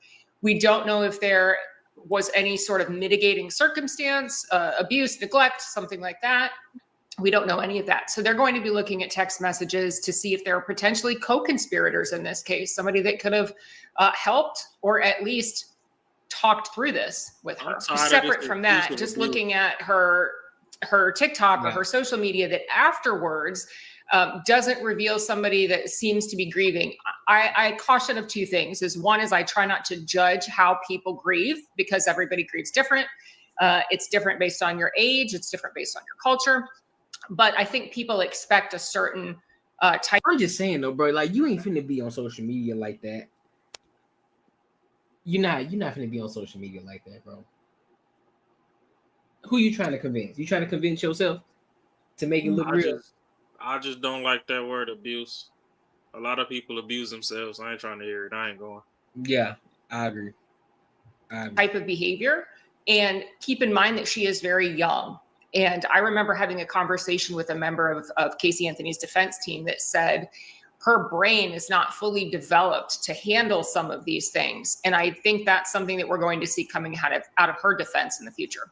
Speaker 6: We don't know if there was any sort of mitigating circumstance, abuse, neglect, something like that. We don't know any of that. So they're going to be looking at text messages to see if there are potentially co-conspirators in this case, somebody that could have helped or at least talked through this with her. Separate from that, just looking at her TikTok or her social media that afterwards doesn't reveal somebody that seems to be grieving. I caution of two things. One is I try not to judge how people grieve because everybody grieves different. It's different based on your age. It's different based on your culture. But I think people expect a certain type.
Speaker 1: I'm just saying though, bro, like you ain't finna be on social media like that. You're not finna be on social media like that, bro. Who you trying to convince? You trying to convince yourself to make it look real?
Speaker 3: I just don't like that word abuse. A lot of people abuse themselves. I ain't trying to hear it. I ain't going.
Speaker 1: Yeah, I agree.
Speaker 6: Type of behavior. And keep in mind that she is very young. And I remember having a conversation with a member of Casey Anthony's defense team that said her brain is not fully developed to handle some of these things. And I think that's something that we're going to see coming out of her defense in the future.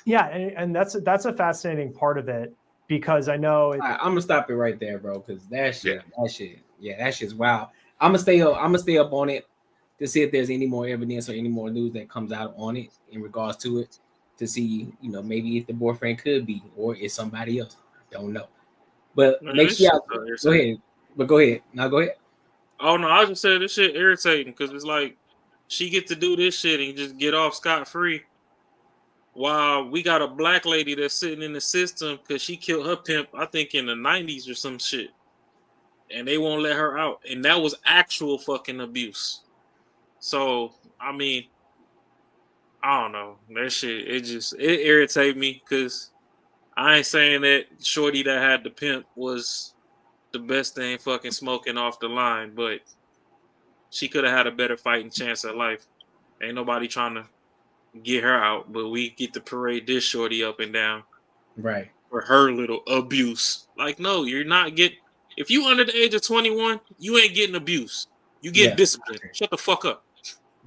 Speaker 20: Yeah, and that's a fascinating part of it, because I know
Speaker 1: I'm gonna stop it right there, bro, because that shit's wild. I'm gonna stay up on it to see if there's any more evidence or any more news that comes out on it in regards to it, to see, maybe if the boyfriend could be, or it's somebody else. I don't know. But
Speaker 3: Man,
Speaker 1: make sure y'all go ahead. But go ahead. Now go ahead.
Speaker 3: Oh no, I just said this shit irritating because it's like she get to do this shit and just get off scot-free, while we got a black lady that's sitting in the system because she killed her pimp, I think in the 90s or some shit, and they won't let her out, and that was actual fucking abuse. So I mean, I don't know, that shit. It irritates me because I ain't saying that shorty that had the pimp was the best thing fucking smoking off the line, but she could have had a better fighting chance at life. Ain't nobody trying to get her out, but we get to parade this shorty up and down,
Speaker 1: right,
Speaker 3: for her little abuse. Like, no, you're not getting. If you under the age of 21, you ain't getting abuse. You get discipline. Shut the fuck up.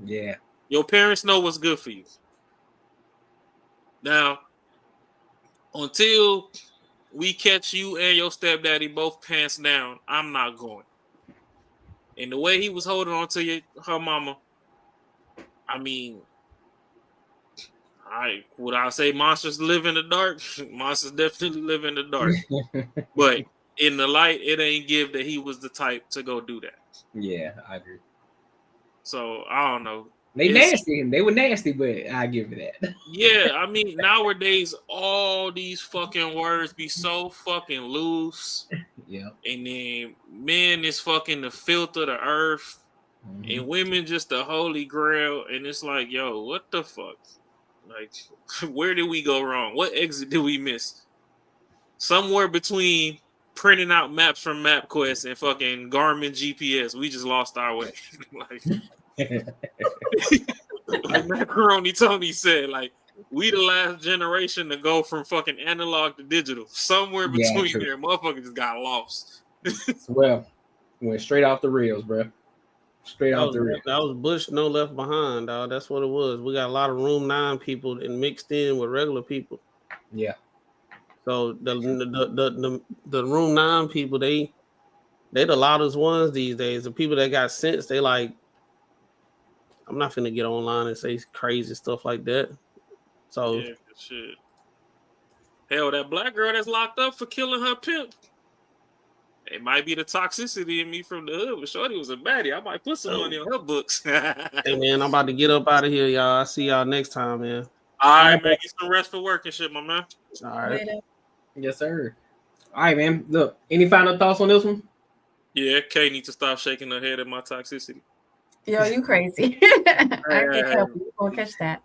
Speaker 1: Yeah.
Speaker 3: Your parents know what's good for you. Now, until we catch you and your stepdaddy both pants down, I'm not going. And the way he was holding on to her mama, I mean, would I say monsters live in the dark? Monsters definitely live in the dark. But in the light, it ain't give that he was the type to go do that.
Speaker 1: Yeah, I agree.
Speaker 3: So I don't know.
Speaker 1: They nasty. They were nasty, but I give it that.
Speaker 3: Yeah, I mean, nowadays all these fucking words be so fucking loose.
Speaker 1: Yeah.
Speaker 3: And then men is fucking the filth of the earth, and women just the holy grail. And it's like, yo, what the fuck? Like, where did we go wrong? What exit did we miss? Somewhere between printing out maps from MapQuest and fucking Garmin GPS, we just lost our way. Like Macaroni Tony said, like, we the last generation to go from fucking analog to digital. Somewhere between there, motherfuckers just got lost.
Speaker 1: Well, went straight off the rails, bro. Straight off the rails.
Speaker 2: That was Bush, no left behind, dog. That's what it was. We got a lot of Room 9 people and mixed in with regular people.
Speaker 1: Yeah.
Speaker 2: So the Room 9 people, they the loudest ones these days. The people that got sense, they like, I'm not finna get online and say crazy stuff like that. So
Speaker 3: yeah, shit. Hell, that black girl that's locked up for killing her pimp. It might be the toxicity in me from the hood, but shorty was a baddie. I might put some money on her books.
Speaker 2: Hey man, I'm about to get up out of here, y'all. I'll see y'all next time, man.
Speaker 3: All right, man. Get some rest for work and shit, my man.
Speaker 2: All right.
Speaker 1: Yes, sir. All right, man. Look, any final thoughts on this one?
Speaker 3: Yeah, Kay needs to stop shaking her head at my toxicity.
Speaker 4: Yo, you crazy. I can't help you. You're gonna catch that.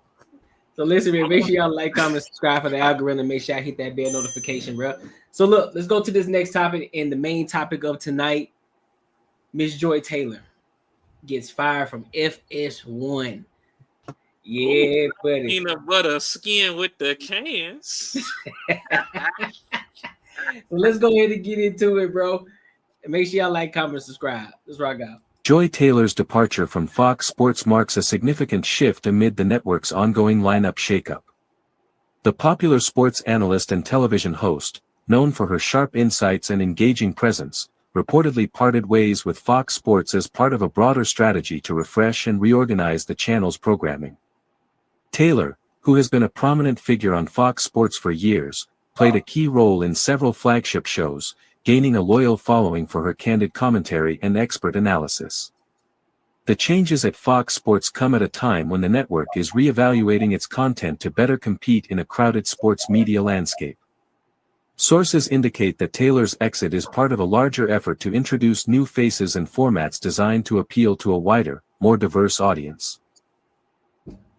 Speaker 1: So listen, man, make sure y'all like, comment, subscribe for the algorithm. Make sure I hit that bell notification, bro. So look, let's go to this next topic. And the main topic of tonight, Miss Joy Taylor gets fired from FS1. Yeah, buddy.
Speaker 3: Peanut butter skin with the cans.
Speaker 1: So let's go ahead and get into it, bro. And make sure y'all like, comment, subscribe. Let's rock out.
Speaker 8: Joy Taylor's departure from Fox Sports marks a significant shift amid the network's ongoing lineup shakeup. The popular sports analyst and television host, known for her sharp insights and engaging presence, reportedly parted ways with Fox Sports as part of a broader strategy to refresh and reorganize the channel's programming. Taylor, who has been a prominent figure on Fox Sports for years, played a key role in several flagship shows, gaining a loyal following for her candid commentary and expert analysis. The changes at Fox Sports come at a time when the network is re-evaluating its content to better compete in a crowded sports media landscape. Sources indicate that Taylor's exit is part of a larger effort to introduce new faces and formats designed to appeal to a wider, more diverse audience.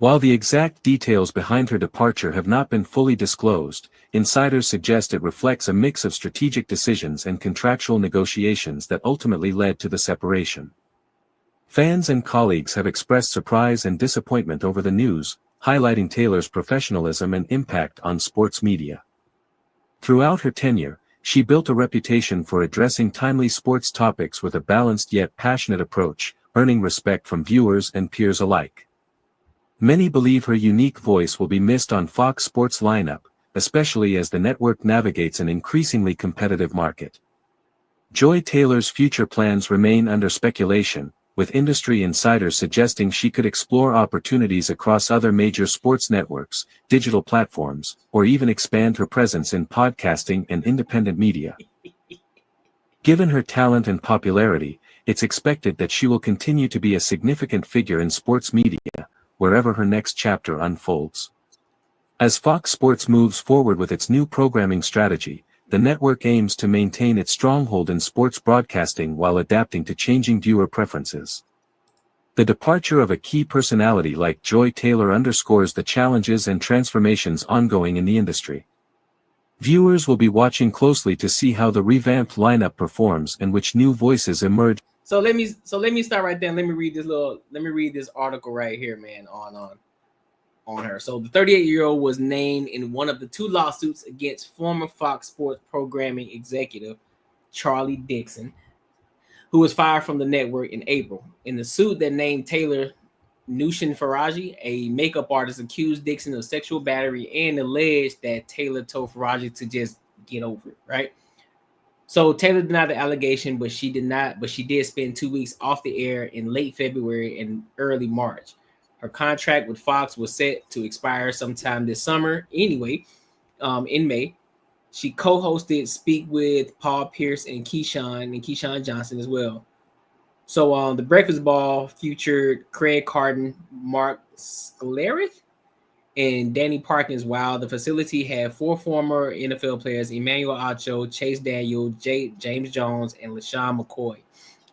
Speaker 8: While the exact details behind her departure have not been fully disclosed, insiders suggest it reflects a mix of strategic decisions and contractual negotiations that ultimately led to the separation. Fans and colleagues have expressed surprise and disappointment over the news, highlighting Taylor's professionalism and impact on sports media. Throughout her tenure, she built a reputation for addressing timely sports topics with a balanced yet passionate approach, earning respect from viewers and peers alike. Many believe her unique voice will be missed on Fox Sports lineup, especially as the network navigates an increasingly competitive market. Joy Taylor's future plans remain under speculation, with industry insiders suggesting she could explore opportunities across other major sports networks, digital platforms, or even expand her presence in podcasting and independent media. Given her talent and popularity, it's expected that she will continue to be a significant figure in sports media, wherever her next chapter unfolds. As Fox Sports moves forward with its new programming strategy, the network aims to maintain its stronghold in sports broadcasting while adapting to changing viewer preferences. The departure of a key personality like Joy Taylor underscores the challenges and transformations ongoing in the industry. Viewers will be watching closely to see how the revamped lineup performs and which new voices emerge.
Speaker 1: So let me start right there. Let me read this article right here, man, on her. So the 38-year-old was named in one of the two lawsuits against former Fox Sports programming executive Charlie Dixon, who was fired from the network in April. In the suit that named Taylor, Nushin Faraji, a makeup artist, accused Dixon of sexual battery and alleged that Taylor told Faraji to just get over it, right? So Taylor denied the allegation, but she did spend 2 weeks off the air in late February and early March. Her contract with Fox was set to expire sometime this summer anyway, in May. She co-hosted Speak with Paul Pierce and Keyshawn Johnson as well. So the Breakfast Ball featured Craig Carton, Mark Schlereth, and Danny Parkins, while the facility had 4 former NFL players, Emmanuel Acho, Chase Daniel, James Jones, and LaShawn McCoy,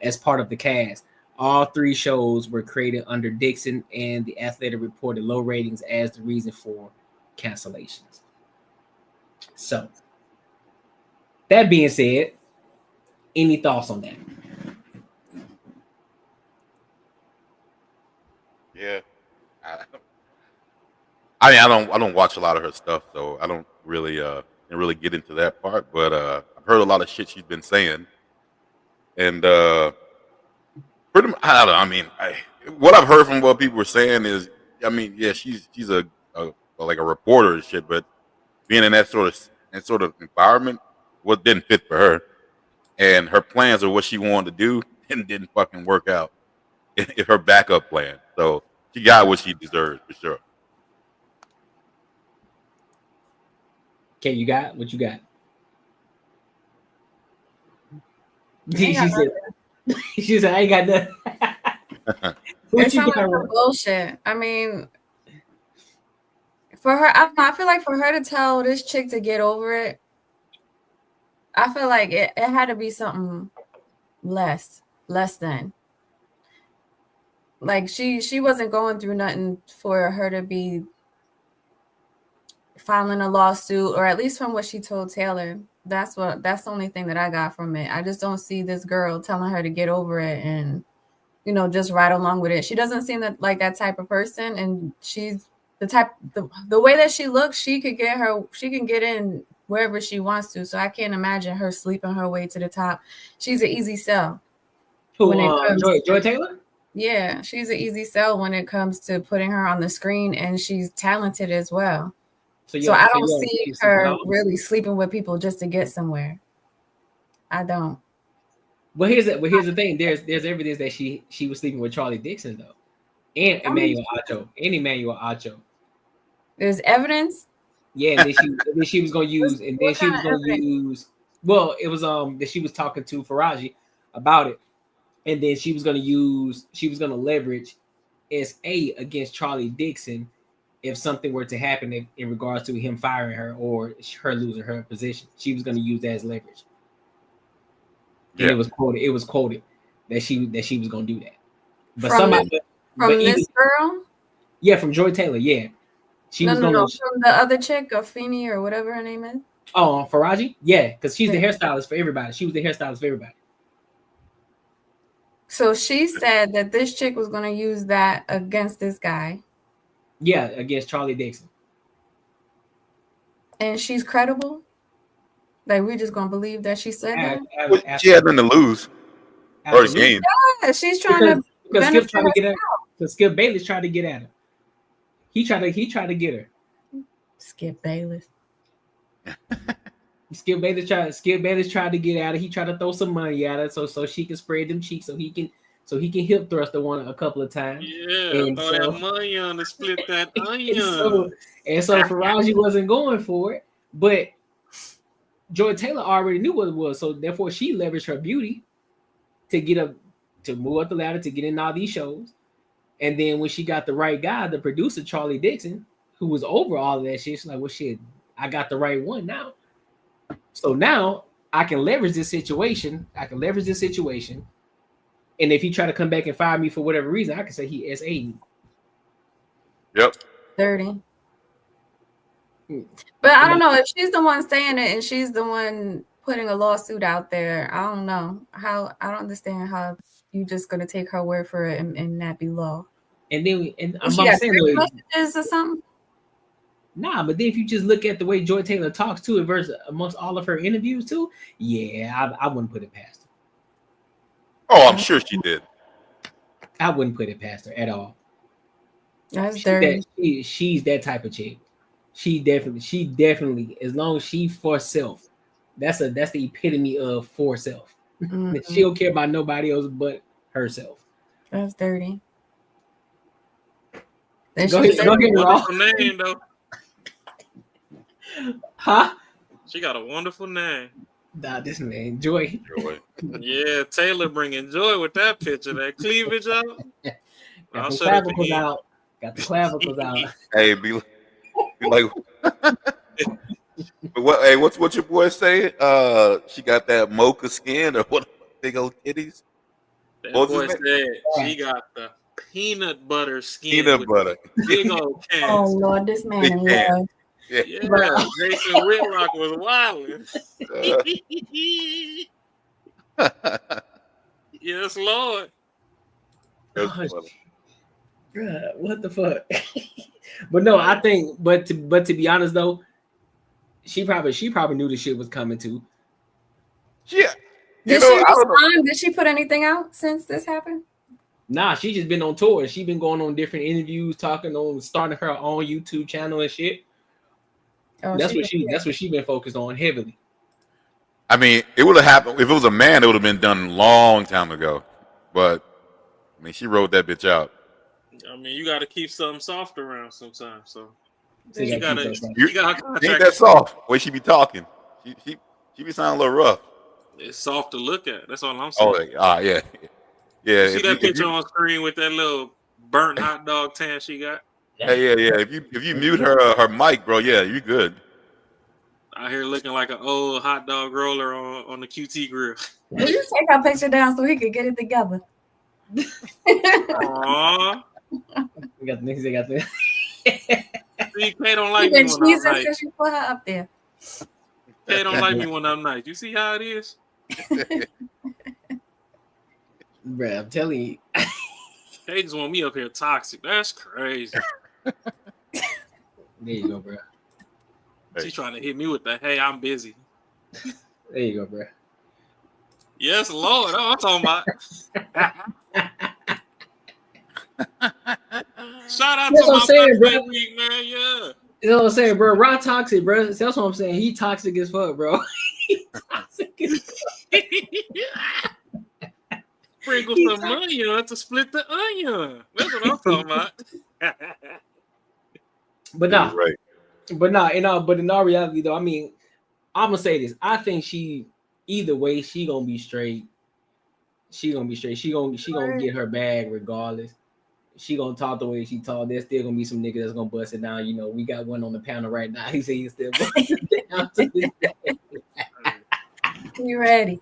Speaker 1: as part of the cast. All 3 shows were created under Dixon, and The Athletic reported low ratings as the reason for cancellations. So, that being said, any thoughts on that?
Speaker 7: Yeah, I mean, I don't watch a lot of her stuff, so I don't really get into that part. But I've heard a lot of shit she's been saying, and pretty much, I don't know. I mean, what I've heard from what people were saying is, I mean, yeah, she's a like a reporter and shit, but being in that sort of environment, what didn't fit for her, and her plans or what she wanted to do didn't fucking work out. If her backup plan, so she got what she deserved for sure.
Speaker 1: Okay, you got what you got. She said, I ain't got nothing.
Speaker 4: It's some bullshit. I mean, for her, I feel like for her to tell this chick to get over it, I feel like it had to be something less than. Like she wasn't going through nothing for her to be filing a lawsuit, or at least from what she told Taylor. That's the only thing that I got from it. I just don't see this girl telling her to get over it and, you know, just ride along with it. She doesn't seem like that type of person, and she's the way that she looks, she can get in wherever she wants to. So I can't imagine her sleeping her way to the top. She's an easy sell.
Speaker 1: Who, Joy Taylor?
Speaker 4: Yeah, she's an easy sell when it comes to putting her on the screen, and she's talented as well. So I don't see her really sleeping with people just to get somewhere. I don't.
Speaker 1: Well, here's the thing. There's evidence that she was sleeping with Charlie Dixon though, and Emmanuel Acho.
Speaker 4: There's evidence.
Speaker 1: Yeah, that she was gonna use, and then she was gonna use. Well, it was that she was talking to Faraji about it, and then she was gonna leverage SA against Charlie Dixon if something were to happen in regards to him firing her or her losing her position. She was gonna use that as leverage. And it was quoted that she was gonna do that. But
Speaker 4: this girl,
Speaker 1: Yeah, from Joy Taylor. Yeah, she was
Speaker 4: No,
Speaker 1: gonna.
Speaker 4: from the other chick, Afeni or whatever her name is.
Speaker 1: Oh, Faraji. Yeah, because she's the hairstylist for everybody. She was the hairstylist for everybody.
Speaker 4: So she said that this chick was going to use that against this guy.
Speaker 1: Yeah, against Charlie Dixon.
Speaker 4: And she's credible? Like, we're just going to believe that she said that?
Speaker 7: She had nothing to lose. Or the game.
Speaker 4: Yeah, she's trying
Speaker 1: because
Speaker 4: to
Speaker 1: Skip tried to get her. Because Skip Bayless tried to get at her. He tried to get her.
Speaker 4: Skip Bayless.
Speaker 1: Skip Bayless tried to get at her. He tried to throw some money at her so she can spread them cheeks so he can hip thrust the one a couple of times.
Speaker 3: Yeah,
Speaker 1: and
Speaker 3: throw that money on to split that onion.
Speaker 1: And so Faraji wasn't going for it, but Joy Taylor already knew what it was, so therefore she leveraged her beauty to get up, to move up the ladder, to get in all these shows. And then when she got the right guy, the producer Charlie Dixon, who was over all of that shit, she's like, well, shit, I got the right one now. So now I can leverage this situation. And if he try to come back and fire me for whatever reason, I can say he SA'd me.
Speaker 7: Yep.
Speaker 4: Dirty. But I don't know if she's the one saying it and she's the one putting a lawsuit out there. I don't know how. I don't understand how you just gonna take her word for it and not be law.
Speaker 1: And then I'm
Speaker 4: she got
Speaker 1: saying
Speaker 4: messages or something.
Speaker 1: Nah, but then if you just look at the way Joy Taylor talks too, versus amongst all of her interviews too, yeah, I wouldn't put it past her.
Speaker 7: Oh, I'm sure she did.
Speaker 1: I wouldn't put it past her at all.
Speaker 4: That's dirty.
Speaker 1: She's that type of chick. She definitely, as long as she for self, that's the epitome of for self.
Speaker 4: Mm-hmm.
Speaker 1: She don't care about nobody else but herself.
Speaker 4: That's dirty.
Speaker 1: Go ahead,
Speaker 3: wonderful name though.
Speaker 1: Huh?
Speaker 3: She got a wonderful name.
Speaker 1: Nah, this name Joy.
Speaker 3: Yeah, Taylor bringing joy with that picture, that cleavage out.
Speaker 1: Got the clavicles out. Got the clavicles out.
Speaker 7: Hey, be like, what? Hey, what's your boy saying? She got that mocha skin or what? Big old kitties.
Speaker 3: That boy said she got the peanut butter skin.
Speaker 7: Peanut butter.
Speaker 3: Big old cans.
Speaker 4: Oh Lord, this man in love.
Speaker 3: Yeah, Jason Whitlock was wilding. Yes, Lord.
Speaker 1: What the fuck? But no, I think, but to be honest though, she probably knew the shit was coming too.
Speaker 7: Yeah.
Speaker 4: Did she respond? Did she put anything out since this happened?
Speaker 1: Nah, she just been on tour. She been going on different interviews, starting her own YouTube channel and shit. Oh, that's what she been focused on heavily.
Speaker 7: I mean, it would have happened if it was a man. It would have been done a long time ago. But I mean, she wrote that bitch out.
Speaker 3: I mean, you got to keep something soft around sometimes. So
Speaker 7: you got
Speaker 3: to
Speaker 7: ain't that soft. Way she be talking, she be sounding a little rough.
Speaker 3: It's soft to look at. That's all I'm saying.
Speaker 7: Oh, yeah.
Speaker 3: You see that picture on screen with that little burnt hot dog tan she got?
Speaker 7: Yeah. If you mute her mic, bro, yeah, you good.
Speaker 3: Out here looking like an old hot dog roller on the QT grill.
Speaker 4: Will you take our picture down so we can get it together?
Speaker 3: Aww.
Speaker 1: We got the niggas. They got the.
Speaker 3: See, Kay don't like me when I'm nice.
Speaker 4: Because you put her up there.
Speaker 3: Kay don't like me when I'm nice. You see how it is?
Speaker 1: Bruh, I'm telling you.
Speaker 3: They just want me up here toxic. That's crazy.
Speaker 1: There you go, bro.
Speaker 3: She's trying to hit me with that. Hey, I'm busy.
Speaker 1: There you go, bro.
Speaker 3: Yes, Lord. Oh, I'm talking about. Shout out to my birthday week, man. Yeah.
Speaker 1: You know what I'm saying, bro? Raw toxic, bro. That's what I'm saying. He toxic as fuck, bro. He toxic as fuck.
Speaker 3: Sprinkle some onion to split the onion. That's what I'm talking about.
Speaker 1: But nah,
Speaker 7: right.
Speaker 1: But in all reality, though, I mean, I'm gonna say this. I think either way, she gonna be straight. She gonna get her bag regardless. She gonna talk the way she talk. There's still gonna be some nigga that's gonna bust it down. You know, we got one on the panel right now. He said he's still busting it down to this day.
Speaker 4: You ready?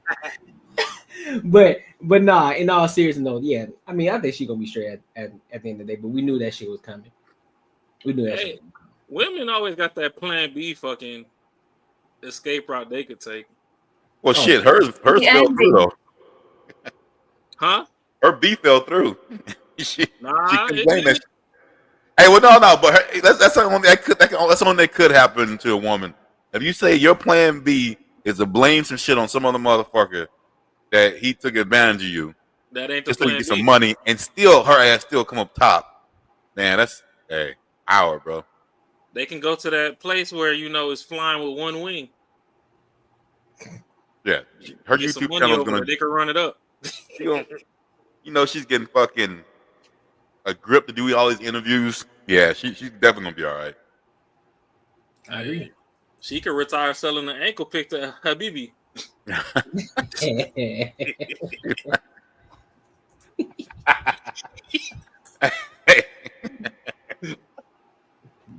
Speaker 1: But nah, in all seriousness, though, yeah. I mean, I think she gonna be straight at the end of the day. But we knew that shit was coming. We do that.
Speaker 3: Hey, women always got that plan B fucking escape route they could take.
Speaker 7: Well, shit, hers fell through though.
Speaker 3: Huh?
Speaker 7: Her B fell through. she
Speaker 3: Nah,
Speaker 7: couldn't blame that. Hey, well, no, but that's something that's something that could happen to a woman. If you say your plan B is to blame some shit on some other motherfucker that he took advantage of you,
Speaker 3: that ain't the
Speaker 7: just so you
Speaker 3: plan
Speaker 7: get some
Speaker 3: B.
Speaker 7: money, and still her ass still come up top, man, that's hour, bro.
Speaker 3: They can go to that place where it's flying with one wing.
Speaker 7: Yeah, her
Speaker 3: Get some
Speaker 7: YouTube
Speaker 3: money
Speaker 7: channel is
Speaker 3: over
Speaker 7: gonna.
Speaker 3: there, they can run it up.
Speaker 7: She's getting fucking a grip to do all these interviews. Yeah, she's definitely gonna be all right.
Speaker 1: I agree.
Speaker 3: She could retire selling the ankle pick to Habibi.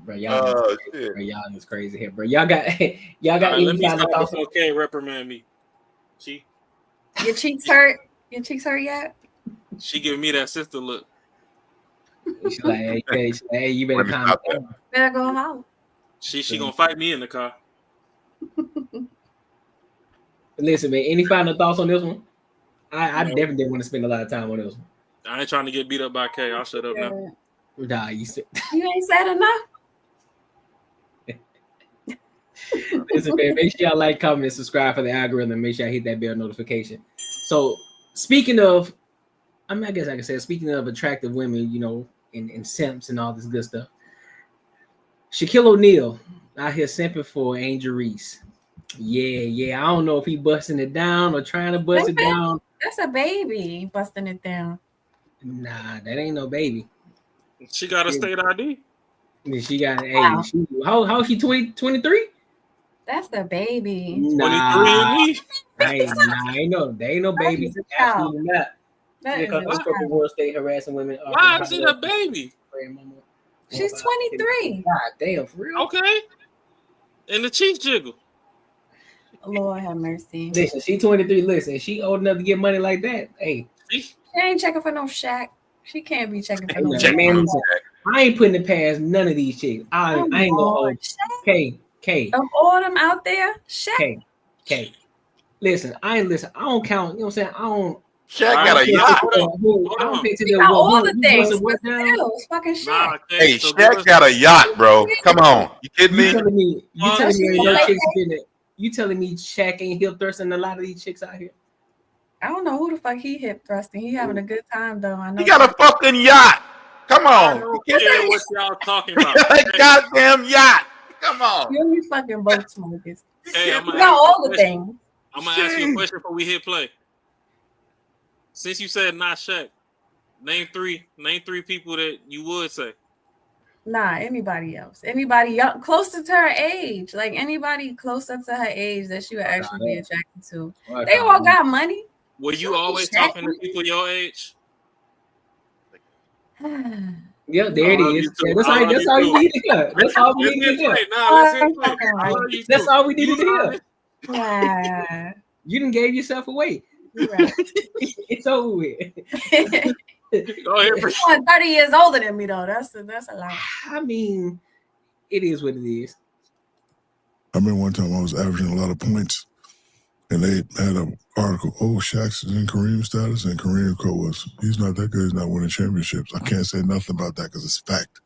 Speaker 1: Bro, y'all is crazy here, bro. Y'all got any final thoughts?
Speaker 3: Okay, reprimand me.
Speaker 4: Your cheeks hurt? Your cheeks hurt yet?
Speaker 3: She giving me that sister look.
Speaker 1: She's like, hey, you better calm down.
Speaker 4: Better go home.
Speaker 3: She gonna fight me in the car.
Speaker 1: Listen, man, any final thoughts on this one? I definitely didn't want to spend a lot of time on this one.
Speaker 3: I ain't trying to get beat up by K. I'll shut up now.
Speaker 1: Nah, you
Speaker 4: ain't said enough.
Speaker 1: Listen, man, make sure y'all like, comment, and subscribe for the algorithm. Make sure I hit that bell notification. So, speaking of, I guess I can say, speaking of attractive women, and simps and all this good stuff, Shaquille O'Neal out here simping for Angel Reese. Yeah. I don't know if he busting it down or trying to bust it down.
Speaker 4: That's a baby busting it down.
Speaker 1: Nah, that ain't no baby.
Speaker 3: She got a state ID.
Speaker 1: She got how she 23?
Speaker 4: That's the baby.
Speaker 1: Nah, ain't no baby. Absolutely not. The world state harassing women.
Speaker 3: Why is it a baby?
Speaker 4: She's 23.
Speaker 1: God damn, for real?
Speaker 3: Okay. And the cheek jiggle.
Speaker 4: Lord have mercy.
Speaker 1: Listen, she 23. Listen, she old enough to get money like that. Hey,
Speaker 4: she ain't checking for no Shaq. She can't be checking for no
Speaker 1: Shaq. Man, listen, I ain't putting it past none of these chicks. I ain't gonna hold K.
Speaker 4: Of all them out there, Shaq.
Speaker 1: K. Listen, I don't count. You know what I'm saying? I don't.
Speaker 7: Shaq got a yacht.
Speaker 1: I don't pay to
Speaker 4: all the things.
Speaker 1: It's
Speaker 4: fucking Shaq.
Speaker 7: Hey, Shaq got a yacht, bro. Come on, you kidding me?
Speaker 1: You telling me Shaq ain't hip thrusting a lot of these chicks out here?
Speaker 4: I don't know who the fuck he hip thrusting. He having a good time though. I know.
Speaker 7: He got a fucking yacht. Come on.
Speaker 3: What y'all talking about?
Speaker 7: Goddamn yacht. Come on.
Speaker 4: You fucking boat smokers.
Speaker 3: Hey, I'm
Speaker 4: got all the things.
Speaker 3: I'm gonna ask you a question before we hit play. Since you said not Shaq, name three people that you would say.
Speaker 4: Nah, anybody else. Anybody young, closer to her age. Like anybody closer to her age that she would actually be attracted to. They all got money.
Speaker 3: Were you always talking to people your age?
Speaker 1: Yeah, there it is. That's all you need to hear. That's all we need to hear. That's all we needed to hear.
Speaker 4: Yeah.
Speaker 1: You done gave yourself away.
Speaker 4: Right.
Speaker 1: It's over with.
Speaker 3: Go ahead.
Speaker 4: You're 30 years older than me though. That's a lot.
Speaker 1: I mean, it is what it is.
Speaker 9: I remember one time I was averaging a lot of points, and they had an article, Shaq's in Kareem status, and Kareem quote was, he's not that good, he's not winning championships. I can't say nothing about that because it's fact.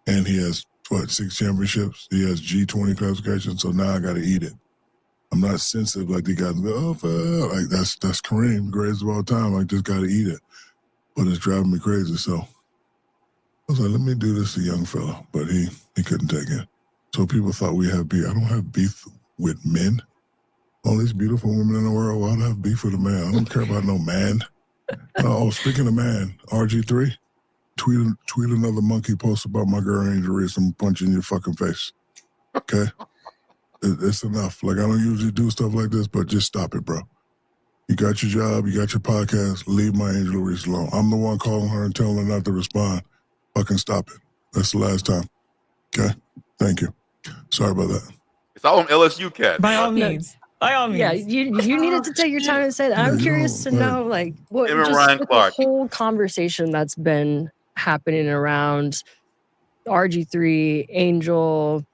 Speaker 9: And he has, 6 championships? He has G20 classification, so now I got to eat it. I'm not sensitive like the guys go, like that's Kareem, greatest of all time. I just got to eat it. But it's driving me crazy, so I was like, let me do this to young fella. But he couldn't take it. So people thought we have beef. I don't have beef with men. All these beautiful women in the world, why do I have beef with a man? I don't care about no man. Speaking of man, RG3, tweet another monkey post about my girl Angel Reese. I'm punching your fucking face. Okay? It's enough. Like, I don't usually do stuff like this, but just stop it, bro. You got your job, you got your podcast, leave my Angel Reese alone. I'm the one calling her and telling her not to respond. Fucking stop it. That's the last time. Okay? Thank you. Sorry about that.
Speaker 7: It's all on LSU, cat.
Speaker 10: By all means. Yeah, you needed to take your time to say that. I'm curious to know, like, what
Speaker 7: Him and
Speaker 10: just
Speaker 7: Ryan
Speaker 10: with
Speaker 7: Clark.
Speaker 10: the whole conversation that's been happening around RG3, Angel,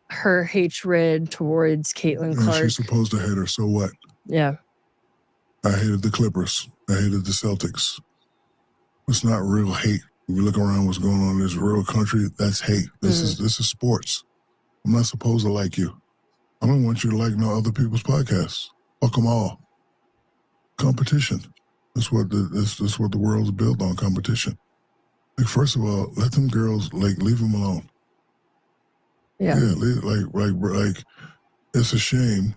Speaker 10: her hatred towards Caitlin
Speaker 9: And
Speaker 10: Clark.
Speaker 9: she's supposed to hate her, so what?
Speaker 10: Yeah.
Speaker 9: I hated the Clippers. I hated the Celtics. It's not real hate. If you look around what's going on in this real country, that's hate. This is sports. I'm not supposed to like you. I don't want you to like no other people's podcasts. Fuck them all. Competition. That's what the world's built on, competition. Like, first of all, let them girls, like, leave them alone.
Speaker 10: Yeah.
Speaker 9: Like, it's a shame.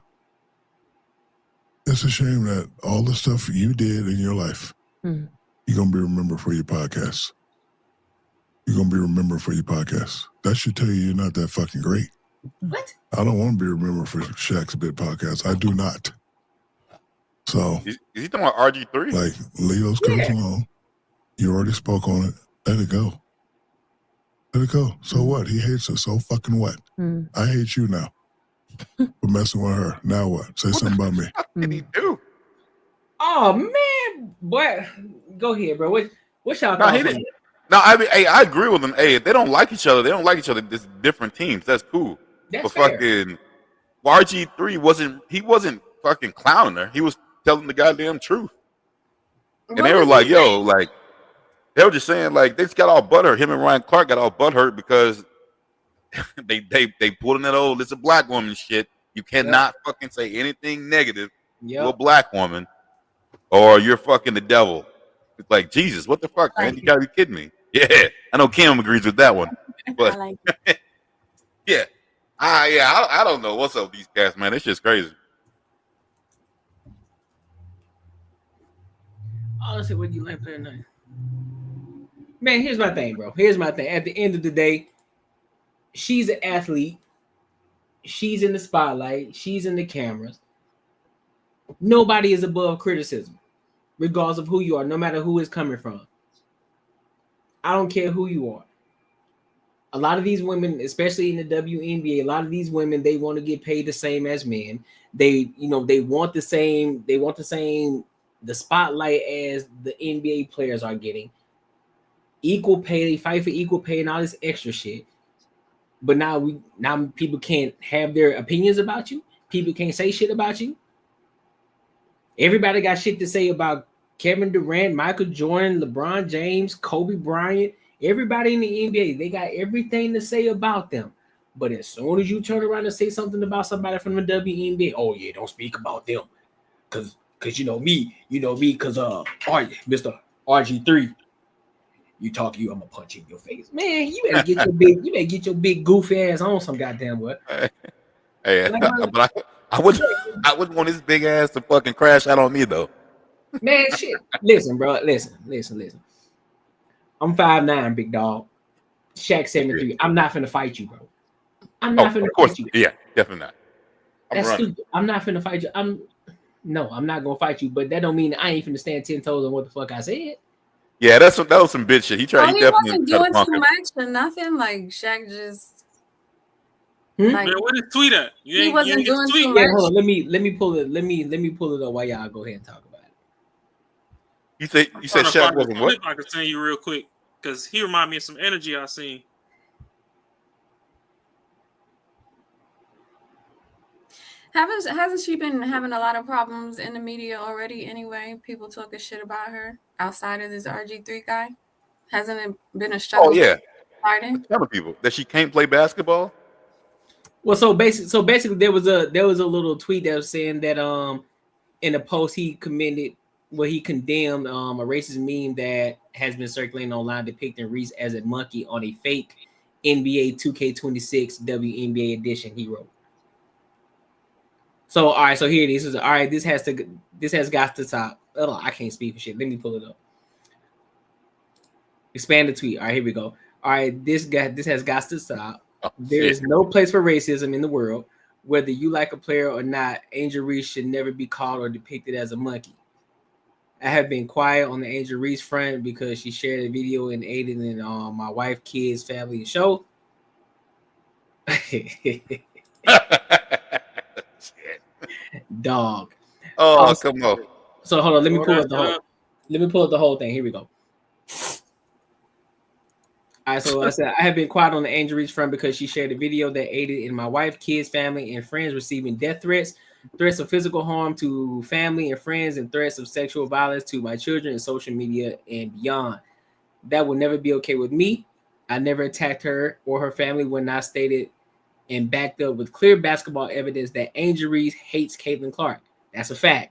Speaker 9: It's a shame that all the stuff you did in your life, you're going to be remembered for your podcast. You're going to be remembered for your podcast. That should tell you you're not that fucking great.
Speaker 1: What?
Speaker 9: I don't want to be remembered for Shaq's Bit podcast. I do not. So.
Speaker 7: Is he talking about RG3?
Speaker 9: Like, leave those girls alone. You already spoke on it. Let it go. Let it go. So what? He hates her. So fucking what? I hate you now. For messing with her. Now what? Say something about me.
Speaker 7: What did he do?
Speaker 1: Oh man, boy, go ahead, bro. What's y'all thoughts?
Speaker 7: No, I mean, hey, I agree with them. Hey, if they don't like each other, they don't like each other. It's different teams. That's cool.
Speaker 1: That's
Speaker 7: but fucking RG3 wasn't fucking clowning her. He was telling the goddamn truth. And they were like, yo, like, they were just saying, like, they just got all butthurt. Him and Ryan Clark got all butthurt because they pulled in that old, it's a black woman shit. You cannot fucking say anything negative to a black woman or you're fucking the devil. It's like, Jesus, what the fuck, man? You gotta be kidding me. Yeah, I know Kim agrees with that one. But yeah. I don't know what's up with these cats, man. It's just crazy.
Speaker 1: Honestly, what do you like playing night? Man, here's my thing, bro. Here's my thing. At the end of the day, she's an athlete. She's in the spotlight. She's in the cameras. Nobody is above criticism, regardless of who you are, no matter who it's coming from. I don't care who you are. A lot of these women, especially in the WNBA, a lot of these women, they want to get paid the same as men. They want the same, the spotlight as the NBA players are getting. Equal pay, they fight for equal pay and all this extra shit. But now people can't have their opinions about you. People can't say shit about you. Everybody got shit to say about Kevin Durant, Michael Jordan, LeBron James, Kobe Bryant. Everybody in the NBA, they got everything to say about them. But as soon as you turn around and say something about somebody from the WNBA, oh yeah, don't speak about them. Cause you know me, cause Mr. RG3, you talk to you, I'm gonna punch you in your face. Man, you better get your big goofy ass on some goddamn what.
Speaker 7: Hey, but I wouldn't want his big ass to fucking crash out on me though.
Speaker 1: Man, shit. Listen, bro. Listen. I'm 5'9", big dog. Shaq 7'3". I'm not finna fight you, bro. I'm not finna fight you.
Speaker 7: Yeah, definitely not.
Speaker 1: That's stupid. I'm not finna fight you. I'm not gonna fight you, but that don't mean I ain't finna stand 10 toes on what the fuck I said.
Speaker 7: Yeah, that was some bitch shit. He
Speaker 4: wasn't doing too much or nothing. Like Shaq just.
Speaker 3: Man, where did tweet at?
Speaker 4: He wasn't doing too much.
Speaker 1: Yeah, hold on. Let me pull it. Let me pull it up while y'all go ahead and talk about it.
Speaker 7: You said Shaq wasn't what?
Speaker 3: I can send you real quick because he remind me of some energy I seen.
Speaker 4: Hasn't she been having a lot of problems in the media already anyway? People talking shit about her outside of this RG3 guy. Hasn't it been a struggle?
Speaker 7: Oh yeah.
Speaker 4: Pardon?
Speaker 7: Other people that she can't play basketball.
Speaker 1: Well, so basically there was a little tweet that was saying that in a post he condemned a racist meme that has been circulating online depicting Reese as a monkey on a fake NBA 2K26 WNBA edition, he wrote. So all right, so here it is. All right, this has got to top. Oh, I can't speak for shit. Let me pull it up. Expand the tweet. All right, here we go. All right, this has got to stop. There is no place for racism in the world. Whether you like a player or not, Angel Reese should never be called or depicted as a monkey. I have been quiet on the Angel Reese front because she shared a video and aided in my wife, kids, family, and show. Dog.
Speaker 7: Oh, come on.
Speaker 1: So hold on, let me pull up the whole thing. Here we go. All right, so I said I have been quiet on the Angel Reese front because she shared a video that aided in my wife, kids, family, and friends receiving death threats, threats of physical harm to family and friends, and threats of sexual violence to my children in social media and beyond. That will never be okay with me. I never attacked her or her family when I stated and backed up with clear basketball evidence that Angel Reese hates Caitlin Clark. That's a fact.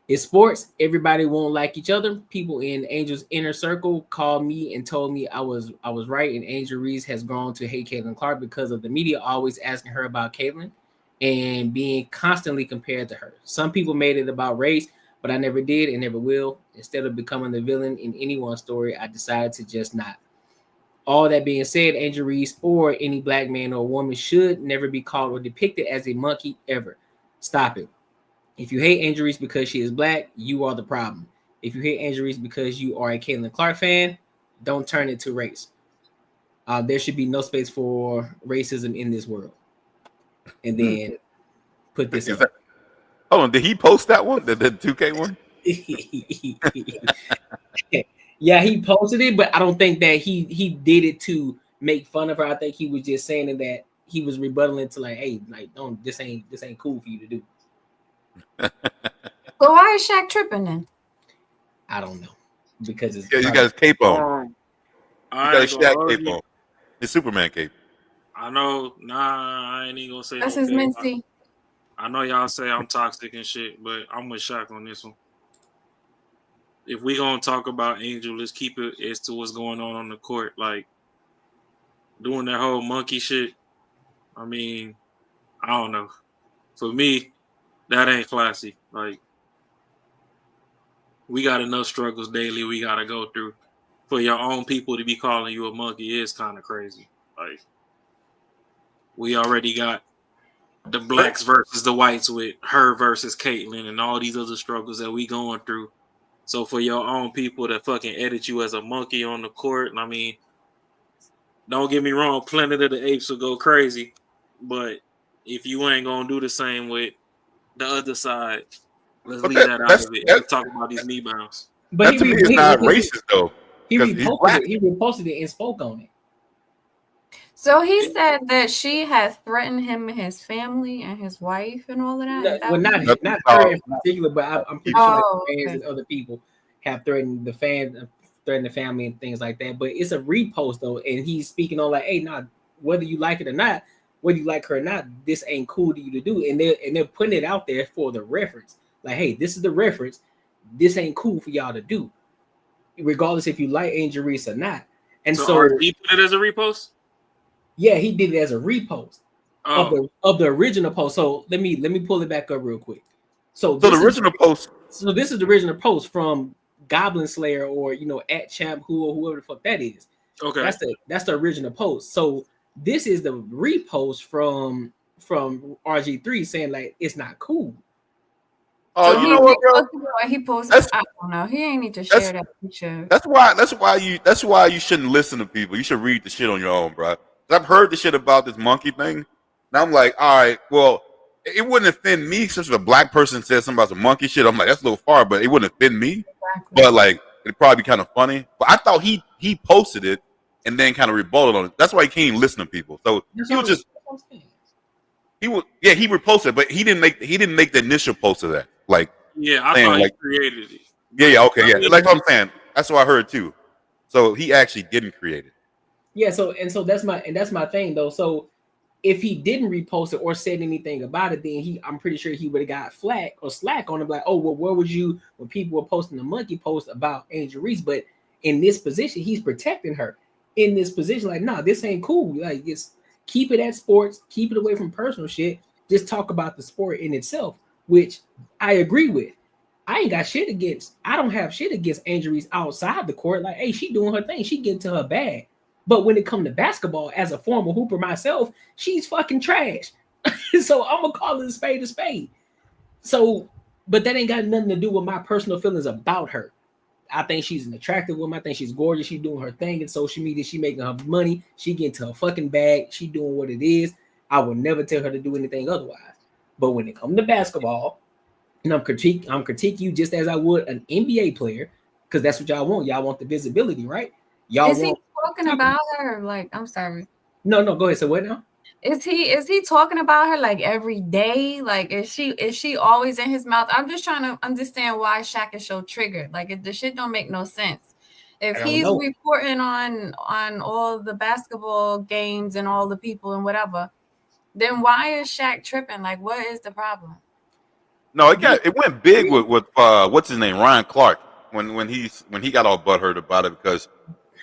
Speaker 1: In sports, everybody won't like each other. People in Angel's inner circle called me and told me I was right, and Angel Reese has grown to hate Caitlin Clark because of the media always asking her about Caitlin and being constantly compared to her. Some people made it about race, but I never did and never will. Instead of becoming the villain in anyone's story, I decided to just not. All that being said, Angel Reese or any black man or woman should never be called or depicted as a monkey ever. Stop it. If you hate Angel Reese because she is black, you are the problem. If you hate Angel Reese because you are a Caitlin Clark fan, don't turn it to race. There should be no space for racism in this world. And then put this up.
Speaker 7: Hold on, did he post that one? The 2K one?
Speaker 1: Yeah, he posted it, but I don't think that he did it to make fun of her. I think he was just saying that he was rebuttaling to like, hey, like, don't this ain't cool for you to do.
Speaker 4: So why is Shaq tripping then?
Speaker 1: I don't know. Because it's
Speaker 7: you got his cape on. You got his Shaq cape on. His Superman cape.
Speaker 3: I know. Nah, I ain't even gonna say
Speaker 4: that's
Speaker 3: no
Speaker 4: his
Speaker 3: cape.
Speaker 4: mincy.
Speaker 3: I know y'all say I'm toxic and shit, but I'm with Shaq on this one. If we gonna talk about Angel, let's keep it as to what's going on the court. Like doing that whole monkey shit. I mean, I don't know. For me, that ain't classy. Like we got enough struggles daily we gotta go through. For your own people to be calling you a monkey is kind of crazy. Like we already got the blacks versus the whites with her versus Caitlyn and all these other struggles that we going through. So for your own people to fucking edit you as a monkey on the court, I mean, don't get me wrong, Planet of the Apes will go crazy, but if you ain't gonna do the same with the other side, let's leave that out of it. Let's talk about these knee bounds.
Speaker 1: But
Speaker 7: that to me is not racist though.
Speaker 1: He reposted it and spoke on it.
Speaker 4: So he said that she has threatened him and his family and his wife and all of that.
Speaker 1: Well, not her in particular, but I'm pretty sure that fans and other people have threatened the fans, threatened the family and things like that. But it's a repost though, and he's speaking on like, hey, nah, whether you like it or not, whether you like her or not, this ain't cool to you to do, and they're putting it out there for the reference. Like, hey, this is the reference. This ain't cool for y'all to do, regardless if you like Angel Reese or not. And so
Speaker 3: he put it as a repost.
Speaker 1: Yeah, he did it as a repost of the original post. So let me pull it back up real quick. So
Speaker 7: the original post.
Speaker 1: So this is the original post from Goblin Slayer or at Champ Who or whoever the fuck that is.
Speaker 3: Okay,
Speaker 1: that's the original post. So this is the repost from RG3 saying like it's not cool.
Speaker 7: Oh,
Speaker 4: so
Speaker 7: you know what, bro?
Speaker 4: He posted. I don't know. He ain't need to share that picture.
Speaker 7: That's why you shouldn't listen to people. You should read the shit on your own, bro. I've heard the shit about this monkey thing, and I'm like, all right, well, it wouldn't offend me since a black person said something about some monkey shit. I'm like, that's a little far, but it wouldn't offend me. Exactly. But like, it'd probably be kind of funny. But I thought he posted it and then kind of rebutted on it. That's why he can't even listen to people. So he was just he reposted, but he didn't make the initial post of that. Like,
Speaker 3: yeah, I thought he created it.
Speaker 7: Yeah, okay, yeah. Like what I'm saying, that's what I heard too. So he actually didn't create it.
Speaker 1: Yeah, so that's my thing though. So if he didn't repost it or said anything about it, then I'm pretty sure he would have got slack on him, like, oh, well, where was you when people were posting the monkey post about Angel Reese? But in this position, he's protecting her. In this position, like, nah, this ain't cool. Like, just keep it at sports, keep it away from personal shit. Just talk about the sport in itself, which I agree with. I don't have shit against Angel Reese outside the court. Like, hey, she doing her thing, she getting to her bag. But when it comes to basketball, as a former hooper myself, she's fucking trash. So I'm gonna call it a spade. So, but that ain't got nothing to do with my personal feelings about her. I think she's an attractive woman. I think she's gorgeous. She's doing her thing in social media. She making her money. She getting to her fucking bag. She doing what it is. I would never tell her to do anything otherwise. But when it comes to basketball, and I'm critique you just as I would an NBA player, because that's what y'all want. Y'all want the visibility, right? Y'all
Speaker 4: Is he talking about her? Like, I'm sorry.
Speaker 1: No, go ahead. So what now?
Speaker 4: Is he talking about her like every day? Like, is she always in his mouth? I'm just trying to understand why Shaq is so triggered. Like, the shit don't make no sense. If he's reporting on all the basketball games and all the people and whatever, then why is Shaq tripping? Like, what is the problem?
Speaker 7: No, it went big with what's his name, Ryan Clark, when he got all butthurt about it because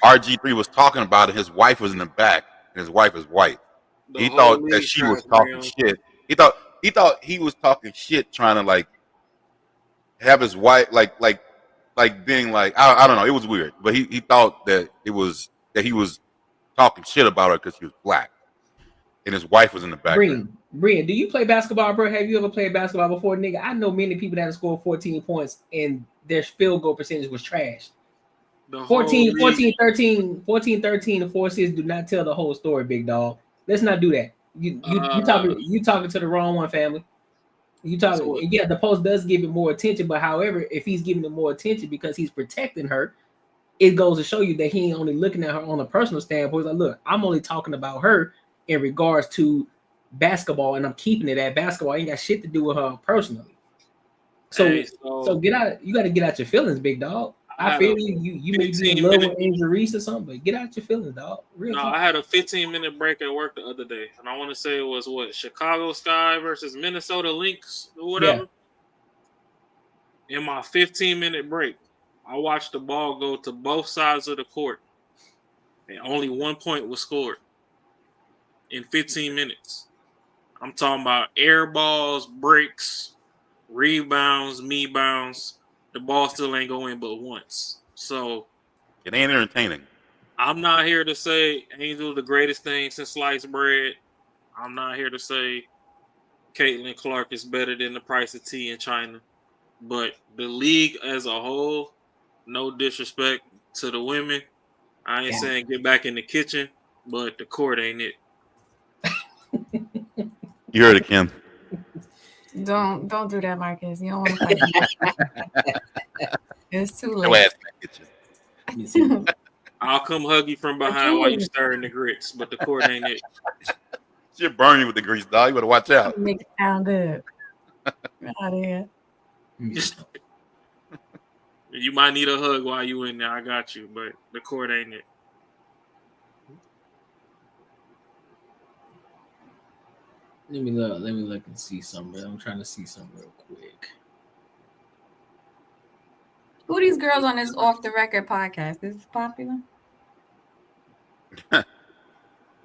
Speaker 7: RG3 was talking about it. His wife was in the back, and his wife is white. He thought that she was talking shit. He thought he was talking shit, trying to like have his wife like being like I don't know. It was weird, but he thought that he was talking shit about her because she was black, and his wife was in the background.
Speaker 1: Brian, do you play basketball, bro? Have you ever played basketball before, nigga? I know many people that have scored 14 points and their field goal percentage was trash. 14, 13, and 4-6 do not tell the whole story, big dog. Let's not do that. You talking to the wrong one, family. You talking? Yeah, the post does give it more attention, but however, if he's giving it more attention because he's protecting her, it goes to show you that he ain't only looking at her on a personal standpoint. He's like, look, I'm only talking about her in regards to basketball, and I'm keeping it at basketball. I ain't got shit to do with her personally. So get out. You got to get out your feelings, big dog. I feel you may be in love with Angel Reese or something, but get out your feelings, dog.
Speaker 3: I had a 15-minute break at work the other day, and I want to say it was Chicago Sky versus Minnesota Lynx or whatever. Yeah. In my 15-minute break, I watched the ball go to both sides of the court, and only 1 point was scored in 15 minutes. I'm talking about air balls, breaks, rebounds, me-bounds. The ball still ain't going but once. So
Speaker 7: it ain't entertaining.
Speaker 3: I'm not here to say Angel the greatest thing since sliced bread. I'm not here to say Caitlin Clark is better than the price of tea in China. But the league as a whole, no disrespect to the women. I ain't saying get back in the kitchen, but the court ain't it.
Speaker 7: You heard it, Kim.
Speaker 4: Don't do that, Marcus. You don't want to fight. It's too late.
Speaker 3: I'll come hug you from behind while you stirring the grits, but the court ain't it.
Speaker 7: She'll burn you with the grease, dog. You better watch out.
Speaker 4: Make it sound good. Out of here.
Speaker 3: You might need a hug while you in there. I got you, but the court ain't it.
Speaker 1: Let me look and see something. I'm trying to see something real quick.
Speaker 4: Who these girls on this Off the Record podcast? Is this popular?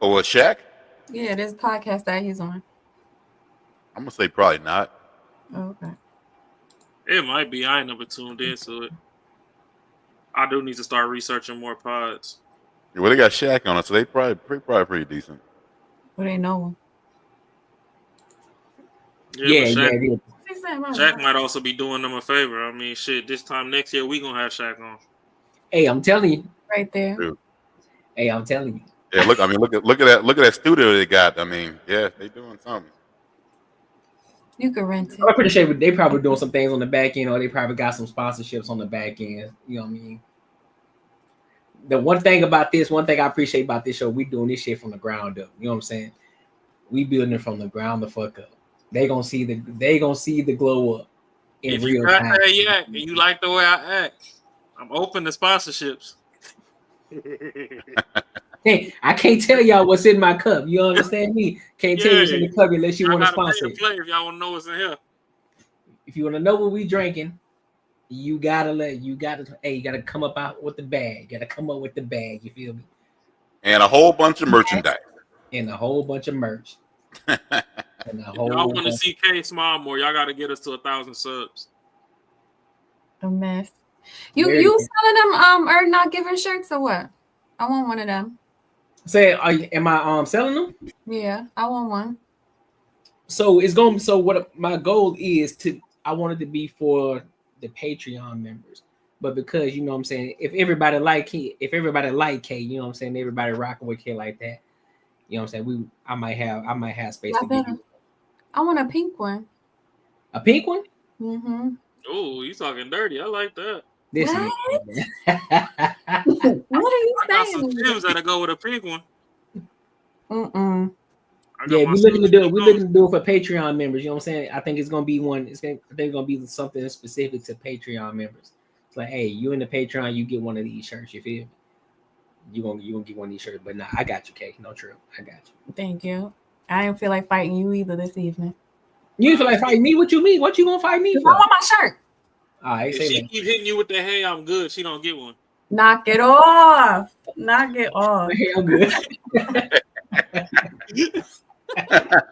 Speaker 7: Oh, what, Shaq?
Speaker 4: Yeah, this podcast that he's on.
Speaker 7: I'm gonna say probably not.
Speaker 4: Okay.
Speaker 3: It might be. I ain't never tuned into it. I do need to start researching more pods.
Speaker 7: Well, they got Shaq on it, so they probably pretty decent.
Speaker 4: Well, they know him.
Speaker 3: Yeah. Shaq might also be doing them a favor. I mean, shit, this time next year we gonna have Shaq on.
Speaker 1: Hey, I'm telling you.
Speaker 4: Right there.
Speaker 7: Dude.
Speaker 1: Hey, I'm telling you.
Speaker 7: Yeah, look at that studio they got. I mean, yeah, they doing something.
Speaker 4: You can rent it.
Speaker 1: I'm pretty sure they probably doing some things on the back end, or they probably got some sponsorships on the back end. You know what I mean? The one thing I appreciate about this show, we doing this shit from the ground up. You know what I'm saying? We building it from the ground the fuck up. They gonna see the glow up in
Speaker 3: if
Speaker 1: real
Speaker 3: you got
Speaker 1: time.
Speaker 3: that yak and you like the way I act, I'm open to sponsorships.
Speaker 1: Hey, I can't tell y'all what's in my cup. You understand me? Can't tell you what's in the cup unless you want to sponsor it.
Speaker 3: If y'all want to know what's in here.
Speaker 1: If you want to know what we drinking, you gotta come up out with the bag. You gotta come up with the bag. You feel me?
Speaker 7: And a whole bunch of merchandise.
Speaker 1: And a whole bunch of merch.
Speaker 3: If y'all want to see K smile more, y'all got to get us to 1,000 subs.
Speaker 4: A mess. You selling them or not giving shirts or what? I want one of them.
Speaker 1: Am I selling them?
Speaker 4: Yeah, I want one.
Speaker 1: So what my goal is I want it to be for the Patreon members. But because you know what I'm saying, if everybody like K, you know what I'm saying, everybody rocking with K like that. You know what I'm saying? I might have space to give you.
Speaker 4: I want a pink one.
Speaker 1: A pink one?
Speaker 4: Mm-hmm.
Speaker 3: Oh, you talking dirty. I like that.
Speaker 1: Listen.
Speaker 4: What are you
Speaker 3: I got some
Speaker 4: saying?
Speaker 3: Timbs that'll go with a pink one.
Speaker 1: Yeah, we looking to do it. We're looking to do it for Patreon members. You know what I'm saying? I think it's gonna be one. I think it's gonna be something specific to Patreon members. It's like, hey, you in the Patreon, you get one of these shirts. You feel me? You gonna get one of these shirts. But nah, I got you, Kay. No true. I got you.
Speaker 4: Thank you. I didn't feel like fighting you either this evening.
Speaker 1: You didn't feel like fighting me? What you mean? What you gonna fight me for?
Speaker 4: I want my shirt.
Speaker 1: All right,
Speaker 3: If
Speaker 1: say
Speaker 3: she
Speaker 1: that.
Speaker 3: keep hitting you with the hey, I'm good, she don't get one.
Speaker 4: Knock it off. Knock it off.
Speaker 1: Hey, I'm good.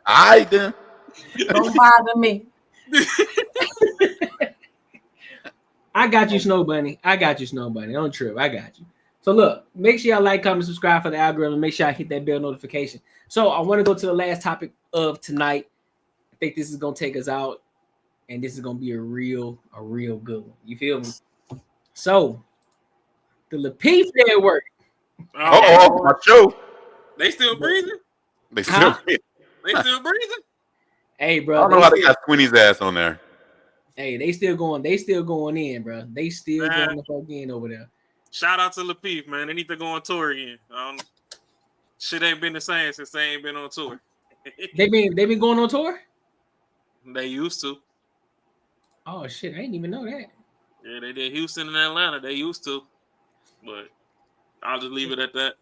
Speaker 7: I then.
Speaker 4: Don't bother me.
Speaker 1: I got you, Snow Bunny. I got you, Snow Bunny. Don't trip. I got you. So look, make sure y'all like, comment, subscribe for the algorithm. Make sure I hit that bell notification. So I want to go to the last topic of tonight. I think this is gonna take us out, and this is gonna be a real good one. You feel me? So the Lapeef Network.
Speaker 7: Oh, my show.
Speaker 3: They still breathing?
Speaker 7: They still breathing.
Speaker 3: They still breathing?
Speaker 1: Hey, bro.
Speaker 7: I don't know how they got Sweeney's ass on there.
Speaker 1: Hey, they still going in, bro. They still going the fuck in over there.
Speaker 3: Shout out to Lapeef, man. They need to go on tour again. Shit ain't been the same since they ain't been on tour.
Speaker 1: They been going on tour?
Speaker 3: They used to.
Speaker 1: Oh shit, I didn't even know that.
Speaker 3: Yeah, they did Houston and Atlanta. They used to. But I'll just leave it at that.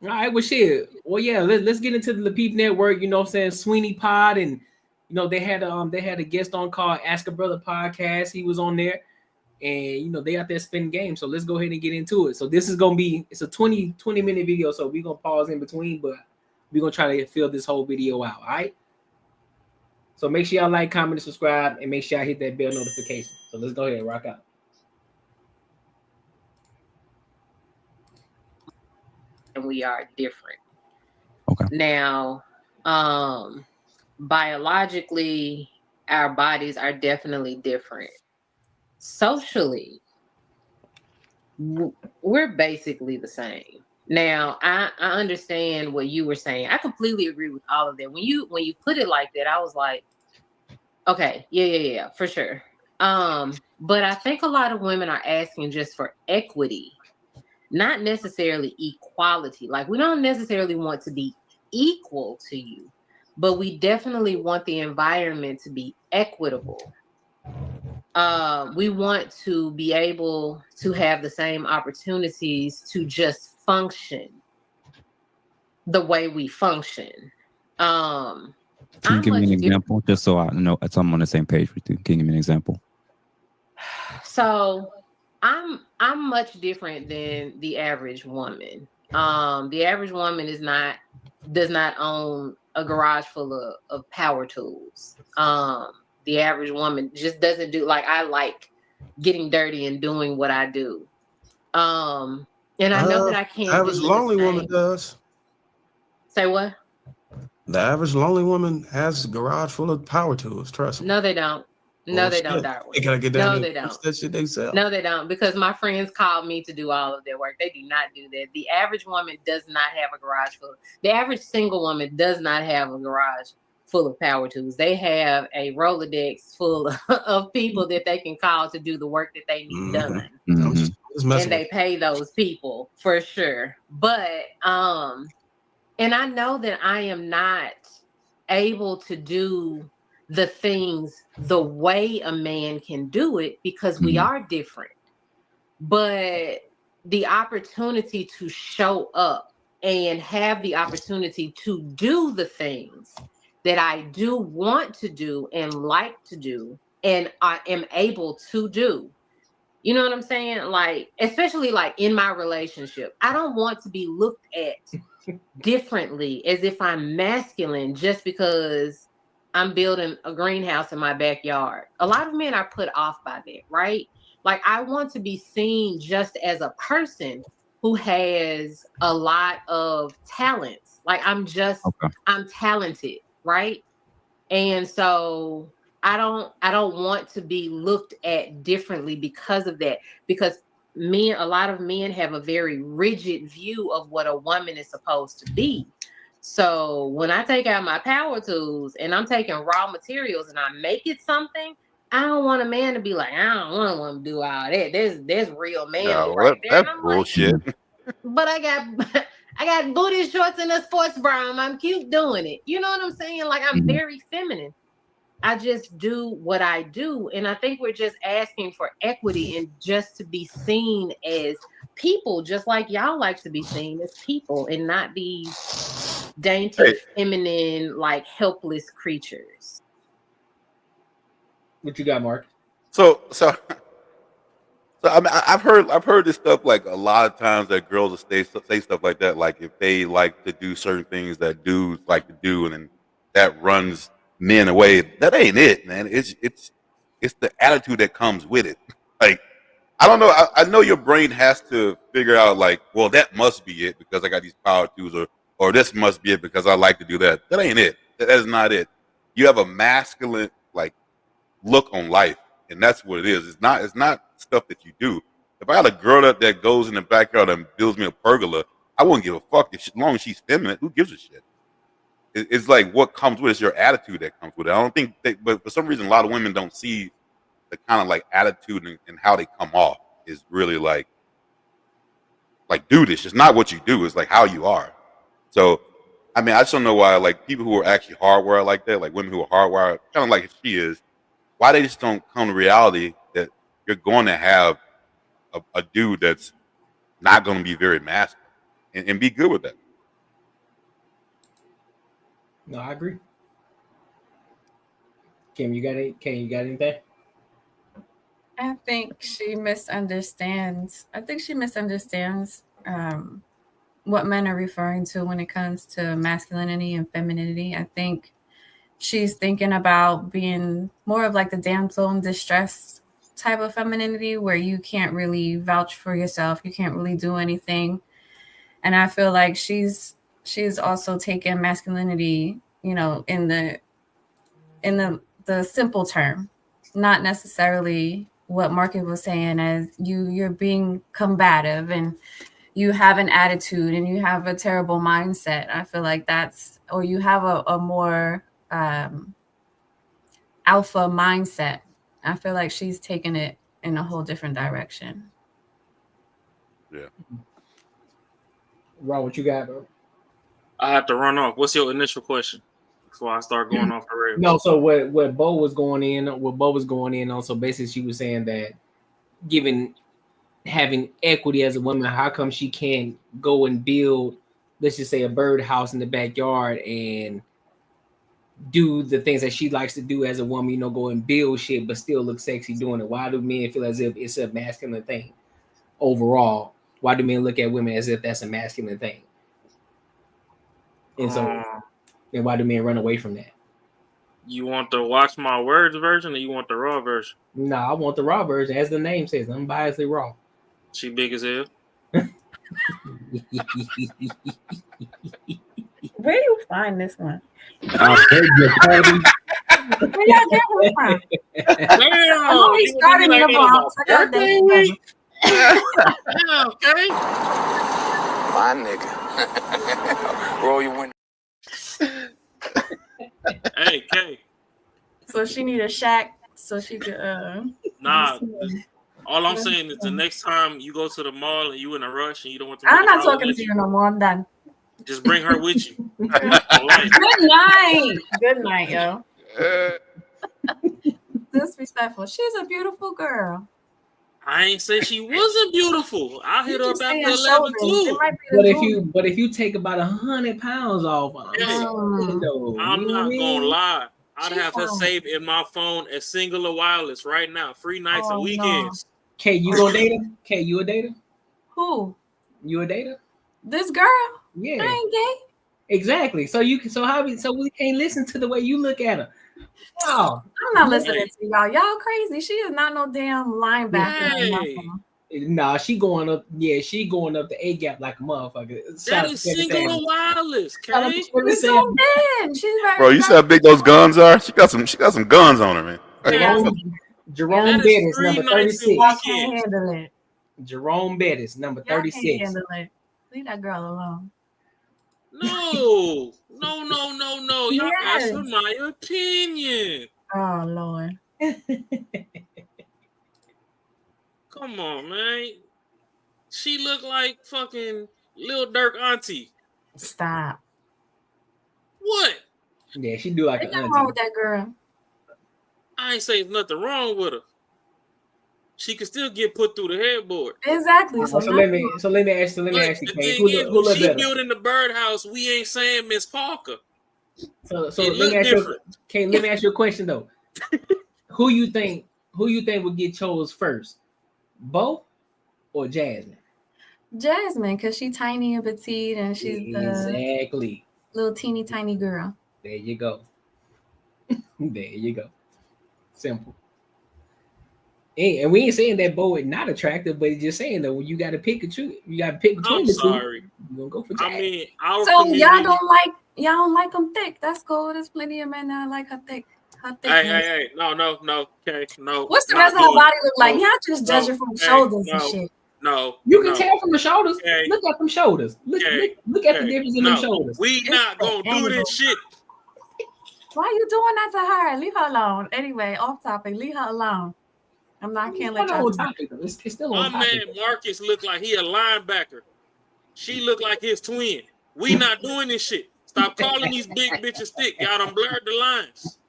Speaker 1: All right, well shit. Well, yeah, let's get into the Lapeef Network, you know what I'm saying? Sweeney Pod, and you know, they had a guest on called Ask a Brother podcast. He was on there. And you know, they out there spinning games. So let's go ahead and get into it. So this is gonna be a 20-minute video. So we're gonna pause in between, but we're gonna try to fill this whole video out. All right. So make sure y'all like, comment, and subscribe, and make sure y'all hit that bell notification. So let's go ahead and rock out.
Speaker 11: And we are different.
Speaker 12: Okay.
Speaker 11: Now, biologically, our bodies are definitely different. Socially, we're basically the same. Now, I understand what you were saying. I completely agree with all of that. When you put it like that, I was like, okay, yeah, for sure. But I think a lot of women are asking just for equity, not necessarily equality. Like, we don't necessarily want to be equal to you, but we definitely want the environment to be equitable. We want to be able to have the same opportunities to just function the way we function.
Speaker 12: Can you give me an example, just so I know I'm on the same page with you? Can you give me an example?
Speaker 11: So I'm much different than the average woman. The average woman does not own a garage full of power tools. The average woman just doesn't do, like, I like getting dirty and doing what I do. And I know that I can't.
Speaker 23: The average lonely woman does.
Speaker 11: Say what?
Speaker 23: The average lonely woman has a garage full of power tools. Trust me.
Speaker 11: No, they don't. No, they don't, Darwin.
Speaker 23: They gotta get down.
Speaker 11: No, they don't.
Speaker 23: That shit they sell.
Speaker 11: No, they don't, because my friends call me to do all of their work. They do not do that. The average woman does not have a garage full. The average single woman does not have a garage full of power tools. They have a Rolodex full of people that they can call to do the work that they need done.
Speaker 23: Just
Speaker 11: and they pay those people for sure. But and I know that I am not able to do the things the way a man can do it, because we are different. But the opportunity to show up and have the opportunity to do the things that I do want to do and like to do, and I am able to do. You know what I'm saying? Like, especially like in my relationship, I don't want to be looked at differently as if I'm masculine just because I'm building a greenhouse in my backyard. A lot of men are put off by that, right? Like, I want to be seen just as a person who has a lot of talents. Like, I'm talented, right? And so I don't want to be looked at differently because of that, because a lot of men have a very rigid view of what a woman is supposed to be. So when I take out my power tools and I'm taking raw materials and I make it something, I don't want a man to be like, I don't want a woman to do all that. There's real manly
Speaker 7: No,
Speaker 11: right there. And
Speaker 7: that's
Speaker 11: I'm
Speaker 7: bullshit.
Speaker 11: like, but I got booty shorts and a sports bra. I'm cute doing it. You know what I'm saying? Like, I'm very feminine. I just do what I do. And I think we're just asking for equity and just to be seen as people, just like y'all like to be seen as people and not these dainty, feminine, like helpless creatures.
Speaker 1: What you got, Mark?
Speaker 7: So I mean, I've heard this stuff like a lot of times that girls will say stuff like that, like if they like to do certain things that dudes like to do, and then that runs men away. That ain't it, man. It's the attitude that comes with it. Like, I don't know. I know your brain has to figure out like, well, that must be it because I got these power tools, or this must be it because I like to do that. That ain't it. That is not it. You have a masculine like look on life. And that's what it is. It's not stuff that you do. If I had a girl that goes in the backyard and builds me a pergola, I wouldn't give a fuck as long as she's feminine. Who gives a shit? It's like what comes with it is your attitude that comes with it. I don't think but for some reason, a lot of women don't see the kind of like attitude and how they come off is really like do this. It's not what you do. It's like how you are. So, I mean, I just don't know why like people who are actually hardwired like that, like women who are hardwired, kind of like she is, why they just don't come to reality that you're going to have a dude that's not going to be very masculine and be good with that.
Speaker 1: No, I agree. Kim, you got anything?
Speaker 4: I think she misunderstands. What men are referring to when it comes to masculinity and femininity. I think she's thinking about being more of like the damsel in distress type of femininity where you can't really vouch for yourself. You can't really do anything. And I feel like she's also taken masculinity, you know, in the simple term, not necessarily what Market was saying as you're being combative and you have an attitude and you have a terrible mindset. I feel like or you have a more alpha mindset. I feel like she's taken it in a whole different direction.
Speaker 7: Yeah.
Speaker 1: Rob, what you got, bro?
Speaker 3: I have to run off. What's your initial question before I start going off the rails?
Speaker 1: No, so what Bo was going in on, so basically she was saying that having equity as a woman, how come she can't go and build, let's just say, a birdhouse in the backyard and do the things that she likes to do as a woman, you know, go and build shit, but still look sexy doing it? Why do men feel as if it's a masculine thing overall? Why do men look at women as if that's a masculine thing? And so, then why do men run away from that?
Speaker 3: You want the Watch My Words version or you want the raw version?
Speaker 1: No, I want the raw version. As the name says, unbiasedly raw.
Speaker 3: She big as hell.
Speaker 4: Where do you find this one?
Speaker 12: I beg your pardon.
Speaker 4: Where y'all get one from? I'm only starting in the box. I got that.
Speaker 3: Okay.
Speaker 16: My nigga. Roll your window.
Speaker 3: Hey, Kay.
Speaker 4: So she need a Shaq so she could
Speaker 3: Nah. All I'm saying is the next time you go to the mall and you in a rush and you don't want to.
Speaker 4: I'm not talking to you no more. I'm done.
Speaker 3: Just bring her with you.
Speaker 4: Good night. Good night, yo. Disrespectful. She's a beautiful girl.
Speaker 3: I ain't say she wasn't beautiful. I hit her up after 11 too.
Speaker 1: But if you take about 100 pounds off,
Speaker 3: I'm not gonna lie. I'd have her saved in my phone as singular wireless right now. Free nights and weekends.
Speaker 1: Okay, you gonna date her? Okay, you a dater?
Speaker 4: Who?
Speaker 1: You a dater?
Speaker 4: This girl?
Speaker 1: Yeah.
Speaker 4: I ain't gay.
Speaker 1: Exactly. So we can't listen to the way you look at her. Oh,
Speaker 4: I'm not listening to y'all. Y'all crazy. She is not no damn linebacker.
Speaker 1: Nah, she going up. Yeah, she going up the A gap like a motherfucker.
Speaker 3: That is singular wireless, Kay.
Speaker 4: She's so big. She's very
Speaker 7: Bro, you see how big those guns are? She got some guns on her, man.
Speaker 1: Jerome Bettis, number 36.
Speaker 4: I can't handle it.
Speaker 1: Jerome Bettis, number 36.
Speaker 4: Can't handle it. Leave that girl alone.
Speaker 3: No. Y'all asking my opinion.
Speaker 4: Oh Lord.
Speaker 3: Come on, man. She look like fucking Lil Durk auntie.
Speaker 4: Stop.
Speaker 3: What?
Speaker 1: Yeah, she do like
Speaker 4: What's
Speaker 1: an
Speaker 4: wrong
Speaker 1: auntie.
Speaker 4: with that girl?
Speaker 3: I ain't saying nothing wrong with her. She can still get put through the headboard.
Speaker 4: Exactly.
Speaker 1: So let me ask you,
Speaker 3: The
Speaker 1: Kate,
Speaker 3: thing
Speaker 1: who
Speaker 3: is,
Speaker 1: look
Speaker 3: when she
Speaker 1: better?
Speaker 3: building the birdhouse, we ain't saying Miss Parker.
Speaker 1: So
Speaker 3: It
Speaker 1: let me
Speaker 3: look
Speaker 1: ask you,
Speaker 3: different.
Speaker 1: Kate, let me ask you a question though. Who you think would get chose first? Bo or Jasmine?
Speaker 4: Jasmine, because she's tiny and petite and she's
Speaker 1: Exactly.
Speaker 4: little teeny tiny girl.
Speaker 1: There you go. There you go. Simple. And we ain't saying that Bo is not attractive, but it's just saying that when you got to pick between
Speaker 3: I'm
Speaker 1: the
Speaker 3: sorry.
Speaker 1: two, you gonna go for
Speaker 3: I
Speaker 1: Jasmine.
Speaker 3: mean, our
Speaker 4: So
Speaker 3: community.
Speaker 4: y'all don't like them thick. That's cool. There's plenty of men that like her thick. Her thickness.
Speaker 3: Hey, no, okay, no.
Speaker 4: What's the
Speaker 3: not
Speaker 4: rest of her
Speaker 3: doing
Speaker 4: body
Speaker 3: it.
Speaker 4: look like?
Speaker 3: No,
Speaker 4: Y'all just judge her from shoulders and shit.
Speaker 3: No,
Speaker 1: You can tell from the shoulders.
Speaker 3: Okay.
Speaker 1: Look at them shoulders. Look at the difference in them shoulders.
Speaker 3: We not gonna do this shit.
Speaker 4: Why are you doing that to her? Leave her alone. Anyway, off topic. Leave her alone. Can't let y'all.
Speaker 1: On topic though. It's still
Speaker 3: My
Speaker 1: on topic.
Speaker 3: man Marcus look like he a linebacker. She look like his twin. We not doing this shit. Stop calling these big bitches thick. Y'all done blurred the lines.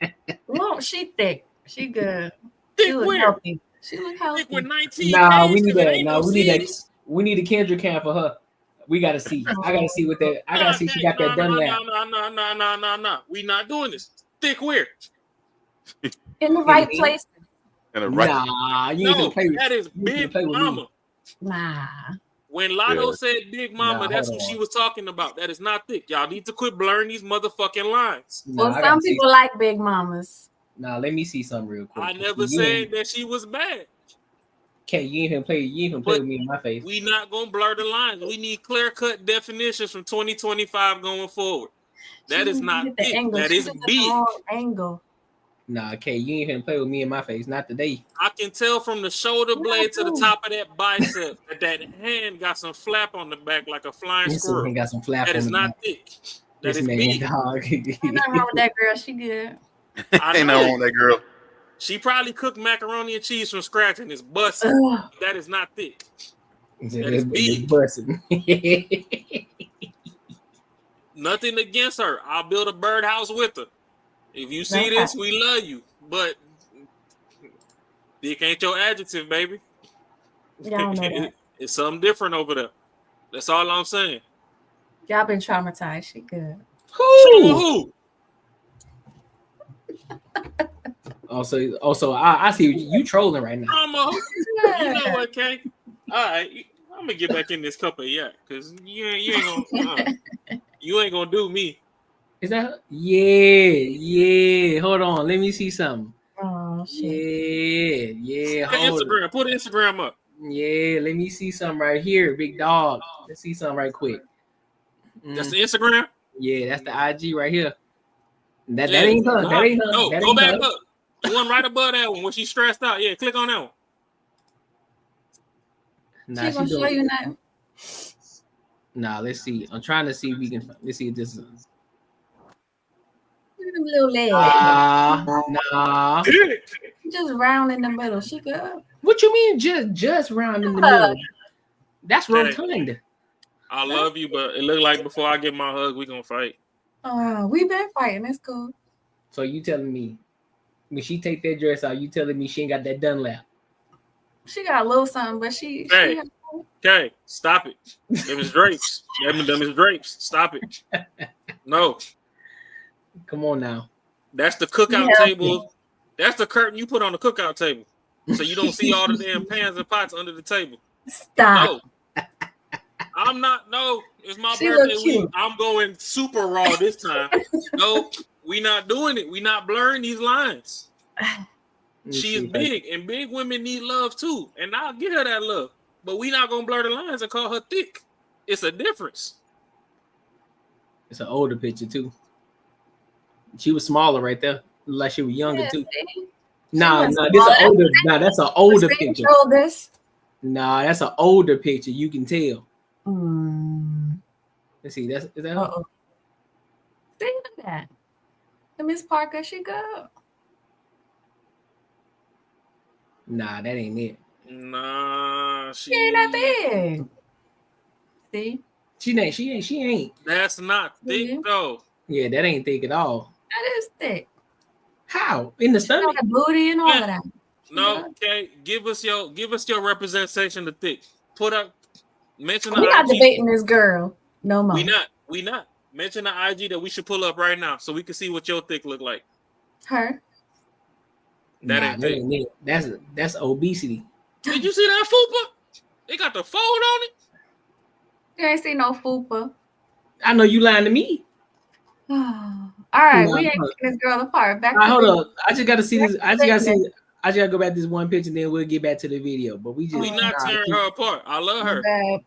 Speaker 4: Well, she thick. She good.
Speaker 3: Thick
Speaker 4: She look
Speaker 3: where?
Speaker 4: healthy. She look healthy.
Speaker 3: Thick with 19
Speaker 1: Nah, we
Speaker 3: Ks,
Speaker 1: need
Speaker 3: 'cause it
Speaker 1: that.
Speaker 3: ain't
Speaker 1: No,
Speaker 3: no
Speaker 1: we need that.
Speaker 3: C's.
Speaker 1: We need a Kendrick cam for her. We gotta see. I gotta see what that. I gotta see if she got that done lap.
Speaker 3: No. We not doing this. Thick where?
Speaker 4: In the right place.
Speaker 7: In the right.
Speaker 1: Nah, you ain't
Speaker 3: No,
Speaker 1: gonna play with.
Speaker 3: that is
Speaker 1: you ain't
Speaker 3: Big
Speaker 1: finna play with
Speaker 3: Mama.
Speaker 1: me.
Speaker 4: Nah.
Speaker 3: When Lotto
Speaker 7: Yeah.
Speaker 3: said Big Mama,
Speaker 1: Nah,
Speaker 3: that's
Speaker 1: hold
Speaker 3: what she
Speaker 1: on.
Speaker 3: was talking about. That is not thick. Y'all need to quit blurring these motherfucking lines.
Speaker 1: Nah,
Speaker 4: Well,
Speaker 1: I
Speaker 4: some
Speaker 1: gotta see.
Speaker 4: people like big mamas.
Speaker 1: Nah, let me see something real quick.
Speaker 3: I never said that she was bad.
Speaker 1: Okay, you ain't even play. You ain't even play
Speaker 3: But
Speaker 1: with me in my face.
Speaker 3: we not gonna blur the lines. We need clear-cut definitions from 2025 going forward. That is not
Speaker 4: hit the
Speaker 3: thick.
Speaker 4: angle.
Speaker 3: That
Speaker 4: She
Speaker 3: is
Speaker 4: just hit the
Speaker 3: big.
Speaker 4: wrong angle.
Speaker 1: Nah, okay, you ain't even play with me in my face. Not today.
Speaker 3: I can tell from the shoulder blade to the top of that bicep that hand got some flap on the back like a flying
Speaker 1: This
Speaker 3: squirrel.
Speaker 1: man got some flap
Speaker 3: That
Speaker 1: on
Speaker 3: is
Speaker 1: the
Speaker 3: not
Speaker 1: back.
Speaker 3: thick. That
Speaker 1: This
Speaker 3: is
Speaker 1: man,
Speaker 3: big.
Speaker 1: dog.
Speaker 4: Ain't nothing wrong with that girl. She good.
Speaker 3: I
Speaker 7: Ain't
Speaker 3: know.
Speaker 7: nothing wrong with that girl.
Speaker 3: She probably cooked macaroni and cheese from scratch and it's busted.
Speaker 4: Ugh.
Speaker 3: That is not thick.
Speaker 1: That
Speaker 3: That is big.
Speaker 1: busting.
Speaker 3: Nothing against her. I'll build a birdhouse with her. If you see
Speaker 4: Okay.
Speaker 3: this, we love you. But thick ain't your adjective, baby.
Speaker 4: Y'all know that.
Speaker 3: It's something different over there. That's all I'm saying.
Speaker 4: Y'all been traumatized. She good.
Speaker 3: Who?
Speaker 1: Also, I see you trolling right now.
Speaker 3: Drama. You know what, Kay? All right, I'm gonna get back in this cup of yak because you ain't gonna do me.
Speaker 1: Is that? Yeah. Hold on, let me see something.
Speaker 4: Oh shit.
Speaker 1: Yeah.
Speaker 3: Put Instagram up.
Speaker 1: Yeah, let me see something right here, big dog. Let's see something right quick.
Speaker 3: That's the Instagram.
Speaker 1: Yeah, that's the IG right here. That
Speaker 3: Yeah.
Speaker 1: ain't her. That ain't her.
Speaker 3: No,
Speaker 1: That
Speaker 3: go
Speaker 1: ain't
Speaker 3: back
Speaker 1: her.
Speaker 3: up. The one right above that one when she's stressed out. Yeah, click on that one.
Speaker 1: Nah,
Speaker 4: She gonna show you nothing.
Speaker 1: Nah, let's see. I'm trying to see if we can. Let's see if this is.
Speaker 4: Look at them little legs.
Speaker 1: Nah.
Speaker 4: Just round in the middle. She good.
Speaker 1: What you mean just round in the middle? That's rotund.
Speaker 3: I love you, but it look like before I get my hug, we gonna fight.
Speaker 4: We been fighting. It's cool.
Speaker 1: So you telling me when she take that dress out, you telling me she ain't got that Dunlap?
Speaker 4: She got a little something, but she.
Speaker 3: Okay, stop it. Them is drapes. Them is drapes. Stop it. No.
Speaker 1: Come on now.
Speaker 3: That's the cookout table. That's the curtain you put on the cookout table. So you don't see all the damn pans and pots under the table.
Speaker 4: Stop.
Speaker 3: No. I'm not. No, it's my
Speaker 4: She
Speaker 3: birthday
Speaker 4: look
Speaker 3: week.
Speaker 4: cute.
Speaker 3: I'm going super raw this time. No, we not doing it. We not blurring these lines. She is big, and big women need love too. And I'll give her that love. But we not gonna blur the lines and call her thick. It's a difference.
Speaker 1: It's an older picture too. She was smaller right there. Looked like she was younger too. Nah, this an older. Nah, that's an older picture.
Speaker 4: Shoulders.
Speaker 1: Nah, that's an older picture. You can tell.
Speaker 4: Mm.
Speaker 1: Let's see. Is that her?
Speaker 4: See, look at that. And Miss Parker, she good.
Speaker 1: Nah, that ain't it.
Speaker 3: Nah,
Speaker 4: She ain't that big. See?
Speaker 1: She ain't.
Speaker 3: That's not thick though.
Speaker 1: Yeah, that ain't thick at all.
Speaker 4: That is thick.
Speaker 1: How? In the stomach?
Speaker 4: The booty and all of that.
Speaker 3: No, okay. Give us your representation of thick. Put up. Mention the
Speaker 4: We not
Speaker 3: IG.
Speaker 4: debating this girl no more.
Speaker 3: We not. Mention the IG that we should pull up right now so we can see what your thick look like.
Speaker 4: Her.
Speaker 3: That ain't thick.
Speaker 1: It. That's obesity.
Speaker 3: Did you see that fupa? They got the fold on it.
Speaker 4: You ain't see no fupa.
Speaker 1: I know you lying to me.
Speaker 4: All right, we ain't taking this girl apart. Back to
Speaker 1: hold up. I just gotta see this. I just gotta go back to this one picture, and then we'll get back to the video. But we
Speaker 3: not tearing her apart. I love her.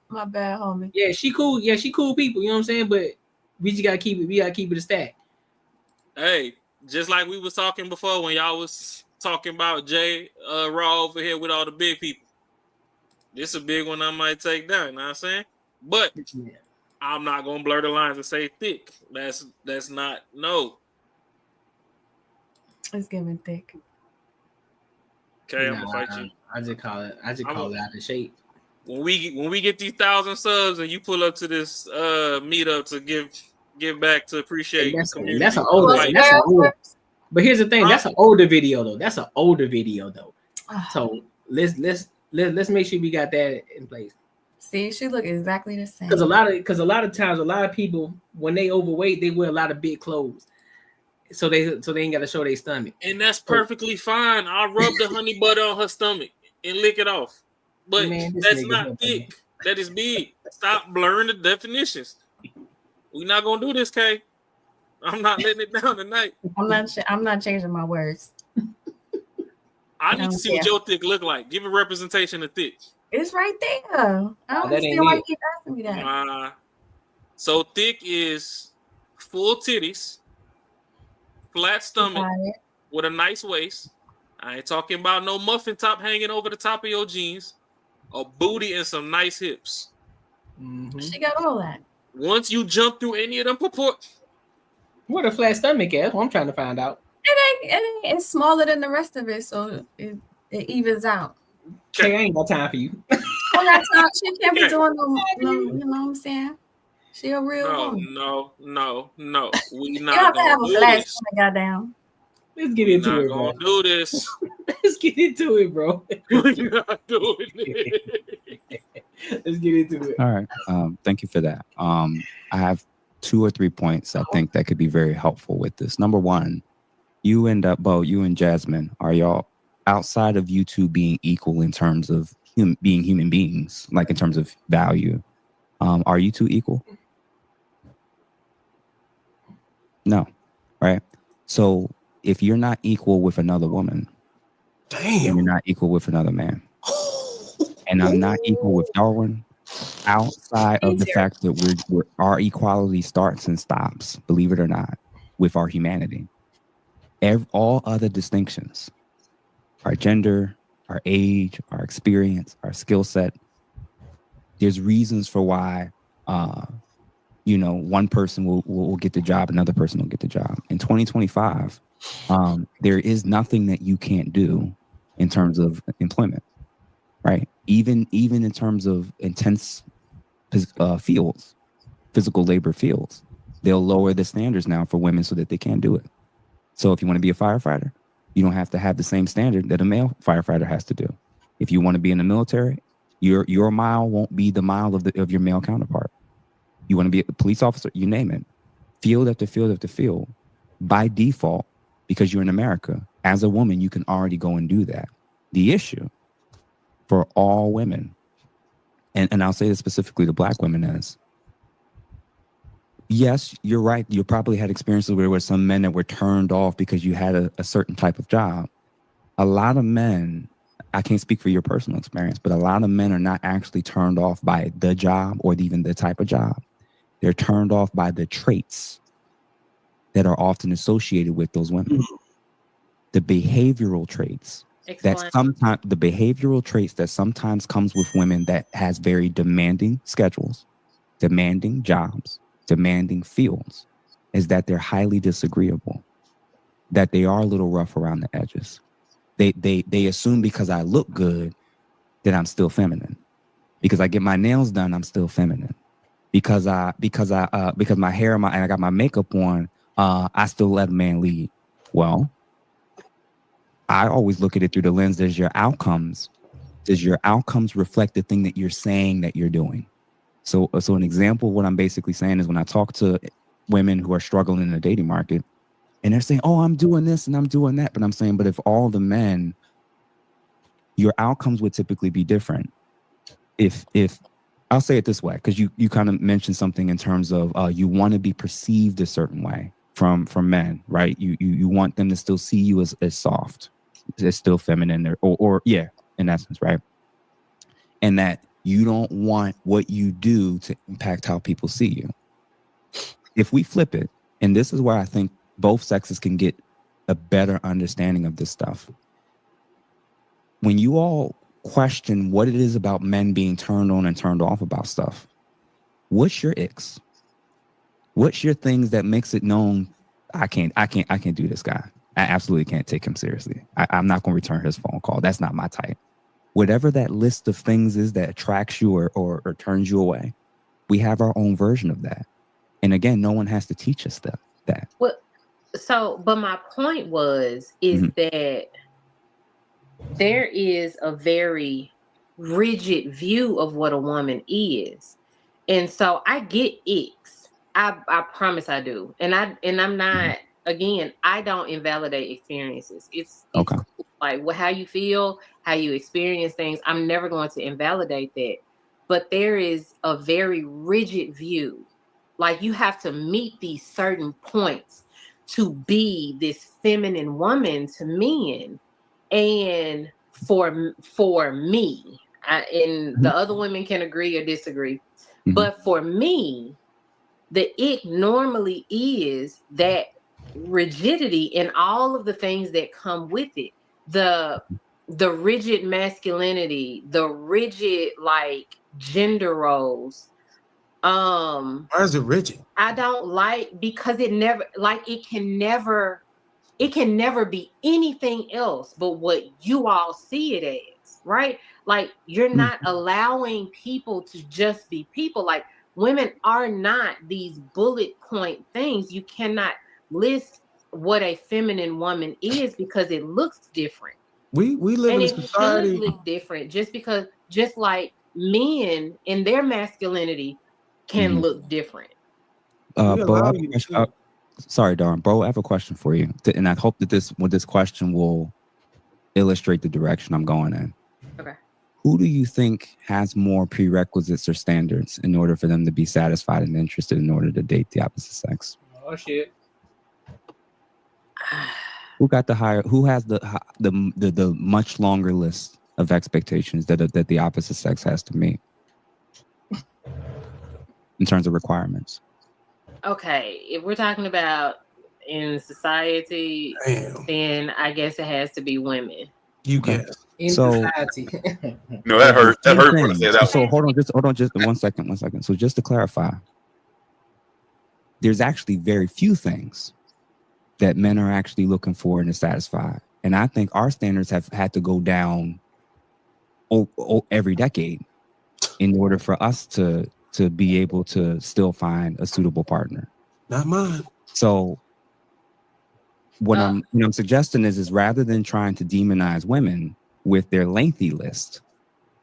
Speaker 4: My bad, homie.
Speaker 1: Yeah, she cool. Yeah, she cool people. You know what I'm saying? But we just gotta keep it. We gotta keep it a stack.
Speaker 3: Hey, just like we was talking before when y'all was talking about Jay Raw over here with all the big people. This a big one I might take down. You know what I'm saying? But I'm not gonna blur the lines and say thick. That's not no.
Speaker 4: It's giving thick.
Speaker 3: Okay, I'm gonna fight you.
Speaker 1: I just call it out of shape.
Speaker 3: When we get these 1,000 subs and you pull up to this meetup to give back to appreciate community.
Speaker 1: That's an older. But here's the thing. That's an older video though. So let's make sure we got that in place.
Speaker 4: See, she look exactly the same.
Speaker 1: Because a lot of times, a lot of people when they overweight, they wear a lot of big clothes, so they ain't got to show their stomach.
Speaker 3: And that's perfectly fine. I'll rub the honey butter on her stomach and lick it off. But that's not thick. That is big. Stop blurring the definitions. We're not gonna do this, Kay. I'm not letting it down tonight.
Speaker 4: I'm not changing my words.
Speaker 3: I need to see what your thick look like. Give a representation of thick.
Speaker 4: It's right there. I don't understand why you keep asking me that.
Speaker 3: So thick is full titties, flat stomach with a nice waist. I ain't talking about no muffin top hanging over the top of your jeans, a booty and some nice hips.
Speaker 1: Mm-hmm.
Speaker 4: She got all that.
Speaker 3: Once you jump through any of them proportions,
Speaker 1: what a flat stomach is? Well, I'm trying to find out.
Speaker 4: It's smaller than the rest of it, so it evens out.
Speaker 1: Okay, I ain't got time for you.
Speaker 4: Well, that's not. She can't be doing no. You know what I'm saying? She a real woman.
Speaker 3: No. We not
Speaker 4: you have to have a flat stomach, goddamn.
Speaker 1: Let's get into it, bro.
Speaker 3: Do this.
Speaker 1: Let's get into it, bro.
Speaker 3: We're not doing it.
Speaker 1: Let's get into it.
Speaker 12: All right. Thank you for that. I have 2 or 3 points I think that could be very helpful with this. Number one, you and Jasmine, are y'all outside of you two being equal in terms of being human beings, like in terms of value? Are you two equal? No, right? So if you're not equal with another woman, you're not equal with another man. And I'm not equal with Darwin outside of the fact that our equality starts and stops, believe it or not, with our humanity. All other distinctions, our gender, our age, our experience, our skill set, there's reasons for why one person will get the job, another person will get the job. In 2025, there is nothing that you can't do in terms of employment, right? Even in terms of intense fields, physical labor fields, they'll lower the standards now for women so that they can do it. So if you want to be a firefighter, you don't have to have the same standard that a male firefighter has to do. If you want to be in the military, your mile won't be the mile of your male counterpart. You want to be a police officer, you name it. Field after field after field. By default, because you're in America, as a woman, you can already go and do that. The issue for all women, and I'll say this specifically to Black women, is, yes, you're right. You probably had experiences where there were some men that were turned off because you had a certain type of job. A lot of men, I can't speak for your personal experience, but a lot of men are not actually turned off by the job or even the type of job. They're turned off by the traits that are often associated with those women. The behavioral traits that sometimes comes with women that has very demanding schedules, demanding jobs, demanding fields, is that they're highly disagreeable, that they are a little rough around the edges, They assume because I look good that I'm still feminine. Because I get my nails done, I'm still feminine. Because my hair and I got my makeup on, I still let a man lead. Well, I always look at it through the lens, does your outcomes reflect the thing that you're saying that you're doing? So an example of what I'm basically saying is when I talk to women who are struggling in the dating market and they're saying, oh, I'm doing this and I'm doing that. But I'm saying, but if all the men, your outcomes would typically be different. If I'll say it this way, because you kind of mentioned something in terms of you want to be perceived a certain way from men, right? You want them to still see you as soft, as still feminine, or yeah, in essence, right? And that you don't want what you do to impact how people see you. If we flip it, and this is where I think both sexes can get a better understanding of this stuff. When you all question what it is about men being turned on and turned off about stuff, what's your icks? What's your things that makes it known? I can't do this guy. I absolutely can't take him seriously. I'm not going to return his phone call. That's not my type. Whatever that list of things is that attracts you or turns you away, we have our own version of that. And again, no one has to teach us that.
Speaker 11: Well, but my point is that there is a very rigid view of what a woman is. And so I get icks. I promise I do. And I'm not, again, I don't invalidate experiences. It's
Speaker 12: okay.
Speaker 11: Like how you feel, how you experience things. I'm never going to invalidate that. But there is a very rigid view. Like you have to meet these certain points to be this feminine woman to men. And for me, and the other women can agree or disagree, but for me, the ick normally is that rigidity and all of the things that come with it. The rigid masculinity, the rigid like gender roles.
Speaker 23: Why is it rigid?
Speaker 11: I don't like because it can never be anything else but what you all see it as, right? Like you're not allowing people to just be people. Like women are not these bullet point things. You cannot list what a feminine woman is because it looks different.
Speaker 23: We live
Speaker 11: and
Speaker 23: in a society.
Speaker 11: It should look different just like men in their masculinity can look different.
Speaker 12: Sorry, Dawn. Bro, I have a question for you. And I hope that this question will illustrate the direction I'm going in.
Speaker 11: Okay.
Speaker 12: Who do you think has more prerequisites or standards in order for them to be satisfied and interested in order to date the opposite sex?
Speaker 1: Oh shit.
Speaker 12: Who got the higher? Who has the much longer list of expectations that the opposite sex has to meet in terms of requirements?
Speaker 11: Okay, if we're talking about in society, then I guess it has to be women.
Speaker 23: You guess.
Speaker 1: In society.
Speaker 7: No, that hurt. That hurt when I said that.
Speaker 12: So hold on, just one second. So just to clarify, there's actually very few things that men are actually looking for and to satisfy. And I think our standards have had to go down every decade in order for us to be able to still find a suitable partner.
Speaker 23: Not mine.
Speaker 12: So what I'm suggesting is rather than trying to demonize women with their lengthy list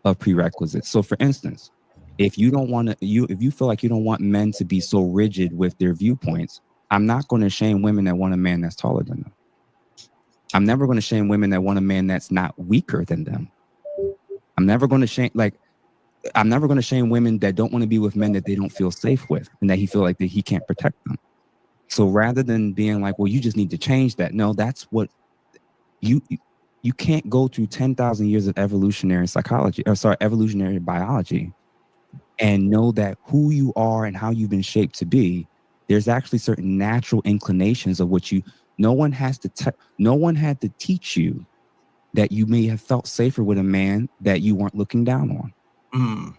Speaker 12: of prerequisites. So for instance, if you feel like you don't want men to be so rigid with their viewpoints, I'm not going to shame women that want a man that's taller than them. I'm never going to shame women that want a man that's not weaker than them. I'm never going to shame women that don't want to be with men that they don't feel safe with and that he feel like that he can't protect them. So rather than being like, well, you just need to change that. No, that's what you can't go through 10,000 years of evolutionary biology and know that who you are and how you've been shaped to be. There's actually certain natural inclinations of what no one had to teach you that you may have felt safer with a man that you weren't looking down on.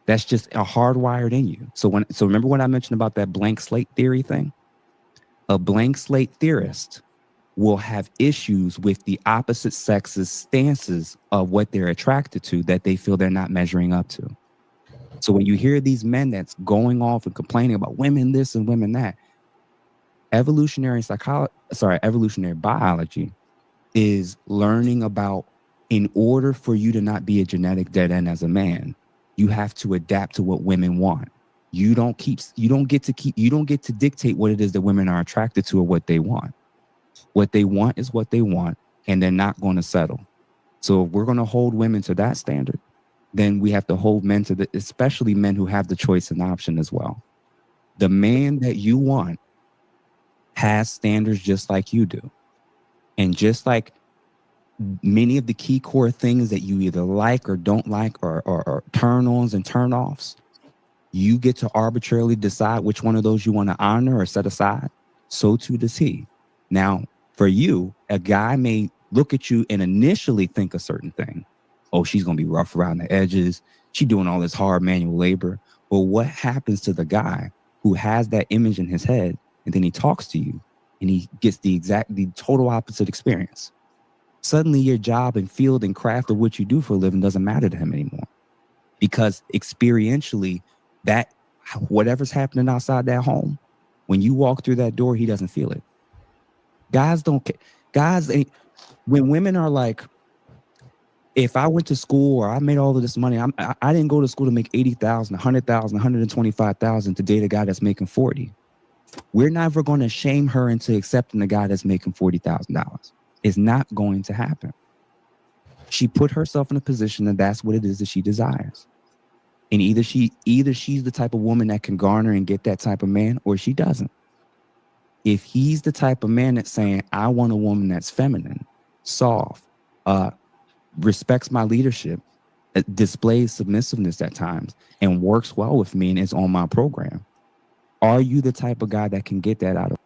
Speaker 12: That's just hardwired in you. So remember when I mentioned about that blank slate theory thing? A blank slate theorist will have issues with the opposite sex's stances of what they're attracted to that they feel they're not measuring up to. So when you hear these men that's going off and complaining about women this and women that, evolutionary biology is learning about, in order for you to not be a genetic dead end as a man, you have to adapt to what women want. You don't get to dictate what it is that women are attracted to or what they want. What they want is what they want, and they're not going to settle. So if we're going to hold women to that standard, then we have to hold men to especially men who have the choice and option as well. The man that you want has standards just like you do. And just like many of the key core things that you either like or don't like or turn-ons and turn-offs, you get to arbitrarily decide which one of those you want to honor or set aside. So too does he. Now, for you, a guy may look at you and initially think a certain thing. Oh, she's going to be rough around the edges. She's doing all this hard manual labor. But what happens to the guy who has that image in his head, and then he talks to you and he gets the total opposite experience? Suddenly your job and field and craft of what you do for a living doesn't matter to him anymore. Because experientially, that whatever's happening outside that home, when you walk through that door, he doesn't feel it. Guys don't care. Guys ain't, when women are like, if I went to school or I made all of this money, I didn't go to school to make 80,000, 100,000, 125,000 to date a guy that's making 40. We're never going to shame her into accepting a guy that's making $40,000. It's not going to happen. She put herself in a position that that's what it is that she desires. And either she's the type of woman that can garner and get that type of man, or she doesn't. If he's the type of man that's saying, I want a woman that's feminine, soft, respects my leadership, displays submissiveness at times, and works well with me and is on my program, are you the type of guy that can get that out of?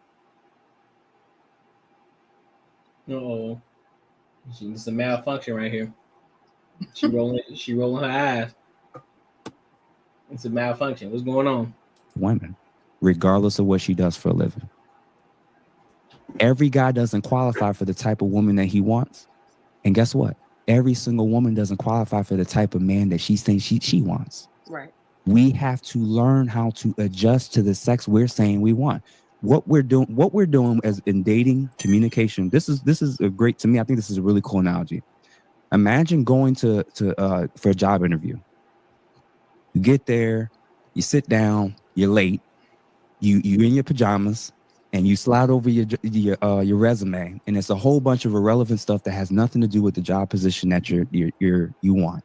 Speaker 1: Uh-oh. It's a malfunction right here. She rolling her eyes. It's a malfunction. What's going on?
Speaker 12: Women, regardless of what she does for a living. Every guy doesn't qualify for the type of woman that he wants. And guess what? Every single woman doesn't qualify for the type of man that she thinks she wants.
Speaker 6: Right.
Speaker 12: We have to learn how to adjust to the sex we're saying we want. What we're doing as in dating, communication. This is a great, to me, I think this is a really cool analogy. Imagine going for a job interview. You get there, you sit down, you're late, you in your pajamas, and you slide over your resume, and it's a whole bunch of irrelevant stuff that has nothing to do with the job position that you want.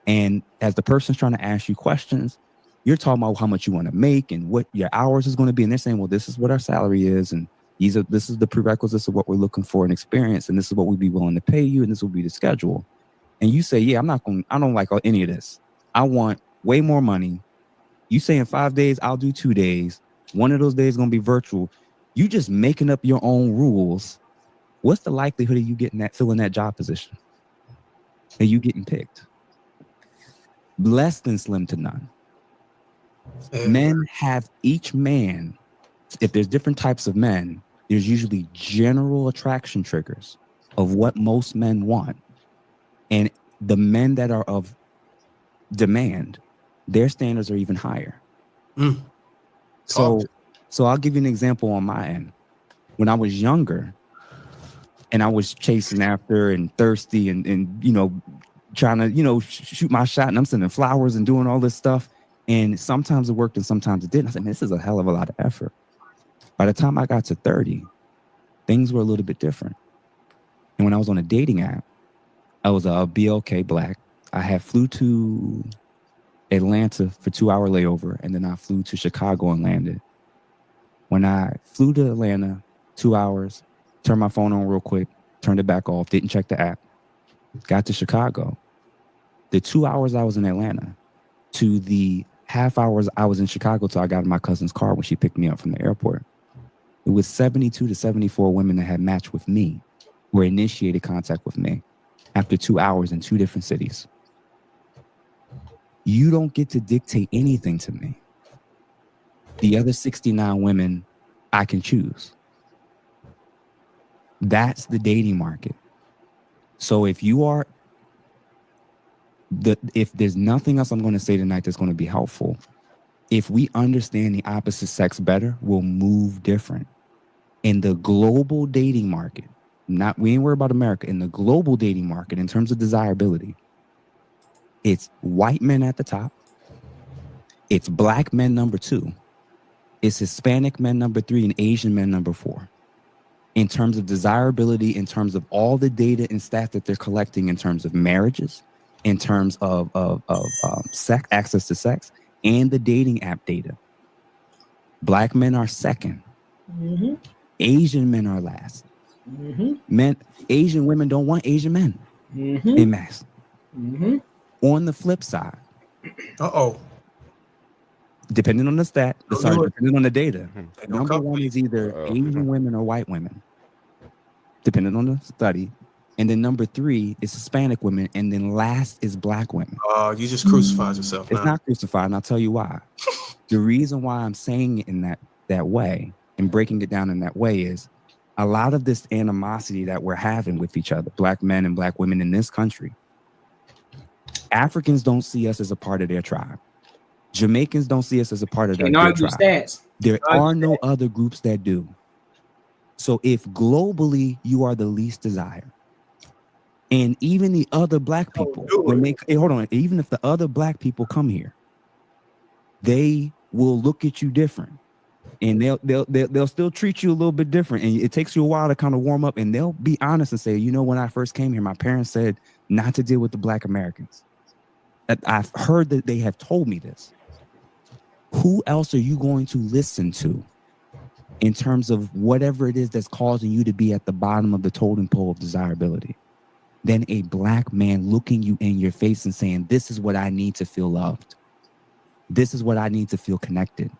Speaker 12: And as the person's trying to ask you questions, you're talking about how much you want to make and what your hours is going to be, and they're saying, well, this is what our salary is, and this is the prerequisites of what we're looking for in experience, and this is what we'd be willing to pay you, and this will be the schedule. And you say, yeah, I don't like any of this. I want way more money. You say in 5 days, I'll do 2 days. One of those days is going to be virtual. You just making up your own rules. What's the likelihood of you filling that job position? Are you getting picked? Less than slim to none. Men have, each man, if there's different types of men, there's usually general attraction triggers of what most men want. And the men that are of demand, their standards are even higher. So I'll give you an example on my end. When I was younger and I was chasing after and thirsty and trying to, shoot my shot, and I'm sending flowers and doing all this stuff. And sometimes it worked and sometimes it didn't. I said, man, this is a hell of a lot of effort. By the time I got to 30, things were a little bit different. And when I was on a dating app, I was a BLK Black. I flew to Atlanta for 2-hour layover, and then I flew to Chicago and landed. When I flew to Atlanta, 2 hours, turned my phone on real quick, turned it back off, didn't check the app, got to Chicago. The 2 hours I was in Atlanta to the half hours I was in Chicago till I got in my cousin's car when she picked me up from the airport. It was 72 to 74 women that had matched with me or initiated contact with me after 2 hours in 2 different cities. You don't get to dictate anything to me. The other 69 women, I can choose. That's the dating market. So if you are if there's nothing else I'm going to say tonight that's going to be helpful, if we understand the opposite sex better, we'll move different. In the global dating market, we ain't worried about America. In the global dating market, in terms of desirability, it's white men at the top. It's black men number 2. It's Hispanic men number 3 and Asian men number 4. In terms of desirability, in terms of all the data and stats that they're collecting in terms of marriages, in terms of sex, access to sex, and the dating app data. Black men are second.
Speaker 1: Mm-hmm.
Speaker 12: Asian men are last.
Speaker 1: Mm-hmm.
Speaker 12: Asian women don't want Asian men in mass.
Speaker 1: Mm-hmm.
Speaker 12: On the flip side, depending on the stat, depending on the data, number 1 is either Asian women or white women, depending on the study. And then number 3 is Hispanic women. And then last is black women.
Speaker 23: You just crucified yourself.
Speaker 12: It's not crucified, and I'll tell you why. The reason why I'm saying it in that way and breaking it down in that way is a lot of this animosity that we're having with each other, black men and black women in this country. Africans don't see us as a part of their tribe. Jamaicans don't see us as a part of their tribe.
Speaker 1: Stats.
Speaker 12: There are no other groups that do. So if globally you are the least desired, and even the other black people, even if the other black people come here, they will look at you different, and they'll still treat you a little bit different. And it takes you a while to kind of warm up, and they'll be honest and say, you know, when I first came here, my parents said not to deal with the black Americans. I've heard that they have told me this. Who else are you going to listen to in terms of whatever it is that's causing you to be at the bottom of the totem pole of desirability than a black man looking you in your face and saying, this is what I need to feel loved. This is what I need to feel connected.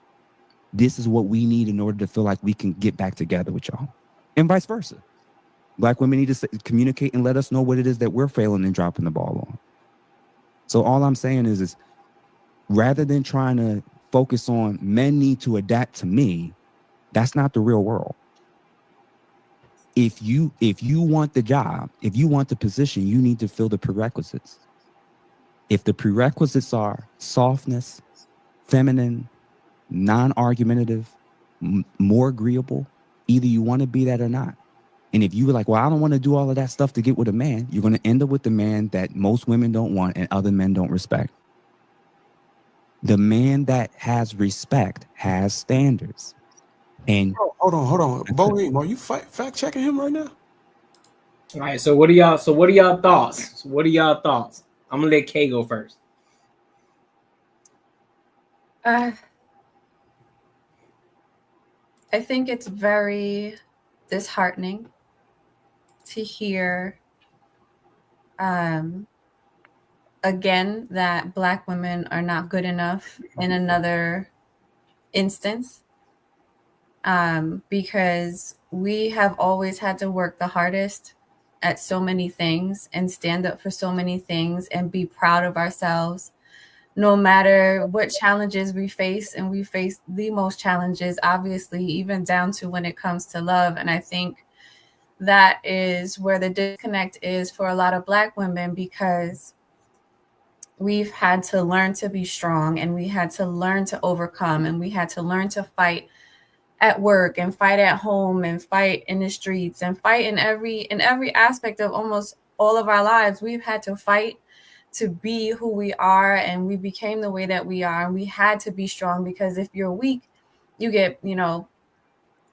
Speaker 12: This is what we need in order to feel like we can get back together with y'all. And vice versa. Black women need to communicate and let us know what it is that we're failing and dropping the ball on. So all I'm saying is rather than trying to focus on men need to adapt to me, that's not the real world. If you want the job, if you want the position, you need to fill the prerequisites. If the prerequisites are softness, feminine, non-argumentative, more agreeable, either you want to be that or not. And if you were like, well, I don't want to do all of that stuff to get with a man, you're going to end up with the man that most women don't want and other men don't respect. The man that has respect has standards. And
Speaker 23: hold on. Boeing, are you fact checking him right now?
Speaker 1: All right. So what are y'all thoughts? I'm gonna let Kay go first.
Speaker 4: I think it's very disheartening to hear again that Black women are not good enough in another instance, because we have always had to work the hardest at so many things and stand up for so many things and be proud of ourselves no matter what challenges we face. And we face the most challenges, obviously, even down to when it comes to love. And I think that is where the disconnect is for a lot of Black women, because we've had to learn to be strong, and we had to learn to overcome, and we had to learn to fight at work and fight at home and fight in the streets and fight in every aspect of almost all of our lives. We've had to fight to be who we are, and we became the way that we are. And we had to be strong, because if you're weak, you get,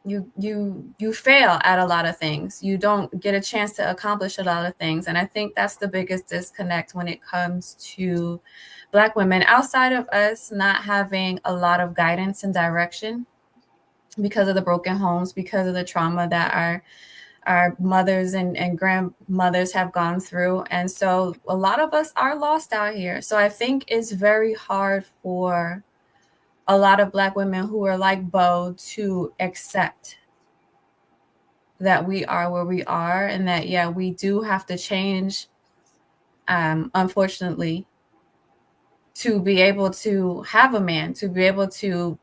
Speaker 4: you fail at a lot of things. You don't get a chance to accomplish a lot of things. And I think that's the biggest disconnect when it comes to Black women, outside of us not having a lot of guidance and direction because of the broken homes, because of the trauma that our mothers and grandmothers have gone through. And so a lot of us are lost out here. So I think it's very hard for a lot of Black women who are like Bo to accept that we are where we are, and that, yeah, we do have to change, unfortunately, to be able to have a man, to be able to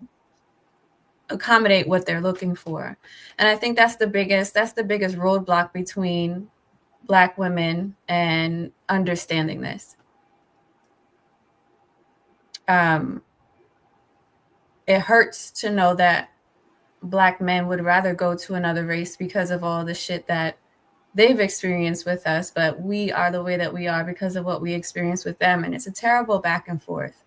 Speaker 4: accommodate what they're looking for. And I think that's the biggest roadblock between Black women and understanding this. It hurts to know that Black men would rather go to another race because of all the shit that they've experienced with us, but we are the way that we are because of what we experienced with them. And it's a terrible back and forth.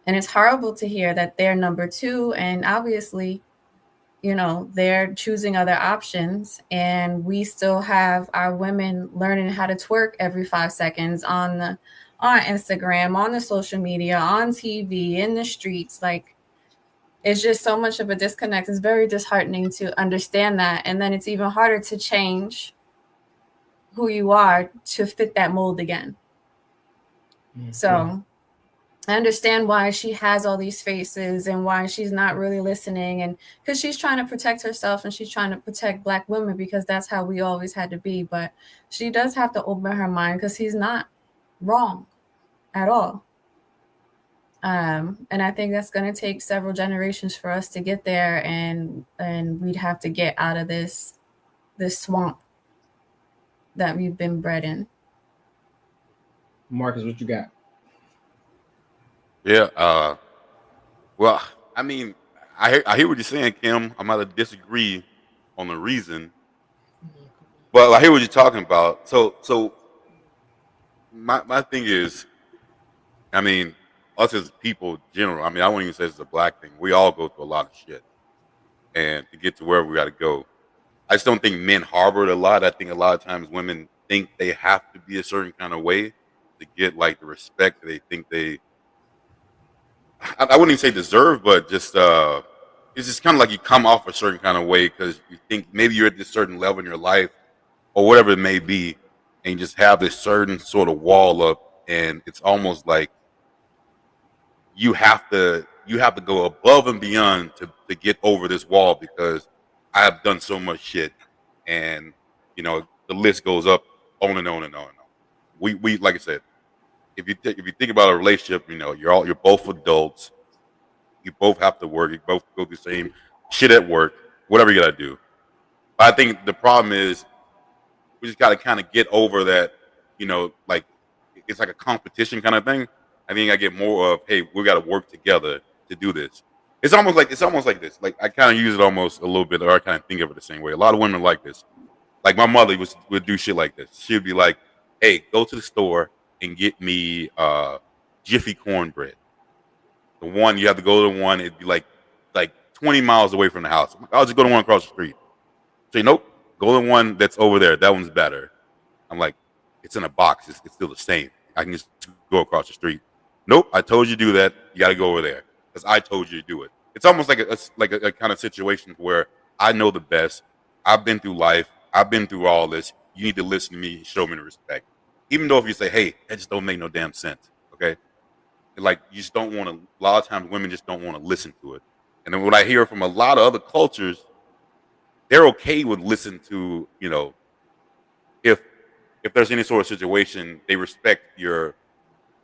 Speaker 4: And it's horrible to hear that they're number two, and obviously, you know, they're choosing other options, and we still have our women learning how to twerk every 5 seconds on Instagram, on the social media, on TV, in the streets. Like, it's just so much of a disconnect. It's very disheartening to understand that. And then it's even harder to change who you are to fit that mold again. Mm-hmm. So I understand why she has all these faces and why she's not really listening. And because she's trying to protect herself and she's trying to protect Black women, because that's how we always had to be. But she does have to open her mind, because he's not wrong at all. And I think that's going to take several generations for us to get there, and we'd have to get out of this swamp that we've been bred in.
Speaker 1: Marcus, what you got?
Speaker 7: Yeah. Well, I mean, I hear what you're saying, Kim. I'm going to disagree on the reason, but I hear what you're talking about. So my thing is, I mean, us as people in general, I mean, I wouldn't even say it's a Black thing. We all go through a lot of shit, and to get to where we got to go. I just don't think men harbor it a lot. I think a lot of times women think they have to be a certain kind of way to get like the respect that they think they, I wouldn't even say deserve, but just it's just kind of like you come off a certain kind of way because you think maybe you're at this certain level in your life or whatever it may be, and you just have this certain sort of wall up, and it's almost like you have to go above and beyond to get over this wall, because I have done so much shit, and you know the list goes up on and on and on and on. We like I said, if you think about a relationship, you know you're both adults, you both have to work, you both go through the same shit at work, whatever you gotta do. But I think the problem is we just gotta kind of get over that, you know, like it's like a competition kind of thing. I think I get more of, hey, we got to work together to do this. It's almost like this. Like I kind of use it almost a little bit, or I kind of think of it the same way. A lot of women like this. Like my mother would do shit like this. She'd be like, hey, go to the store and get me Jiffy cornbread. The one you have to go to the one. It'd be like 20 miles away from the house. I'll just go to one across the street. Say, nope, go to the one that's over there. That one's better. I'm like, it's in a box. It's still the same. I can just go across the street. Nope, I told you to do that. You got to go over there because I told you to do it. It's almost like a kind of situation where I know the best. I've been through life. I've been through all this. You need to listen to me, show me the respect. Even though if you say, hey, that just don't make no damn sense, okay? Like, you just don't want to, a lot of times women just don't want to listen to it. And then what I hear from a lot of other cultures, they're okay with listening to, you know, if there's any sort of situation, they respect your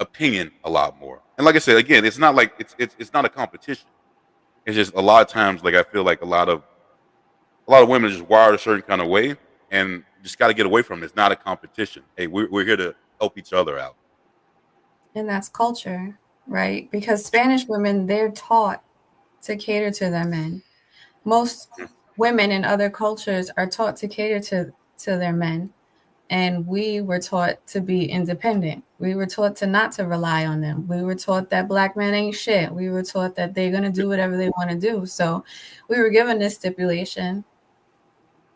Speaker 7: opinion a lot more. And like I said, again, it's not like it's not a competition. It's just a lot of times, like I feel like a lot of women are just wired a certain kind of way, and just got to get away from it. It's not a competition. Hey, we're here to help each other out.
Speaker 4: And that's culture, right? Because Spanish women, they're taught to cater to their men. Most women in other cultures are taught to cater to their men. And we were taught to be independent. We were taught not to rely on them. We were taught that Black men ain't shit. We were taught that they're going to do whatever they want to do. So we were given this stipulation.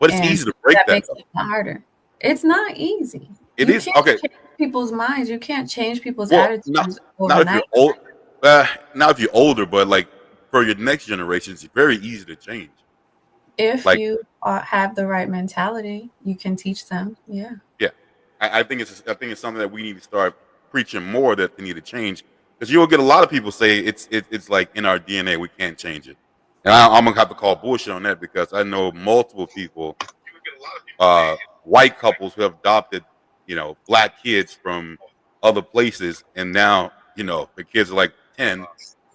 Speaker 7: But it's easy to break that.
Speaker 4: Makes it harder. It's not easy.
Speaker 7: It is okay.
Speaker 4: Change people's minds. You can't change people's attitudes overnight.
Speaker 7: Not if you're older, but like for your next generation, it's very easy to change.
Speaker 4: If you have the right mentality, you can teach them. Yeah. Yeah.
Speaker 7: I think it's something that we need to start preaching more, that they need to change, because you'll get a lot of people say it's like in our DNA, we can't change it. And I'm gonna have to call bullshit on that, because I know multiple people, white couples who have adopted, you know, Black kids from other places, and now, you know, the kids are like 10,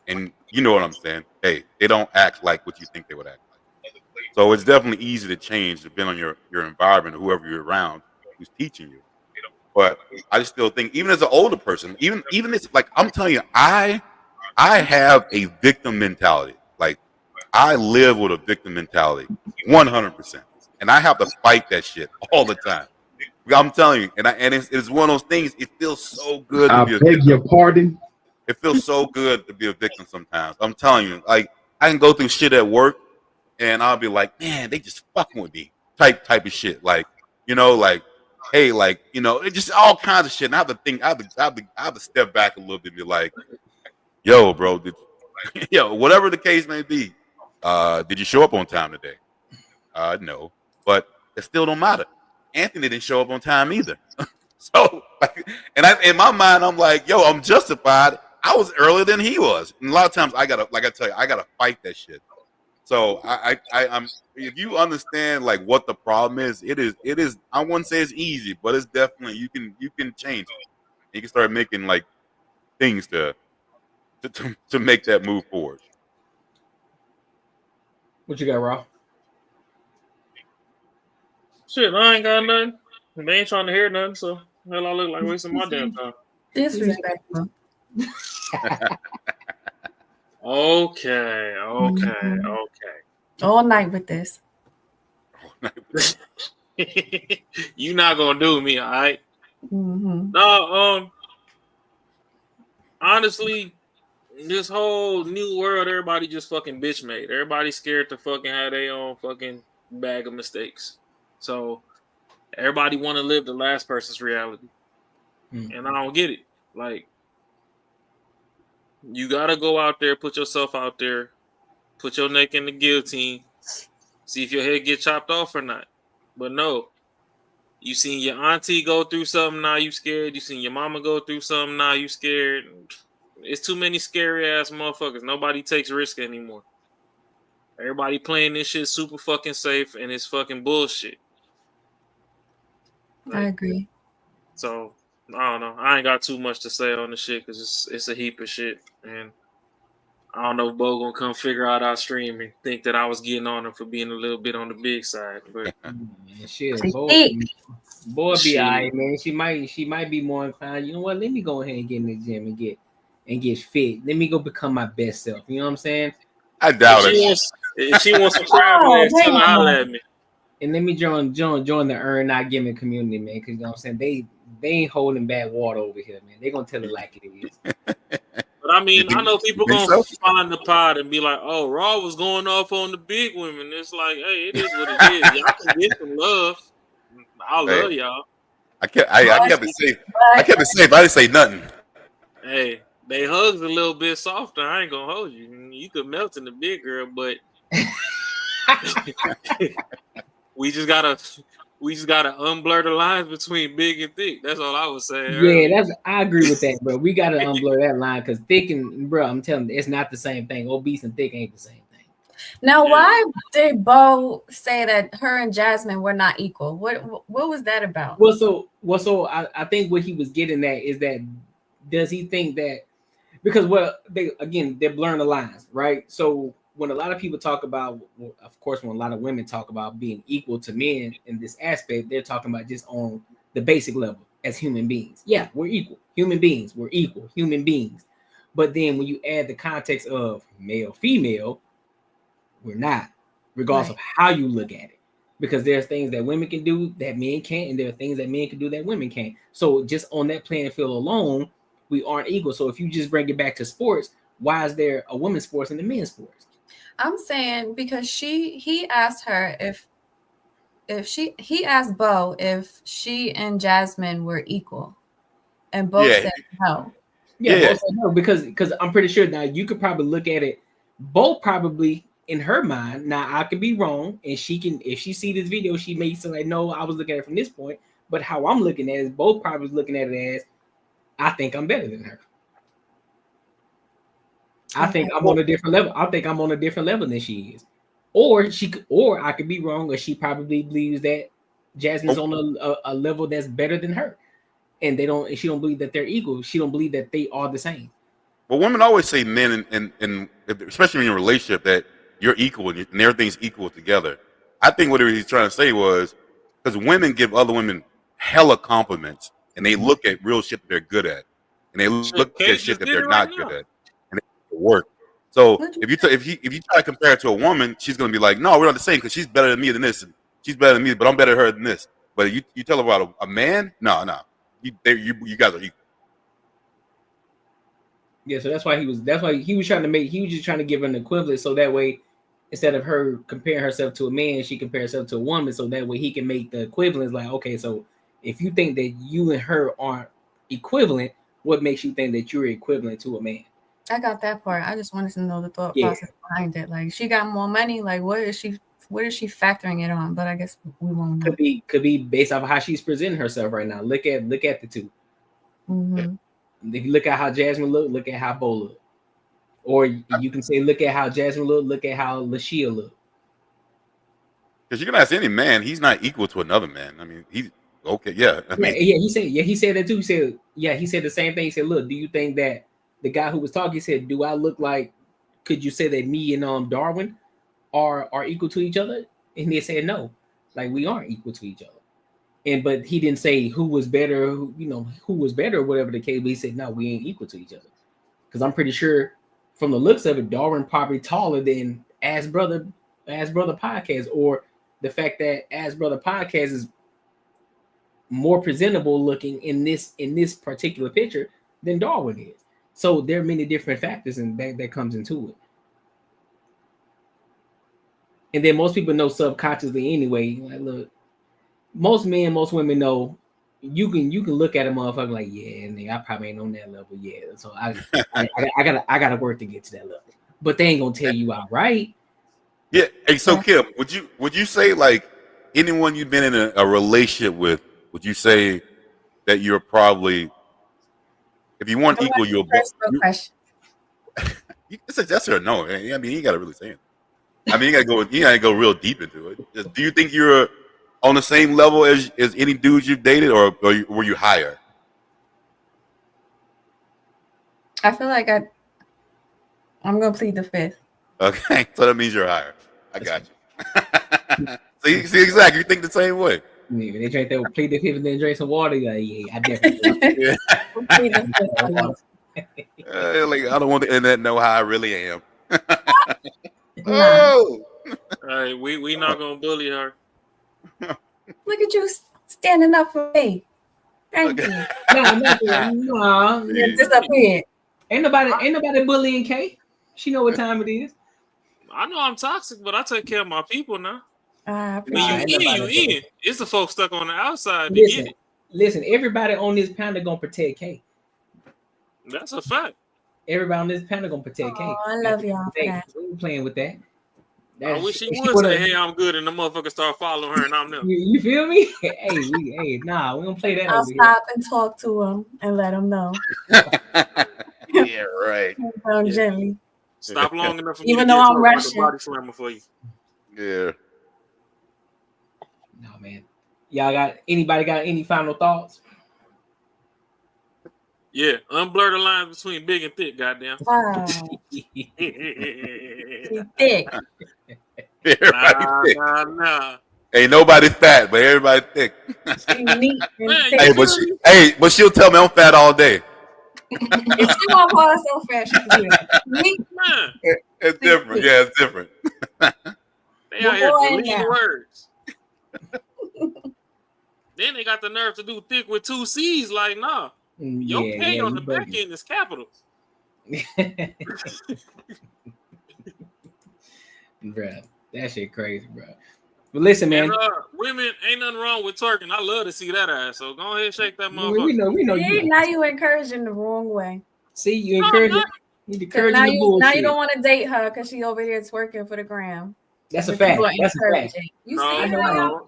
Speaker 7: and you know what I'm saying. Hey, they don't act like what you think they would act like. So it's definitely easy to change depending on your environment, whoever you're around, who's teaching you. But I just still think, even as an older person, even it's like I'm telling you, I have a victim mentality. Like I live with a victim mentality, 100%, and I have to fight that shit all the time. I'm telling you, and it's one of those things. It feels so good to be a victim.
Speaker 15: Beg your pardon.
Speaker 7: It feels so good to be a victim sometimes. I'm telling you, like I can go through shit at work, and I'll be like, man, they just fucking with me, type of shit. Like, like, hey, like, it's just all kinds of shit. And I have to think, I have to step back a little bit and be like, yo, bro, whatever the case may be, did you show up on time today? No, but it still don't matter. Anthony didn't show up on time either. So, like, in my mind, I'm like, yo, I'm justified. I was earlier than he was. And a lot of times I gotta fight that shit. So I'm if you understand like what the problem is, it is I wouldn't say it's easy, but it's definitely you can change it. You can start making like things to make that move forward.
Speaker 1: What you got, Raw?
Speaker 3: Shit, I ain't got nothing. They ain't trying to hear nothing, so hell I look like wasting my damn time.
Speaker 4: Disrespectful.
Speaker 3: Okay.
Speaker 4: All night with this.
Speaker 3: You not gonna do me, all right?
Speaker 4: Mm-hmm.
Speaker 3: No, honestly, this whole new world, everybody just fucking bitch made. Everybody's scared to fucking have their own fucking bag of mistakes. So everybody want to live the last person's reality, and I don't get it. Like, you gotta go out there, put yourself out there, put your neck in the guillotine, see if your head get chopped off or not. But no, you seen your auntie go through something, now you scared. You seen your mama go through something, now you scared. It's too many scary ass motherfuckers. Nobody takes risk anymore. Everybody playing this shit super fucking safe, and it's fucking bullshit.
Speaker 4: I agree.
Speaker 3: So I don't know. I ain't got too much to say on the shit because it's a heap of shit, and I don't know if Bo gonna come figure out our stream and think that I was getting on him for being a little bit on the big side. But
Speaker 1: shit, Bo be alright, man. She might be more inclined. You know what? Let me go ahead and get in the gym and get fit. Let me go become my best self. You know what I'm saying?
Speaker 7: I doubt it.
Speaker 3: If she wants some crab legs, tell her holler at me.
Speaker 1: And let me join the earn not gimmick community, man. Because you know what I'm saying, they ain't holding back water over here, man. They gonna tell it like it is.
Speaker 3: But I mean, I know people gonna find the pod and be like, "Oh, Raw was going off on the big women." It's like, hey, it is what it is. Y'all can get some love. I love y'all.
Speaker 7: I kept it safe. I didn't say nothing.
Speaker 3: Hey, they hugs a little bit softer. I ain't gonna hold you. You could melt in the big girl, but we just gotta unblur the lines between big and thick. That's all I was saying.
Speaker 1: Yeah, I agree with that, bro. We gotta unblur that line because thick and bro, I'm telling you, it's not the same thing. Obese and thick ain't the same thing.
Speaker 4: Now, why did Bo say that her and Jasmine were not equal? What was that about?
Speaker 1: Well, so I think what he was getting at is that does he think that because they're blurring the lines, right? So when a lot of people talk about, of course, when a lot of women talk about being equal to men in this aspect, they're talking about just on the basic level as human beings. Yeah, we're equal. Human beings, we're equal. Human beings. But then when you add the context of male, female, we're not, regardless of how you look at it. Because there's things that women can do that men can't, and there are things that men can do that women can't. So just on that playing field alone, we aren't equal. So if you just bring it back to sports, why is there a women's sports and a men's sports?
Speaker 4: I'm saying because he asked her he asked Bo if she and Jasmine were equal, and Bo said no.
Speaker 1: Yeah. Bo said no because I'm pretty sure now you could probably look at it. Bo probably in her mind. Now I could be wrong, and she can if she see this video, she may say like, no, I was looking at it from this point. But how I'm looking at it is Bo probably looking at it as I think I'm better than her. I think I'm on a different level. I think I'm on a different level than she is. Or I could be wrong, or she probably believes that Jasmine's on a level that's better than her. And she don't believe that they're equal. She don't believe that they are the same.
Speaker 7: But women always say men, and especially in your relationship, that you're equal and everything's equal together. I think what he's trying to say was because women give other women hella compliments, and they look at real shit that they're good at, and they look at shit that they're not good at, and they work. So if you try to compare it to a woman, she's gonna be like, no, we're not the same because she's better than me than this, and she's better than me, but I'm better than her than this. But you tell her about a man, no, you guys are equal.
Speaker 1: Yeah, so that's why he was just trying to give her an equivalent, so that way, instead of her comparing herself to a man, she compares herself to a woman, so that way he can make the equivalence. Like, okay, so if you think that you and her aren't equivalent, what makes you think that you're equivalent to a man?
Speaker 4: I got that part. I just wanted to know the thought process behind it. Like, she got more money. Like, what is she factoring it on? But I guess we won't know.
Speaker 1: Could be based off of how she's presenting herself right now. Look at the two.
Speaker 4: Mm-hmm.
Speaker 1: If you look at how Jasmine look, look at how Bo look. Or you can say, look at how Jasmine look at how LaShia look.
Speaker 7: Because you can ask any man, he's not equal to another man. I mean, he's okay, yeah.
Speaker 1: He said that too. He said the same thing. He said, look, do you think that the guy who was talking, he said, do I look like, could you say that me and Darwin are equal to each other? And they said no, like we aren't equal to each other. But he didn't say who was better, who was better, or whatever the case. But he said, no, we ain't equal to each other. Because I'm pretty sure from the looks of it, Darwin probably taller than Ass Brother Podcast, or the fact that Ass Brother Podcast is more presentable looking in this particular picture than Darwin is. So there are many different factors and that comes into it. And then most people know subconsciously anyway. Like, look, most men, most women know you can look at a motherfucker like, yeah, nigga, I probably ain't on that level yet. So I gotta work to get to that level. But they ain't gonna tell you outright.
Speaker 7: Yeah. Hey, so Kim, would you say, like, anyone you've been in a relationship with, would you say that you're probably, if you weren't equal, you're it's a yes or no. I mean, you gotta really say it. I mean, you gotta go real deep into it. Do you think you're on the same level as any dudes you've dated, or were you higher?
Speaker 4: I feel like I'm gonna plead the fifth.
Speaker 7: Okay, so that means you're higher. I got you. See, exactly. You think the same way.
Speaker 1: Yeah, they drink that, plead the fifth, and then drink some water. Like, yeah, I definitely.
Speaker 7: Like, I don't want the internet to know how I really am.
Speaker 3: Oh, all right, we not gonna bully her.
Speaker 4: Look at you standing up for me. Thank you.
Speaker 1: No.
Speaker 4: You're disappeared.
Speaker 1: Ain't nobody bullying Kay. She know what time it is.
Speaker 3: I know I'm toxic, but I take care of my people now.
Speaker 1: When
Speaker 3: you in. It's the folks stuck on the outside.
Speaker 1: Listen, everybody on this panel gonna protect Kay.
Speaker 3: That's a fact.
Speaker 1: Everybody on this panel gonna protect Kay.
Speaker 4: I love y'all for that.
Speaker 1: We ain't playing with that.
Speaker 3: I wish she would say, "Hey, I'm good," and the motherfucker start following her, and I'm them.
Speaker 1: You feel me? We don't play that.
Speaker 4: I'll stop and talk to him and let him know.
Speaker 7: Yeah, right.
Speaker 4: Gently.
Speaker 3: Stop long enough for me
Speaker 4: even
Speaker 3: to
Speaker 4: though
Speaker 3: get
Speaker 4: I'm rushing.
Speaker 3: body slammer for you.
Speaker 7: Yeah.
Speaker 1: No, man. Anybody got any final thoughts?
Speaker 3: Yeah, unblur the lines between big and thick, goddamn.
Speaker 4: Wow. Thick.
Speaker 3: Nah.
Speaker 7: Ain't nobody fat, but everybody thick. But she'll tell me I'm fat all day.
Speaker 4: If she won't call us so fat, she's
Speaker 7: It's different. Yeah, it's different.
Speaker 3: They out here deleting words. Then they got the nerve to do thick with 2 C's. Like, nah. Your K on the back end is capitals.
Speaker 1: Bruh, that shit crazy, bro. But listen, man.
Speaker 3: And, women, ain't nothing wrong with twerking. I love to see that ass. So go ahead, shake that motherfucker.
Speaker 1: We know.
Speaker 4: Now you encouraging the wrong way.
Speaker 1: See, you encouraging.
Speaker 4: Now you don't want to date her because she over here twerking for the gram.
Speaker 1: That's a fact. That's a fact.
Speaker 4: You see how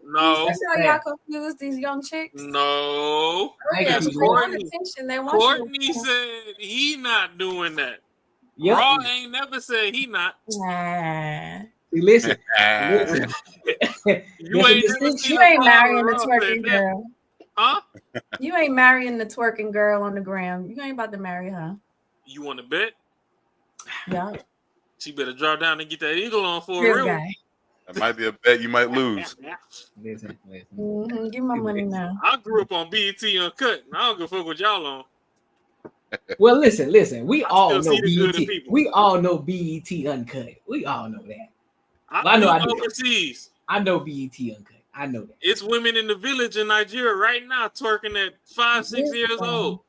Speaker 4: y'all confuse these young chicks?
Speaker 3: No.
Speaker 4: They want attention. They want
Speaker 3: Courtney said he not doing that.
Speaker 1: Yep.
Speaker 3: Raw ain't never said he not.
Speaker 4: Nah.
Speaker 1: Listen.
Speaker 3: You
Speaker 4: ain't marrying the twerking girl.
Speaker 3: Huh?
Speaker 4: You ain't marrying the twerking girl on the gram. You ain't about to marry her.
Speaker 3: You want to bet?
Speaker 15: Yeah.
Speaker 3: She better drop down and get that eagle on for
Speaker 15: This
Speaker 3: a real.
Speaker 15: guy.
Speaker 7: That might be a bet you might lose.
Speaker 1: Listen.
Speaker 15: Give my money now.
Speaker 3: I grew up on BET Uncut, and I don't give a fuck what y'all on.
Speaker 1: Well, listen. We all
Speaker 3: still
Speaker 1: know
Speaker 3: see the good in
Speaker 1: BET.
Speaker 3: people.
Speaker 1: We all know BET Uncut. We all know that.
Speaker 3: I
Speaker 1: know.
Speaker 3: Overseas.
Speaker 1: I know BET Uncut. I know that.
Speaker 3: It's women in the village in Nigeria right now twerking at 5-6 years old.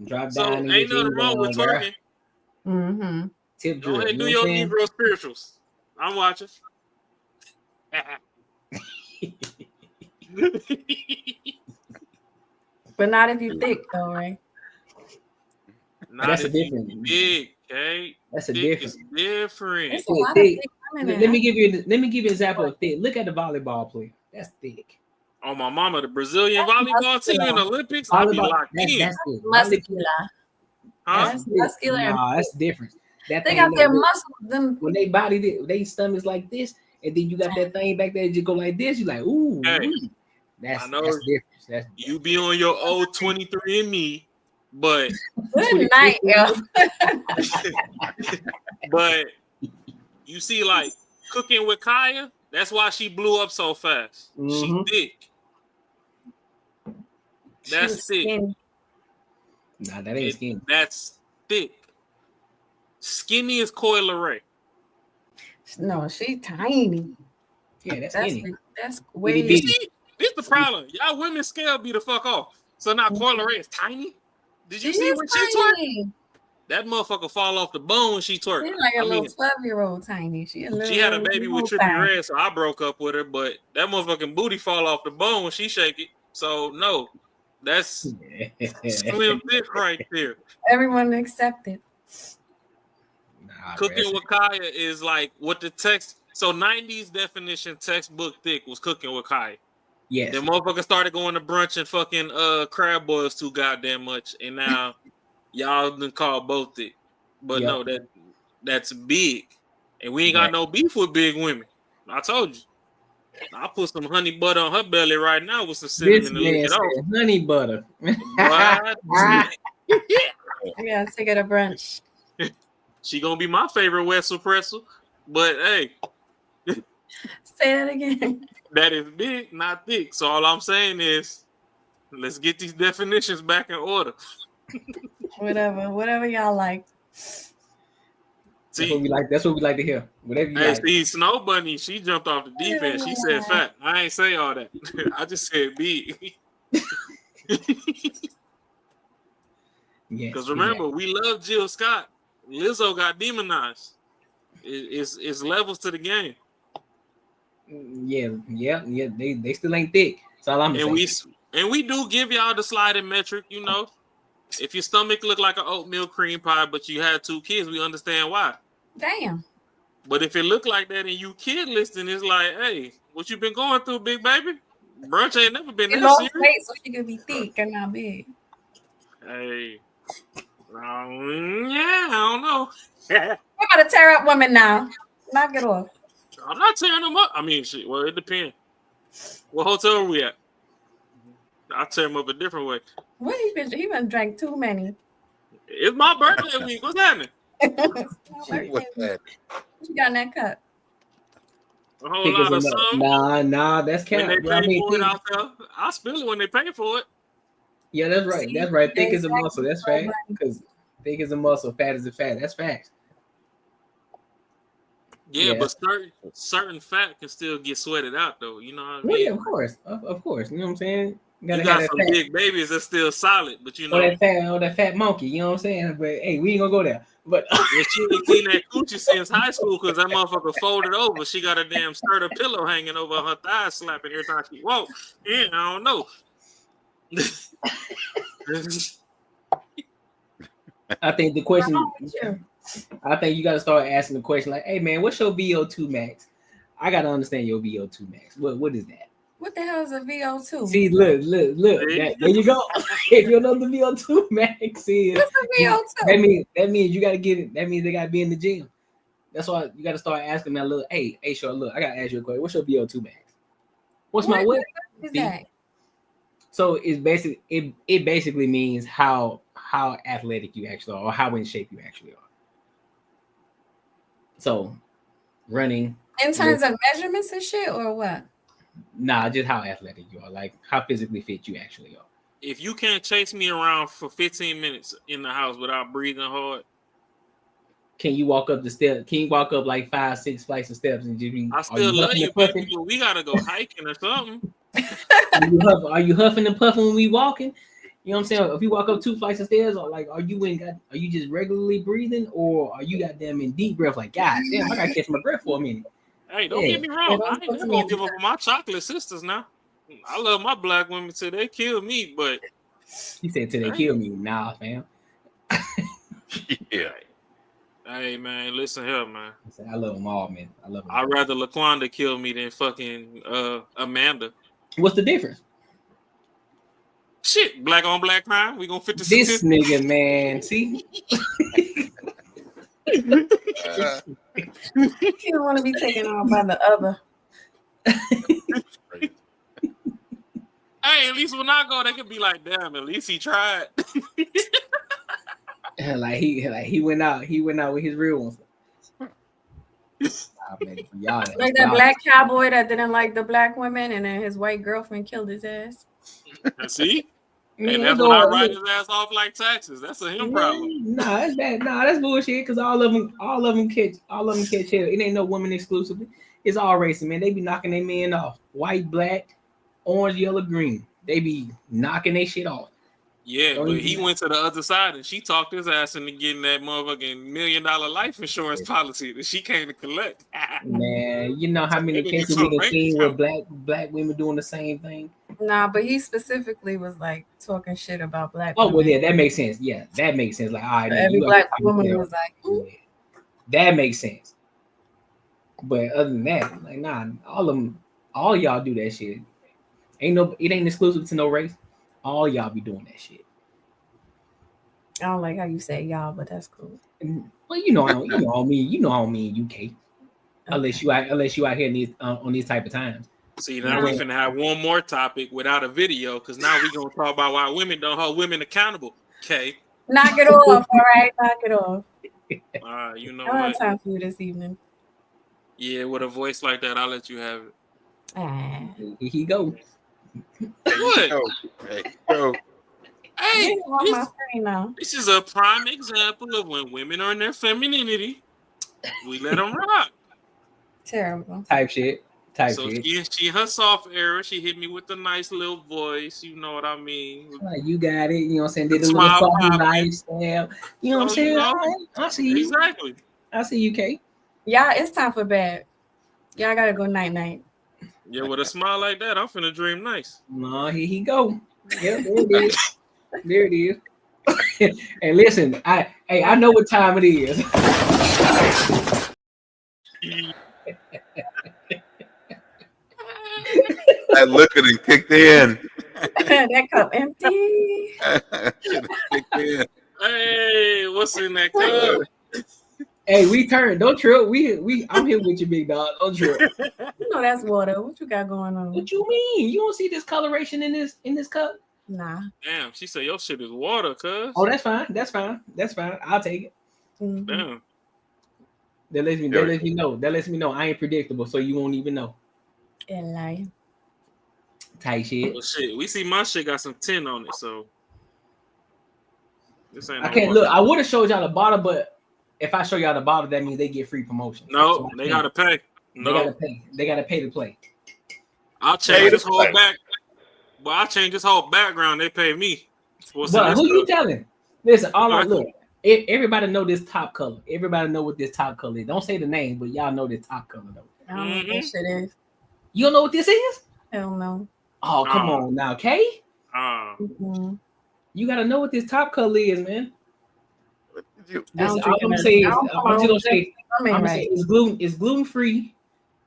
Speaker 1: Drop
Speaker 3: So
Speaker 1: down and
Speaker 3: ain't
Speaker 1: get your
Speaker 3: nothing wrong with
Speaker 1: girl.
Speaker 3: twerking.
Speaker 15: Mm-hmm.
Speaker 1: Tip
Speaker 3: Go
Speaker 1: drill.
Speaker 3: ahead and do
Speaker 1: You
Speaker 3: your
Speaker 1: know what I'm
Speaker 3: Negro spirituals. I'm watching.
Speaker 15: But not if you thick, though, right?
Speaker 1: That's a difference.
Speaker 3: Big, okay?
Speaker 1: That's a
Speaker 3: Thick
Speaker 1: difference.
Speaker 3: is different.
Speaker 15: It's a lot of thick women
Speaker 1: Let me give you an example of thick. Look at the volleyball player. That's thick.
Speaker 3: Oh, my mama, the Brazilian volleyball team in the Olympics, I'll be locked in.
Speaker 1: That's thick.
Speaker 15: Muscular.
Speaker 3: Huh?
Speaker 15: That's muscular.
Speaker 1: Nah, that's different. That
Speaker 15: They
Speaker 1: thing
Speaker 15: got their
Speaker 1: like this.
Speaker 15: muscles. Them.
Speaker 1: When they body, they stomachs like this, and then you got that thing back there, you go like this. You like, ooh,
Speaker 3: Hey,
Speaker 1: that's
Speaker 3: I know
Speaker 1: different.
Speaker 3: you be on your old 23andMe, but
Speaker 15: Good night, yo.
Speaker 3: but you see, like Cooking with Kaya, that's why she blew up so fast.
Speaker 1: Mhm.
Speaker 3: She thick. That's thick.
Speaker 15: Skinny.
Speaker 1: Nah, that ain't skinny.
Speaker 3: That's thick. Skinny is Coi Leray.
Speaker 15: No, she tiny.
Speaker 1: Yeah, that's skinny.
Speaker 15: That's way.
Speaker 3: You see, this the problem. Y'all women scale be the fuck off. So now Coi Leray is tiny. Did you see when she twerk? That motherfucker fall off the bone when she twerk.
Speaker 15: She's like a little 12-year-old tiny. She
Speaker 3: had a baby with Trippie Redd, so I broke up with her. But that motherfucking booty fall off the bone when she shake it. So no, that's slim thick right there.
Speaker 15: Everyone accepted.
Speaker 3: Cooking with Kaya is like what the text. So 90s definition textbook thick was Cooking with Kaya.
Speaker 1: Yes.
Speaker 3: Then motherfuckers started going to brunch and fucking crab boils too goddamn much, and now y'all done call both thick. But no, that's big, and we ain't got no beef with big women. I told you. I put some honey butter on her belly right now with some cinnamon to lick it off.
Speaker 1: Honey butter.
Speaker 15: I gotta take her to brunch.
Speaker 3: She gonna be my favorite wet suppressor, but hey,
Speaker 15: say that again.
Speaker 3: That is big, not thick. So all I'm saying is, let's get these definitions back in order.
Speaker 15: whatever y'all like.
Speaker 1: That's what we like. That's what we like to hear. Whatever you
Speaker 3: Hey,
Speaker 1: like.
Speaker 3: see, Snow Bunny, she jumped off the deep end. She said fat. I ain't say all that. I just said big. Because remember, we love Jill Scott. Lizzo got demonized. It's levels to the game.
Speaker 1: Yeah. They still ain't thick. That's all I'm saying.
Speaker 3: And we do give y'all the sliding metric, you know. If your stomach look like an oatmeal cream pie, but you had 2 kids, we understand why.
Speaker 15: Damn.
Speaker 3: But if it look like that and you kid listing, it's like, hey, what you been going through, big baby? Brunch ain't never been
Speaker 15: It
Speaker 3: that
Speaker 15: lost
Speaker 3: serious.
Speaker 15: weight so she could be thick and not big.
Speaker 3: Hey, yeah, I don't know.
Speaker 15: We're about to tear up women now. Knock it off.
Speaker 3: I'm not tearing them up. I mean, shit. Well, it depends. What hotel are we at? I'll tear them up a different way.
Speaker 15: What he been drank too many.
Speaker 3: It's my birthday week. What's happening?
Speaker 15: What you got in that cup?
Speaker 3: A whole lot of some.
Speaker 1: Nah, that's
Speaker 3: When
Speaker 1: cap.
Speaker 3: they pay for it out there, I spill it when they pay for it.
Speaker 1: Yeah, that's right. That's right. Thick as a muscle. That's right. Because thick as a muscle, fat as a fat. That's facts.
Speaker 3: Yeah, but certain fat can still get sweated out, though. You know what I
Speaker 1: Well,
Speaker 3: mean?
Speaker 1: yeah, of course. You know what I'm saying?
Speaker 3: You got some big babies that's still solid, but you know.
Speaker 1: Or that fat monkey. You know what I'm saying? But hey, we ain't gonna go there. But
Speaker 3: she ain't seen that coochie since high school because that motherfucker folded over. She got a damn skirt of pillow hanging over her thighs, slapping every time she walk. Yeah, I don't know.
Speaker 1: I think the question. I think you got to start asking the question like, "Hey man, what's your VO2 max?" I got to understand your VO2 max. What is that?
Speaker 15: What the hell is a VO2?
Speaker 1: See, look. There you go. If you know the VO2 max is,
Speaker 15: what's the VO2?
Speaker 1: That means you got to get it. That means they got to be in the gym. That's why you got to start asking that. Look, hey, sure. Look, I got to ask you a question. What's your VO2 max? What's my what?
Speaker 15: What is that?
Speaker 1: So it's basically it basically means how how athletic you actually are, or how in shape you actually are. So, running.
Speaker 4: In terms of measurements and shit, or what?
Speaker 1: Nah, just how athletic you are, like how physically fit you actually are.
Speaker 3: If you can't chase me around for 15 minutes in the house without breathing hard,
Speaker 1: can you walk up the steps? Can you walk up like 5-6 flights of steps and just be?
Speaker 3: I still love you, baby, but we gotta go hiking or something.
Speaker 1: Are you huffing and puffing when we walking? You know what I'm saying? If you walk up 2 flights of stairs, or like, are you just regularly breathing, or are you goddamn in deep breath? Like, God damn, I gotta catch my breath for a minute.
Speaker 3: Hey, don't get me wrong. I ain't never gonna give up on my chocolate sisters now. I love my black women till they kill me, but
Speaker 1: he said till they kill me. Nah, fam.
Speaker 7: Yeah.
Speaker 3: Hey man, listen here, man.
Speaker 1: I love them all, man. I love them.
Speaker 3: I'd rather Laquanda kill me than fucking Amanda.
Speaker 1: What's the difference?
Speaker 3: Shit, black on black crime. We gonna fit the
Speaker 1: this nigga, man. See,
Speaker 4: you don't want to be taken on by the other.
Speaker 3: Hey, at least when I go, they could be like, "Damn, at least he tried."
Speaker 1: like he went out with his real ones.
Speaker 4: Like that black cowboy that didn't like the black women, and then his white girlfriend killed his ass.
Speaker 3: See, and that's when I write his ass off like taxes. That's a him problem.
Speaker 1: Nah, that's bad. Nah, that's bullshit. Cause all of them catch hell. It ain't no women exclusively. It's all racing, man. They be knocking their men off. White, black, orange, yellow, green. They be knocking their shit off.
Speaker 3: Yeah, but he went to the other side and she talked his ass into getting that motherfucking $1 million life insurance policy that she came to collect.
Speaker 1: Man, you know how many cases we have seen with black women doing the same thing?
Speaker 4: Nah, but he specifically was like talking shit about black
Speaker 1: women.
Speaker 4: Oh,
Speaker 1: well, yeah, that makes sense. Yeah, that makes sense. Like, all right,
Speaker 4: every black woman was like,
Speaker 1: that makes sense. But other than that, like, nah, all y'all do that shit. It ain't exclusive to no race. All y'all be doing that shit.
Speaker 4: I don't like how you say y'all, but that's cool.
Speaker 1: Well, you know I don't mean UK. Okay. Unless you out here on these type of times.
Speaker 3: See, now we're gonna have one more topic without a video, because now we're gonna talk about why women don't hold women accountable. Okay.
Speaker 4: Knock it off, all right. Knock it off.
Speaker 3: You know
Speaker 4: I don't have
Speaker 3: what?
Speaker 4: time for you this evening.
Speaker 3: Yeah, with a voice like that, I'll let you have
Speaker 1: Here
Speaker 3: it.
Speaker 1: he go.
Speaker 3: What?
Speaker 7: Hey, go.
Speaker 3: Hey,
Speaker 4: now.
Speaker 3: This is a prime example of when women are in their femininity. We let them rock.
Speaker 4: Terrible.
Speaker 1: Type shit.
Speaker 3: She in her soft era, she hit me with a nice little voice. You know what I mean?
Speaker 1: You got it. You know what I'm saying? Did a little fucking lifestyle. You know what I'm saying? I see you.
Speaker 3: Exactly.
Speaker 1: I see you, Kate.
Speaker 4: Yeah, it's time for bed. Y'all gotta go night.
Speaker 3: Yeah, with a smile like that, I'm finna dream nice.
Speaker 1: No, here he go. Yep, there it is. There it is. Hey, listen, I know what time it is.
Speaker 7: That liquor done kicked in.
Speaker 4: That cup empty.
Speaker 7: Kicked in.
Speaker 3: Hey, what's in that cup?
Speaker 1: Hey, we turned. Don't trip. I'm here with you, big dog. Don't trip.
Speaker 4: You know that's water. What you got going on?
Speaker 1: What you mean? You don't see this coloration in this cup?
Speaker 4: Nah.
Speaker 3: Damn, she said your shit is water, cuz.
Speaker 1: Oh, that's fine. I'll take it.
Speaker 4: Mm-hmm.
Speaker 3: Damn.
Speaker 1: That lets me know I ain't predictable, so you won't even know.
Speaker 4: And lie.
Speaker 1: Tight shit.
Speaker 3: Well, shit, we see my shit got some 10 on it, so this ain't.
Speaker 1: I can't look. I would have showed y'all the bottle, but if I show y'all the bottle, that means they get free promotion.
Speaker 3: No,
Speaker 1: so
Speaker 3: they gotta pay. No,
Speaker 1: they gotta pay. They gotta pay to play.
Speaker 3: I'll change this whole back. Well, I'll change this whole background. They pay me.
Speaker 1: But who you telling? Listen, look. Everybody know this top color. Everybody know what this top color is. Don't say the name, but y'all know this top color though.
Speaker 4: I don't know what this shit is.
Speaker 1: You don't know what this is?
Speaker 4: Hell no.
Speaker 1: Oh, come on now, Kay. You gotta know what this top color is, man. All I'm gonna say it's gluten free.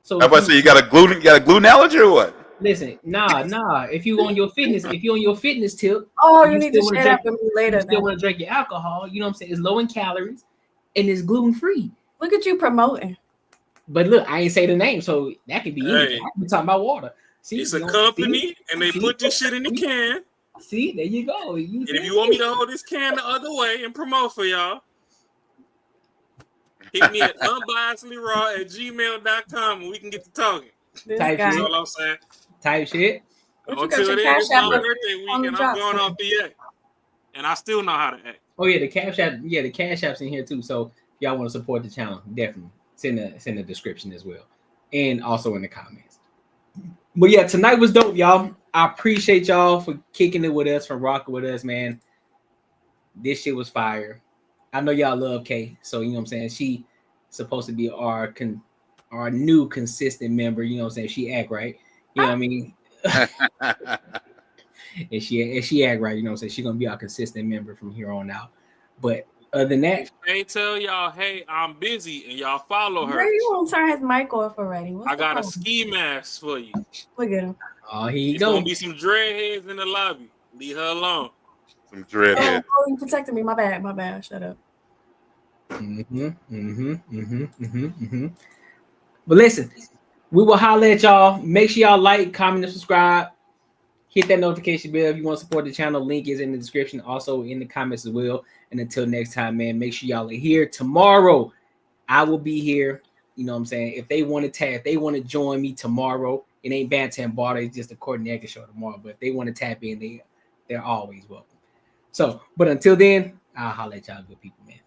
Speaker 1: So
Speaker 7: how about say you got a gluten allergy or what?
Speaker 1: Listen, nah. If you're on your fitness tip,
Speaker 4: you need to share that with me later.
Speaker 1: You still want to drink your alcohol, you know what I'm saying? It's low in calories and it's gluten free.
Speaker 4: Look at you promoting.
Speaker 1: But look, I ain't say the name, so that could be anything. I'm talking about water.
Speaker 3: See, it's a company and they put this shit in the can.
Speaker 1: See, there you go.
Speaker 3: And if you want me to hold this can the other way and promote for y'all, hit me at unbiasedlyraw@gmail.com and we can get to talking.
Speaker 1: Type
Speaker 3: That's
Speaker 1: shit.
Speaker 3: all I'm saying.
Speaker 1: Type shit.
Speaker 3: Until then, it's my birthday week and I'm going off the act. And I still know how to act.
Speaker 1: Oh yeah, the Cash App. Yeah, the Cash App's in here too. So if y'all want to support the channel, definitely it's in the description as well, and also in the comments. But yeah, tonight was dope, y'all. I appreciate y'all for kicking it with us, for rocking with us, man. This shit was fire. I know y'all love Kay, so you know what I'm saying. She supposed to be our new consistent member. You know what I'm saying. She act right. You know what I mean. and she act right. You know what I'm saying. She's gonna be our consistent member from here on out. But other than that,
Speaker 3: they tell y'all, hey, I'm busy, and y'all follow her.
Speaker 15: Where you won't turn his mic off already?
Speaker 3: I got a ski mask for you.
Speaker 15: Look at him.
Speaker 1: Oh, here you
Speaker 3: It's
Speaker 1: go.
Speaker 3: gonna be some dreadheads in the lobby. Leave her alone.
Speaker 7: Some dreadheads.
Speaker 15: Oh, you protected me. My bad. Shut up.
Speaker 1: But listen, we will holler at y'all. Make sure y'all like, comment, and subscribe. Hit that notification bell if you want to support the channel. Link is in the description, also in the comments as well. And until next time, man, make sure y'all are here tomorrow. I will be here. You know what I'm saying? If they want to tap, if they want to join me tomorrow, it ain't Banter and Barter. It's just a Courtnee Edgar Show tomorrow. But if they want to tap in, they're always welcome. So, but until then, I'll holler at y'all good people, man.